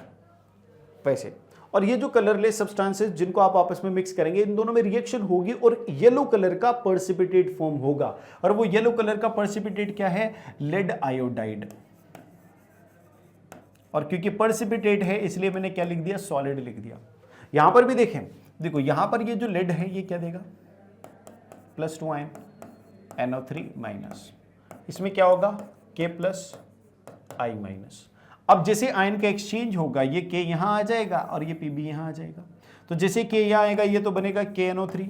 वैसे। और ये जो कलरलेस सब्सटेंसेस जिनको आप आपस में मिक्स करेंगे, इन दोनों में रिएक्शन होगी और येलो कलर का पर्सिपिटेट फॉर्म होगा। और वो येलो कलर का पर्सिपिटेट क्या है, लेड आयोडाइड। और क्योंकि पर्सिपिटेट है इसलिए मैंने क्या लिख दिया, सॉलिड लिख दिया। यहां पर भी देखें, देखो यहां पर ये जो लेड है ये क्या देगा, +2 आयन, NO3-। इसमें क्या होगा, K+I-। अब जैसे आयन का एक्सचेंज होगा, ये K यहां आ जाएगा और ये Pb यहां आ जाएगा। तो जैसे K यहां आएगा ये तो बनेगा KNO3,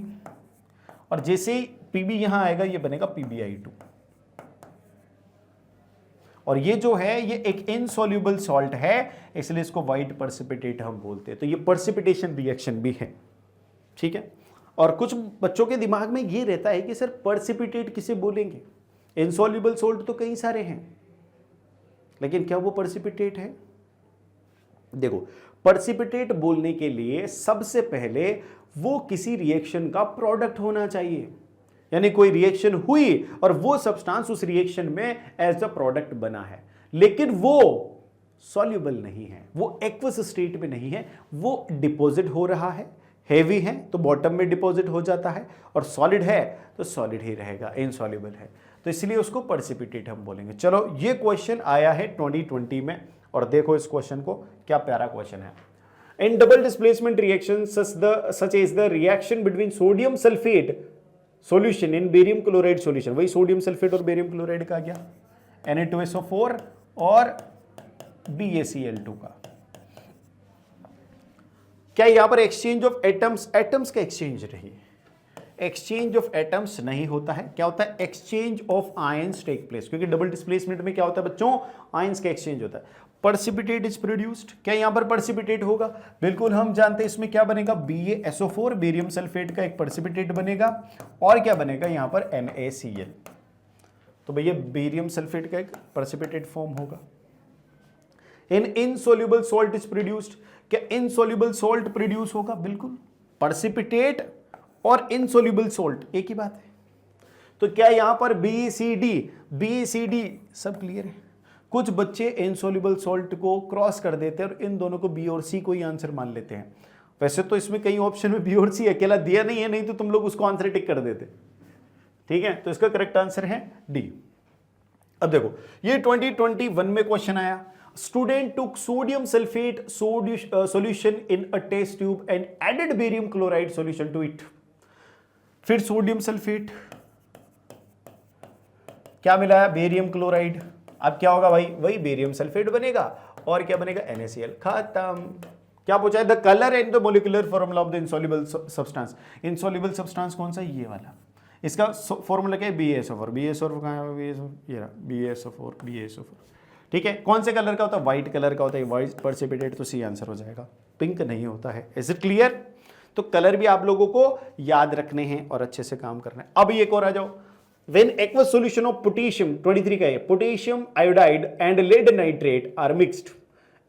और जैसे Pb यहां आएगा ये बनेगा PbI2। और ये जो है ये एक इनसॉल्युबल सॉल्ट है, इसलिए इसको व्हाइट पर्सिपिटेट हम बोलते हैं। तो ये पर्सिपिटेशन रिएक्शन भी है, ठीक है। और कुछ बच्चों के दिमाग में ये रहता है कि सर पर्सिपिटेट किसे बोलेंगे, इनसॉल्युबल सॉल्ट तो कई सारे हैं, लेकिन क्या वो पर्सिपिटेट है। देखो, पर्सिपिटेट बोलने के लिए सबसे पहले वो किसी रिएक्शन का प्रोडक्ट होना चाहिए, यानी कोई रिएक्शन हुई और वो सब्सटेंस उस रिएक्शन में एज अ प्रोडक्ट बना है, लेकिन वो सॉल्युबल नहीं है, वो एक्वस स्टेट में नहीं है, वो डिपॉजिट हो रहा है, हेवी है तो बॉटम में डिपॉजिट हो जाता है, और सॉलिड है तो सॉलिड ही रहेगा, इनसॉल्युबल है, तो इसलिए उसको पर्सिपिटेट हम बोलेंगे। चलो, ये क्वेश्चन आया है 2020 में, और देखो इस क्वेश्चन को, क्या प्यारा क्वेश्चन है। In double displacement reaction such as the reaction between sodium sulphate solution in barium chloride solution, वही सोडियम सल्फेट और बेरियम क्लोराइड का गया, Na2SO4 और BaCl2 का। क्या यहां पर एक्सचेंज ऑफ एटम्स, एटम्स का एक्सचेंज रही, एक्सचेंज ऑफ एटम्स नहीं होता है, क्या होता है, exchange of ions take place, क्योंकि डबल डिस्प्लेसमेंट में क्या होता है बच्चों, आयंस का एक्सचेंज होता है। पर्सिपिटेट इज प्रोड्यूस्ड, क्या यहां पर पर्सिपिटेट होगा, बिल्कुल हम जानते हैं इसमें क्या बनेगा, BaSO4 बेरियम सल्फेट का एक पर्सिपिटेट बनेगा, और क्या बनेगा यहां पर NaCl, तो भैया बेरियम सल्फेट का एक पर्सिपिटेट फॉर्म होगा। इन इनसॉल्युबल सॉल्ट इज प्रोड्यूस्ड, क्या इनसॉल्युबल सॉल्ट प्रोड्यूस होगा, बिल्कुल, पर्सिपिटेट और इनसॉल्युबल सॉल्ट एक ही बात है। तो क्या यहां पर BCD सब क्लियर है। कुछ बच्चे इनसॉल्युबल सॉल्ट को क्रॉस कर देते हैं और इन दोनों को B और C को ही आंसर मान लेते हैं। वैसे तो इसमें कई ऑप्शन में B और C अकेला दिया नहीं है, नहीं तो तुम लोग उसको आंसर टिक कर देते, ठीक है। तो इसका करेक्ट आंसर है D। अब देखो, ये 2021 में क्वेश्चन आया, student took sodium sulphate solution in a test tube and added barium chloride solution to it. फिर सोडियम सल्फेट, क्या मिलाया, बेरियम क्लोराइड, अब क्या होगा भाई, वही बेरियम सल्फेट बनेगा, और क्या बनेगा, NaCl, खत्म। क्या पूछा है, the colour and the molecular formula of the insoluble substance. Insoluble substance कौन सा, ये वाला। इसका फॉर्मूला क्या है, BaSO4। BaSO4 कहाँ है, ये रहा BaSO4। ठीक है, कौन से कलर का होता है, व्हाइट कलर का होता है, व्हाइट प्रेसिपिटेट, तो सी आंसर हो जाएगा, पिंक नहीं होता है। Is it clear? तो कलर भी आप लोगों को याद रखने हैं और अच्छे से काम करना है। अब एक और आ जाओ, when aqueous solution of potassium 23 का है, potassium iodide and lead nitrate are mixed,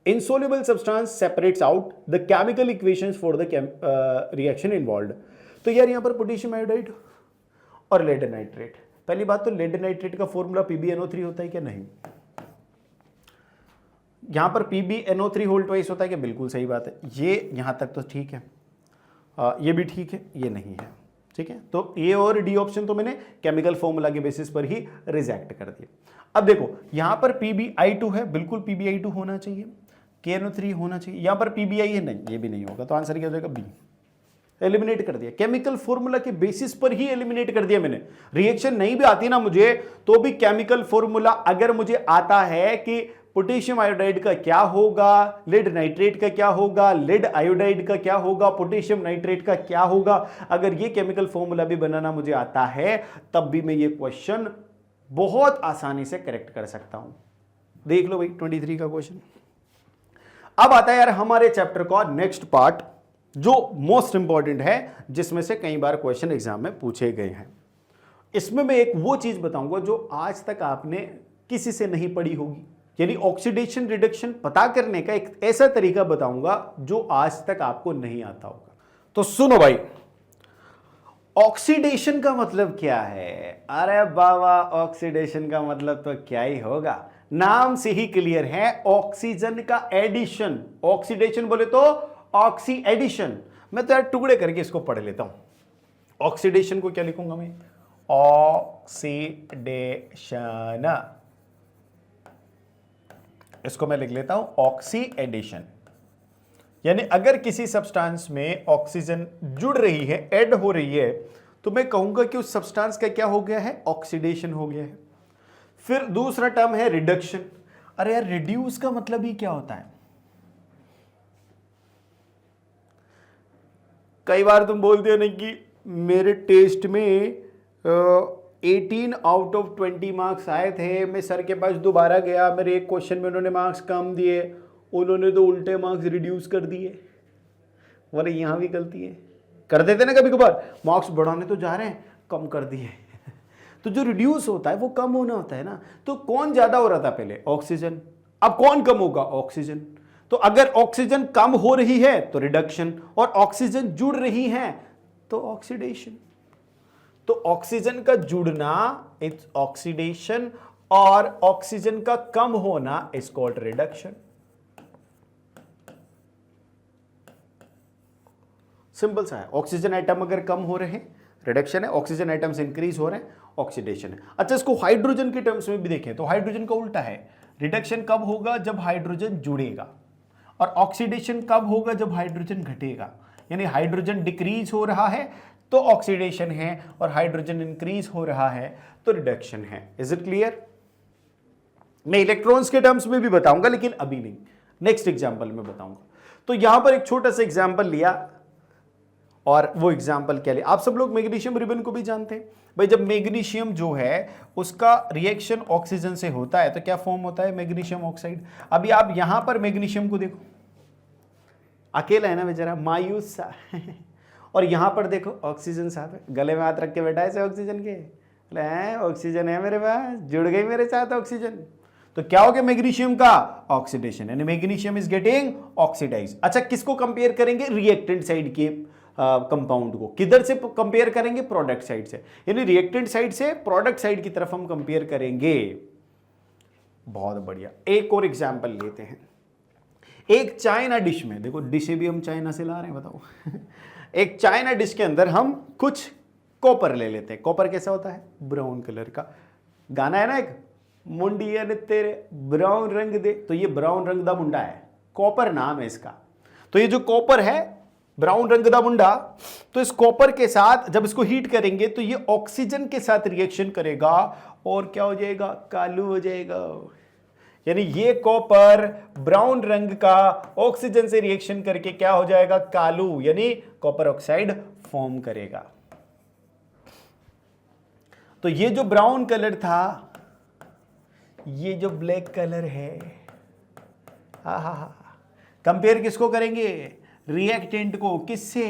insoluble substance separates out, the chemical equations for the reaction involved। तो यार यहां पर पोटेशियम आयोडाइड और लेड नाइट्रेट, पहली बात तो लेड नाइट्रेट का फॉर्मूला PbNO3 होता है क्या, नहीं। यहां पर PbNO3 होल ट्वाइस होता है क्या, बिल्कुल सही बात है, ये यहां तक तो ठीक है, ये भी ठीक है, ये नहीं है, ठीक है। तो ए और डी ऑप्शन तो मैंने केमिकल फॉर्मूला के बेसिस पर ही रिजेक्ट कर दिया। अब देखो यहां पर PbI2 है, बिल्कुल PbI2 होना चाहिए, KNO3 होना चाहिए, यहां पर PbI है, नहीं, ये भी नहीं होगा, तो आंसर क्या हो जाएगा, बी। एलिमिनेट कर दिया, केमिकल फॉर्मूला के बेसिस पर ही एलिमिनेट कर दिया मैंने। रिएक्शन नहीं भी आती ना मुझे, तो भी केमिकल फॉर्मूला अगर मुझे आता है कि पोटेशियम आयोडाइड का क्या होगा, लेड नाइट्रेट का क्या होगा, लेड आयोडाइड का क्या होगा, पोटेशियम नाइट्रेट का क्या होगा, अगर ये केमिकल फॉर्मूला भी बनाना मुझे आता है, तब भी मैं ये क्वेश्चन बहुत आसानी से करेक्ट कर सकता हूं। देख लो भाई 23 का क्वेश्चन। अब आता है यार हमारे चैप्टर का नेक्स्ट पार्ट, जो मोस्ट इंपॉर्टेंट है, जिसमें से कई बार क्वेश्चन एग्जाम में पूछे गए हैं। इसमें मैं एक वो चीज बताऊंगा जो आज तक आपने किसी से नहीं पढ़ी होगी, यानी ऑक्सीडेशन रिडक्शन पता करने का एक ऐसा तरीका बताऊंगा जो आज तक आपको नहीं आता होगा। तो सुनो भाई, ऑक्सीडेशन का मतलब क्या है? अरे बाबा, ऑक्सीडेशन का मतलब तो क्या ही होगा, नाम से ही क्लियर है, ऑक्सीजन का एडिशन। ऑक्सीडेशन बोले तो ऑक्सी एडिशन। मैं तो यार टुकड़े करके इसको पढ़ लेता हूं। ऑक्सीडेशन को क्या लिखूंगा मैं, ऑक्सीडेशन, इसको मैं लिख लेता हूं ऑक्सी एडिशन। यानी अगर किसी सब्सटेंस में ऑक्सीजन जुड़ रही है, ऐड हो रही है, तो मैं कहूंगा कि उस सब्सटेंस का क्या हो गया है, ऑक्सीडेशन हो गया है। फिर दूसरा टर्म है रिडक्शन। अरे यार रिड्यूस का मतलब ही क्या होता है? कई बार तुम बोलते हो ना कि मेरे टेस्ट में 18 आउट ऑफ 20 मार्क्स आए थे, मैं सर के पास दोबारा गया, मेरे एक क्वेश्चन में उन्होंने मार्क्स कम दिए, उन्होंने तो उल्टे मार्क्स रिड्यूस कर दिए। बोले यहाँ भी गलती है, कर देते ना कभी कभार, मार्क्स बढ़ाने तो जा रहे हैं, कम कर दिए। तो जो रिड्यूस होता है वो कम होना होता है ना। तो कौन ज्यादा हो रहा था पहले, ऑक्सीजन, अब कौन कम होगा, ऑक्सीजन। तो अगर ऑक्सीजन कम हो रही है तो रिडक्शन, और ऑक्सीजन जुड़ रही है तो ऑक्सीडेशन। तो ऑक्सीजन का जुड़ना इट्स ऑक्सीडेशन, और ऑक्सीजन का कम होना इज कॉल्ड रिडक्शन। सिंपल सा है, ऑक्सीजन आइटम अगर कम हो रहे हैं रिडक्शन है, ऑक्सीजन आइटम्स इंक्रीज हो रहे हैं ऑक्सीडेशन है। अच्छा, इसको हाइड्रोजन के टर्म्स में भी देखें तो हाइड्रोजन का उल्टा है, रिडक्शन कब होगा, जब हाइड्रोजन जुड़ेगा, और ऑक्सीडेशन कब होगा, जब हाइड्रोजन घटेगा। यानी हाइड्रोजन डिक्रीज हो रहा है तो ऑक्सीडेशन है, और हाइड्रोजन इंक्रीज हो रहा है तो रिडक्शन है। Is it clear? मैं इलेक्ट्रॉन्स के टर्म्स में भी बताऊंगा, लेकिन अभी नहीं, नेक्स्ट एग्जांपल में बताऊंगा। तो यहां पर एक छोटा सा एग्जांपल लिया, और वो एग्जांपल क्या लिया, आप सब लोग मैग्नीशियम रिबन को भी जानते हैं भाई। जब मैग्नीशियम जो है उसका रिएक्शन ऑक्सीजन से होता है तो क्या फॉर्म होता है, मैग्नीशियम ऑक्साइड। अभी आप यहां पर मैग्नीशियम को देखो, अकेला है ना बेचारा, मायूस सा। और यहां पर देखो ऑक्सीजन साहब है, गले में हाथ रख के बैठा है से ऑक्सीजन के, ऑक्सीजन है मेरे पास, जुड़ गई मेरे साथ ऑक्सीजन। तो क्या हो गया मैग्नीशियम का, ऑक्सीडेशन, यानी मैग्नीशियम इज गेटिंग ऑक्सीडाइज। अच्छा, किसको कंपेयर करेंगे, रिएक्टेंट साइड के कंपाउंड को। किधर से कंपेयर करेंगे, प्रोडक्ट साइड से, यानी रिएक्टेंट साइड से प्रोडक्ट साइड की तरफ हम कंपेयर करेंगे। बहुत बढ़िया, एक और एग्जांपल लेते हैं। एक चाइना डिश में, देखो डिशे भी हम चाइना से ला रहे हैं, बताओ। एक चाइना डिश के अंदर हम कुछ कॉपर ले लेते हैं। कॉपर कैसा होता है, ब्राउन कलर का। गाना है ना एक, मुंडिया ने तेरे ब्राउन रंग दे, तो ये ब्राउन रंग दा मुंडा है, कॉपर नाम है इसका। तो ये जो कॉपर है ब्राउन रंग दा मुंडा, तो इस कॉपर के साथ जब इसको हीट करेंगे तो ये ऑक्सीजन के साथ रिएक्शन करेगा और क्या हो जाएगा, कालू हो जाएगा। यानी ये कॉपर ब्राउन रंग का ऑक्सीजन से रिएक्शन करके क्या हो जाएगा, कालू, यानी कॉपर ऑक्साइड फॉर्म करेगा। तो ये जो ब्राउन कलर था, ये जो ब्लैक कलर है, कंपेयर किसको करेंगे? रिएक्टेंट को। किससे?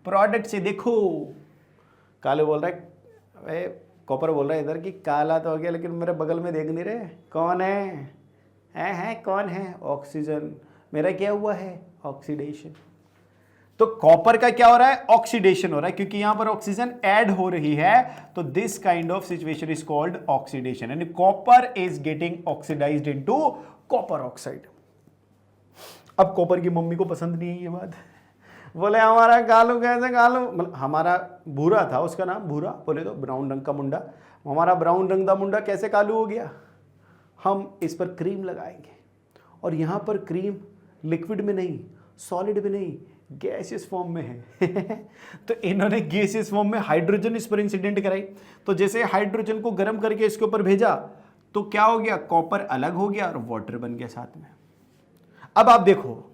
प्रोडक्ट से। देखो काले बोल रहा है, कॉपर बोल रहा है इधर कि काला तो हो गया, लेकिन मेरे बगल में देख नहीं रहे कौन है कौन है? ऑक्सीजन। मेरा क्या हुआ है? ऑक्सीडेशन। तो कॉपर का क्या हो रहा है? ऑक्सीडेशन हो रहा है, क्योंकि यहां पर ऑक्सीजन ऐड हो रही है। तो this kind of situation is called oxidation, यानी copper is getting oxidised into copper oxide. अब कॉपर की मम्मी को पसंद नहीं है ये बात, बोले हमारा कालू कैसे कालू, मतलब हमारा भूरा था, उसका नाम भूरा, बोले तो ब्राउन रंग का मुंडा, हमारा ब्राउन रंग का मुंडा कैसे कालू हो गया? हम इस पर क्रीम लगाएंगे, और यहां पर क्रीम लिक्विड में नहीं, सॉलिड में नहीं, गैसियस फॉर्म में है। तो इन्होंने गैसियस फॉर्म में हाइड्रोजन इस पर इंसिडेंट कराई। तो जैसे हाइड्रोजन को गर्म करके इसके ऊपर भेजा तो क्या हो गया? कॉपर अलग हो गया और वाटर बन गया साथ में। अब आप देखो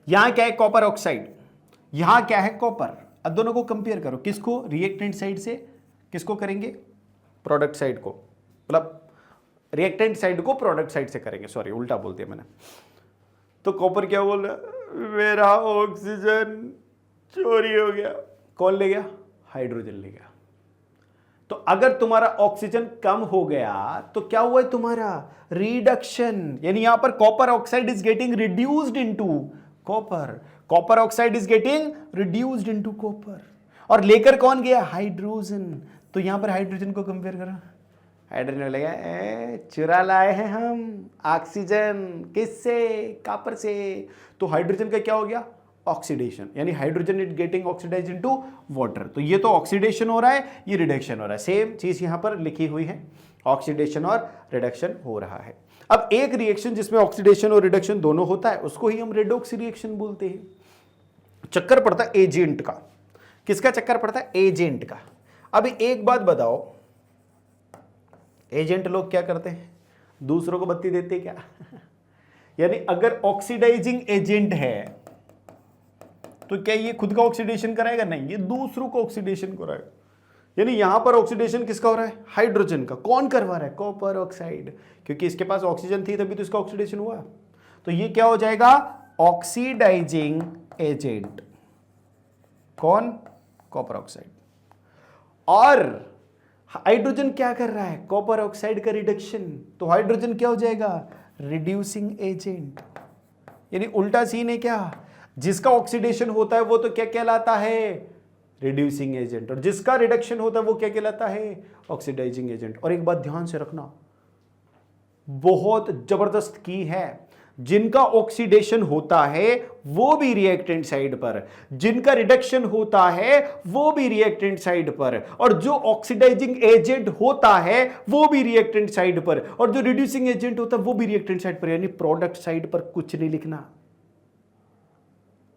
यहां क्या है? कॉपर ऑक्साइड, यहां क्या है? कॉपर। अब दोनों को कंपेयर करो, किसको? रिएक्टेंट साइड से किसको करेंगे? प्रोडक्ट साइड को, मतलब रिएक्टेंट साइड को प्रोडक्ट साइड से करेंगे, सॉरी उल्टा बोल दिया मैंने। तो कॉपर क्या बोल रहा है? मेरा ऑक्सीजन चोरी हो गया। कौन ले गया? हाइड्रोजन ले गया। तो अगर तुम्हारा ऑक्सीजन कम हो गया तो क्या हुआ है तुम्हारा? रिडक्शन, यानी यहां पर copper oxide is getting reduced into copper, copper oxide is getting reduced into copper, और लेकर कौन गया? हाइड्रोजन। तो यहां पर हाइड्रोजन को कंपेयर करो, हाइड्रोजन लगेगा चुरा लाए हैं हम ऑक्सीजन, किससे? कॉपर से। तो हाइड्रोजन का क्या हो गया? ऑक्सीडेशन, यानी hydrogen is getting oxidised into water. तो ये तो ऑक्सीडेशन हो रहा है, ये रिडक्शन हो रहा है। सेम चीज यहां पर लिखी हुई है, ऑक्सीडेशन और रिडक्शन हो रहा है। अब एक रिएक्शन जिसमें ऑक्सीडेशन और रिडक्शन दोनों होता है उसको ही हम रेडॉक्स रिएक्शन बोलते हैं। चक्कर पड़ता है एजेंट का। किसका चक्कर पड़ता है? एजेंट का। अब एक बात बताओ, एजेंट लोग क्या करते हैं? दूसरों को बत्ती देते क्या? यानी अगर ऑक्सीडाइजिंग एजेंट है तो क्या ये खुद का ऑक्सीडेशन कराएगा? नहीं, ये दूसरों को ऑक्सीडेशन कराएगा। यानी यहां पर ऑक्सीडेशन किसका हो रहा है? हाइड्रोजन का। कौन करवा रहा है? कॉपर ऑक्साइड, क्योंकि इसके पास ऑक्सीजन थी तभी तो इसका ऑक्सीडेशन हुआ। तो ये क्या हो जाएगा? Oxidising agent. कौन? Copper oxide. और हाइड्रोजन क्या कर रहा है? कॉपर ऑक्साइड का रिडक्शन। तो हाइड्रोजन क्या हो जाएगा? Reducing agent. यानी उल्टा सीन है क्या? जिसका ऑक्सीडेशन होता है वो तो क्या कहलाता है? रिड्यूसिंग एजेंट, और जिसका रिडक्शन होता है वो क्या कहलाता है? Oxidising agent. और एक बात ध्यान से रखना, बहुत जबरदस्त की है, जिनका ऑक्सीडेशन होता है वो भी रिएक्टेंट साइड पर, जिनका रिडक्शन होता है वो भी रिएक्टेंट साइड पर, और जो ऑक्सीडाइजिंग एजेंट होता है वो भी रिएक्टेंट साइड पर, और जो रिड्यूसिंग एजेंट होता है वो भी रिएक्टेंट साइड पर। यानी प्रोडक्ट साइड पर कुछ नहीं लिखना।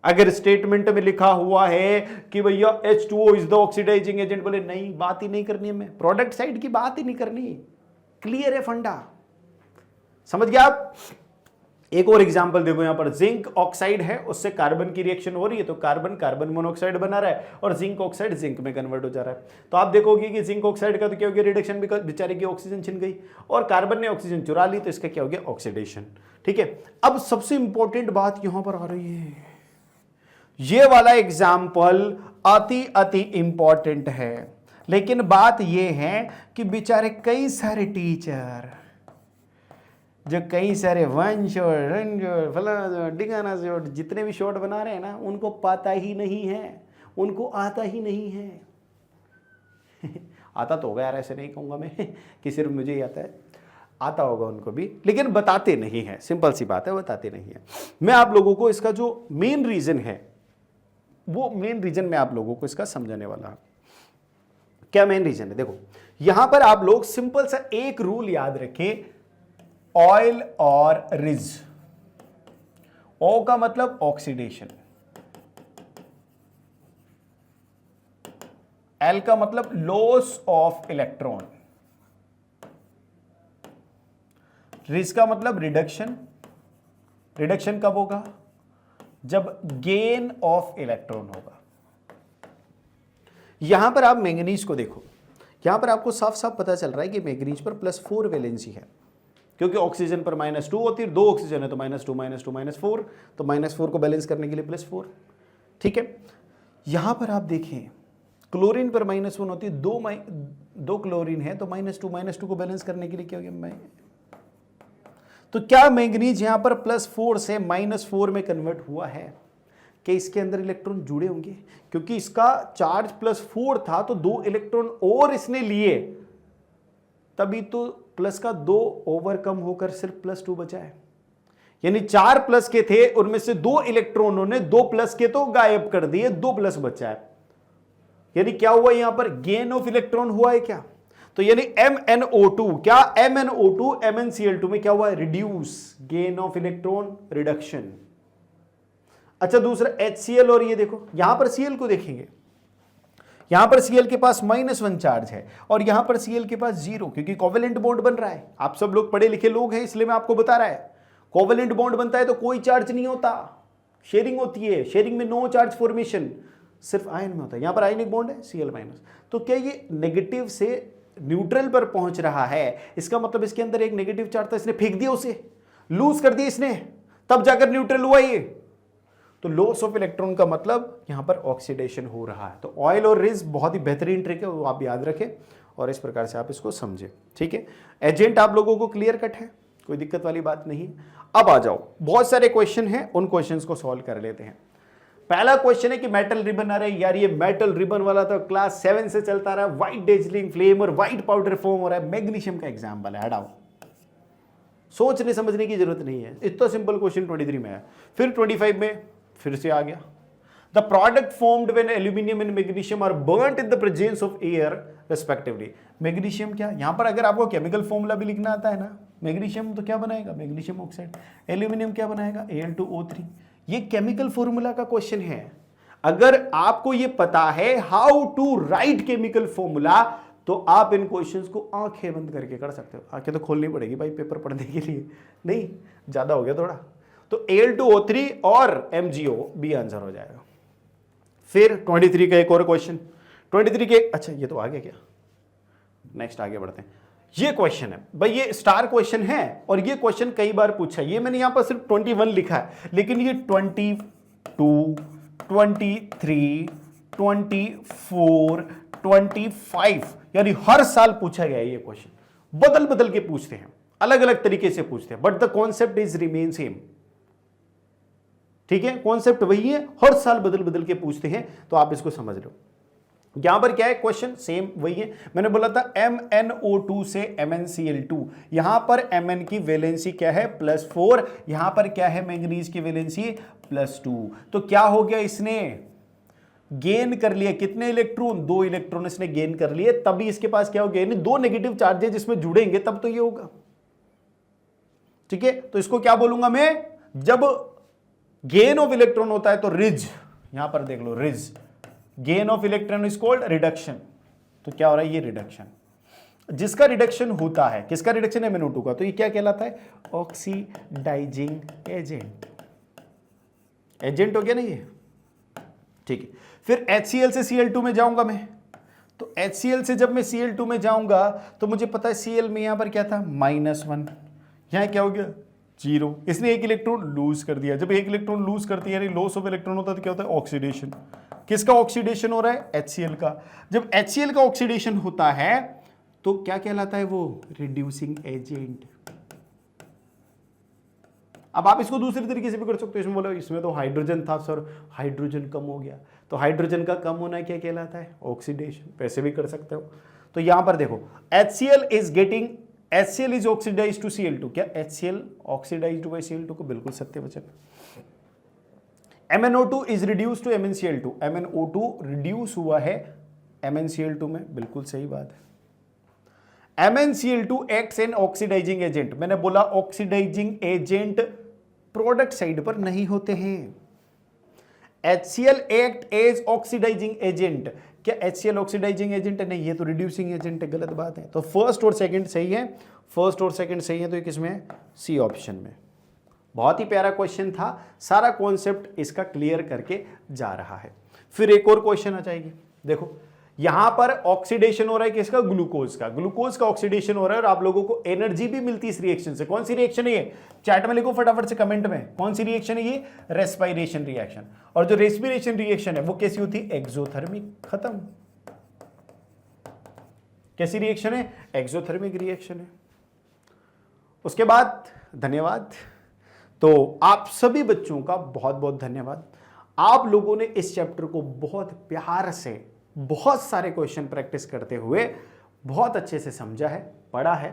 अगर स्टेटमेंट में लिखा हुआ है कि भैया H2O is the oxidising agent, बोले नहीं, बात ही नहीं करनी है, मैं प्रोडक्ट साइड की बात ही नहीं करनी। क्लियर है फंडा? समझ गया आप? एक और एग्जांपल देखो, यहां पर जिंक ऑक्साइड है, उससे कार्बन की रिएक्शन हो रही है, तो कार्बन कार्बन मोनोऑक्साइड बना रहा है और जिंक ऑक्साइड जिंक में कन्वर्ट हो जा रहा है। तो आप देखोगे कि जिंक ऑक्साइड का तो क्या हो गया? रिडक्शन, बेचारे की ऑक्सीजन छिन गई, और कार्बन ने ऑक्सीजन चुरा ली, तो इसका क्या हो गया? ऑक्सीडेशन। ठीक है। अब सबसे इंपॉर्टेंट बात यहां पर आ रही है, ये वाला एग्जाम्पल अति इंपॉर्टेंट है, लेकिन बात ये है कि बेचारे कई सारे टीचर जो कई सारे वन शॉट, रन शॉट, फलाना डिगाना शॉट, जितने भी शॉट बना रहे हैं ना, उनको पता ही नहीं है, उनको आता ही नहीं है। आता तो होगा यार, ऐसे नहीं कहूंगा मैं कि सिर्फ मुझे ही आता है, आता होगा उनको भी, लेकिन बताते नहीं है। सिंपल सी बात है, बताते नहीं है। मैं आप लोगों को इसका जो मेन रीजन है, वो मेन रीजन मैं आप लोगों को इसका समझाने वाला हूं। क्या मेन रीजन है? देखो यहां पर आप लोग सिंपल सा एक रूल याद रखें, ऑयल और रिज। ओ का मतलब ऑक्सीडेशन, एल का मतलब लॉस ऑफ इलेक्ट्रॉन, रिज का मतलब रिडक्शन। रिडक्शन कब होगा? जब गेन ऑफ इलेक्ट्रॉन होगा। यहां पर आप मैंगनीज को देखो, यहां पर आपको साफ साफ पता चल रहा है कि मैग्नीज पर +4 वैलेंसी है, क्योंकि ऑक्सीजन पर -2 होती है, 2 ऑक्सीजन है तो -2 -2 -4, तो -4 को बैलेंस करने के लिए +4। ठीक है, यहां पर आप देखें क्लोरीन पर -1 होती है, दो क्लोरीन है तो -2 को बैलेंस करने के लिए क्या हो गया, तो क्या मैंगनीज यहां पर +4 से -4 में कन्वर्ट हुआ है? कि इसके अंदर इलेक्ट्रॉन जुड़े होंगे, क्योंकि इसका चार्ज +4 था तो 2 इलेक्ट्रॉन और इसने लिए, तभी तो प्लस का 2 ओवरकम होकर सिर्फ +2 बचा है। यानी 4 प्लस के थे, उनमें से 2 इलेक्ट्रॉनों ने 2 प्लस के तो गायब कर दिए, 2 प्लस बचा है। यानी क्या हुआ यहां पर, गेन ऑफ इलेक्ट्रॉन हुआ है क्या? तो यानी MnO2, क्या MnO2 MnCl2 में क्या हुआ है, reduce, gain of electron reduction. अच्छा, दूसरा HCl, और ये देखो यहां पर Cl को देखेंगे, यहां पर Cl के पास -1 चार्ज है और यहां पर Cl के पास 0, क्योंकि कोवेलेंट बॉन्ड बन रहा है। आप सब लोग पढ़े लिखे लोग हैं, इसलिए मैं आपको बता रहा है, कोवेलेंट बॉन्ड बनता है तो कोई चार्ज नहीं होता, शेयरिंग होती है, शेयरिंग में नो चार्ज फॉर्मेशन, सिर्फ आयन में होता है। यहां पर आयनिक बॉन्ड है Cl-, तो क्या ये नेगेटिव से न्यूट्रल पर पहुंच रहा है? इसका मतलब इसके अंदर एक नेगेटिव चार्ज था, इसने फेंक दिया, उसे लूज कर दिया इसने, तब जाकर न्यूट्रल हुआ ये। तो लॉस ऑफ इलेक्ट्रॉन का मतलब यहां पर ऑक्सीडेशन हो रहा है। तो ऑयल और रिज बहुत ही बेहतरीन ट्रिक है, वो आप याद रखें और इस प्रकार से आप इसको समझें। ठीक है, एजेंट आप लोगों को क्लियर कट है, कोई दिक्कत वाली बात नहीं। अब आ जाओ, बहुत सारे क्वेश्चन हैं, उन क्वेश्चंस को सॉल्व कर लेते हैं। पहला क्वेश्चन है कि मेटल रिबन आ रहा है। यार ये मेटल रिबन वाला तो क्लास 7 से चलता रहा है, व्हाइट डेजलिंग फ्लेम और व्हाइट पाउडर फॉर्म हो रहा है, मैग्नीशियम का एग्जाम्पल है, हटाओ, सोचने समझने की जरूरत नहीं है, इतना सिंपल क्वेश्चन 23 में है। फिर 25 में फिर से आ गया, the product formed when aluminium and magnesium are burned in the presence of air respectively. Magnesium क्या, यहां पर अगर आपको केमिकल फॉर्मूला भी लिखना आता है ना, मैग्नीशियम तो क्या बनाएगा, मैग्नीशियम ऑक्साइड, एल्यूमिनियम क्या बनाएगा, Al2O3। ये केमिकल फॉर्मूला का क्वेश्चन है। अगर आपको ये पता है how to write chemical formula, तो आप इन क्वेश्चंस को आंखें बंद करके कर सकते हो। आंखें तो खोलनी पड़ेगी भाई पेपर पढ़ने के लिए, नहीं ज्यादा हो गया थोड़ा। तो Al2O3 और MgO बी आंसर हो जाएगा। फिर 23 का एक और क्वेश्चन, 23 के, अच्छा ये तो आ गया क्या, नेक्स्ट आगे बढ़ते हैं। ये क्वेश्चन है भाई, ये स्टार क्वेश्चन है और ये क्वेश्चन कई बार पूछा है। ये मैंने यहां पर सिर्फ 21 लिखा है, लेकिन ये 22, 23, 24, 25 यानी हर साल पूछा गया है ये क्वेश्चन। बदल बदल के पूछते हैं, अलग अलग तरीके से पूछते हैं, but the concept is remain same. ठीक है, कॉन्सेप्ट वही है, हर साल बदल बदल के पूछते हैं, तो आप इसको समझ लो। यहां पर क्या है, क्वेश्चन सेम वही है। मैंने बोला था MnO2 से MnCl2, यहां पर Mn की वैलेंसी क्या है, +4, यहां पर क्या है, मैंगनीज की वैलेंसी +2। तो क्या हो गया, इसने गेन कर लिया कितने इलेक्ट्रॉन, 2 इलेक्ट्रॉन इसने गेन कर लिए, तभी इसके पास क्या हो गया, यानी 2 नेगेटिव चार्जेस इसमें जुड़ेंगे तब तो ये होगा। ठीक है, तो इसको क्या बोलूंगा मैं, जब गेन ऑफ इलेक्ट्रॉन होता है तो रिज, यहां पर देख लो RIG, gain of electron is called reduction. तो क्या हो रहा है, ये रिडक्शन, जिसका रिडक्शन होता है, किसका रिडक्शन है, MnO2 का, तो ये क्या कहलाता है, ऑक्सीडाइजिंग एजेंट। एजेंट हो गया ना ये। ठीक है, फिर HCl से Cl2 में जाऊंगा मैं, तो HCl से जब मैं Cl2 में जाऊंगा तो मुझे पता है Cl में यहां पर क्या था, -1, यहां क्या हो गया, 0। इसने एक इलेक्ट्रॉन लूज कर दिया। जब एक इलेक्ट्रॉन लूज करती है, यानी लॉस ऑफ इलेक्ट्रॉन होता है, तो क्या होता है, ऑक्सीडेशन। किसका ऑक्सीडेशन हो रहा है, HCl का। जब HCl का ऑक्सीडेशन होता है तो क्या कहलाता है वो, रिड्यूसिंग एजेंट। अब आप इसको दूसरे तरीके से भी कर सकते हो, इसमें बोलो इसमें तो हाइड्रोजन था सर, हाइड्रोजन कम हो गया, तो हाइड्रोजन का कम होना क्या कहलाता है, ऑक्सीडेशन। वैसे भी कर सकते हो। तो यहां पर देखो, HCl is oxidized to Cl2, क्या HCl ऑक्सीडाइज्ड हुआ Cl2 को, बिल्कुल सत्य वचन। MnO2 is reduced to MnCl2, MnO2 reduce हुआ है MnCl2 में, बिल्कुल सही बात है। MnCl2 acts an oxidizing agent, मैंने बोला ऑक्सीडाइजिंग एजेंट प्रोडक्ट साइड पर नहीं होते हैं। HCl act as oxidising agent, क्या HCl ऑक्सीडाइजिंग एजेंट है, नहीं, ये तो रिड्यूसिंग एजेंट है, गलत बात है। तो फर्स्ट और सेकंड सही है, फर्स्ट और सेकंड सही है, तो ये किसमें है, सी ऑप्शन में। बहुत ही प्यारा क्वेश्चन था, सारा कॉन्सेप्ट इसका क्लियर करके जा रहा है। फिर एक और क्वेश्चन आ जाएगी, देखो यहां पर ऑक्सीडेशन हो रहा है किसका? ग्लूकोज का। ग्लूकोज का ऑक्सीडेशन हो रहा है और आप लोगों को एनर्जी भी मिलती है इस रिएक्शन से। कौन सी रिएक्शन है ये? चैट में लिखो फटाफट से कमेंट में, कौन सी रिएक्शन है ये? Respiration reaction. और जो रेस्पिरेशन रिएक्शन है वो कैसी होती है? एक्सोथर्मिक। खत्म। कैसी रिएक्शन है? एक्सोथर्मिक रिएक्शन है। उसके बाद धन्यवाद। तो आप सभी बच्चों का बहुत बहुत धन्यवाद। आप लोगों ने इस चैप्टर को बहुत प्यार से, बहुत सारे क्वेश्चन प्रैक्टिस करते हुए बहुत अच्छे से समझा है, पढ़ा है।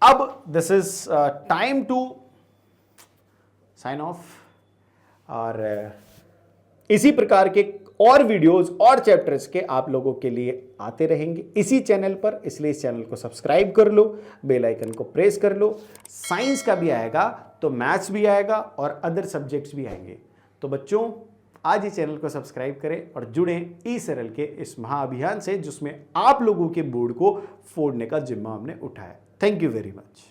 अब this is time to sign off. और इसी प्रकार के और वीडियोस और चैप्टर्स के आप लोगों के लिए आते रहेंगे इसी चैनल पर, इसलिए इस चैनल को सब्सक्राइब कर लो, बेल आइकन को प्रेस कर लो। साइंस का भी आएगा तो मैथ्स भी आएगा और अदर सब्जेक्ट्स भी आएंगे। तो बच्चों आज ही चैनल को सब्सक्राइब करें और जुड़ें ई सरल के इस महाअभियान से, जिसमें आप लोगों के बोर्ड को फोड़ने का जिम्मा हमने उठाया। Thank you very much.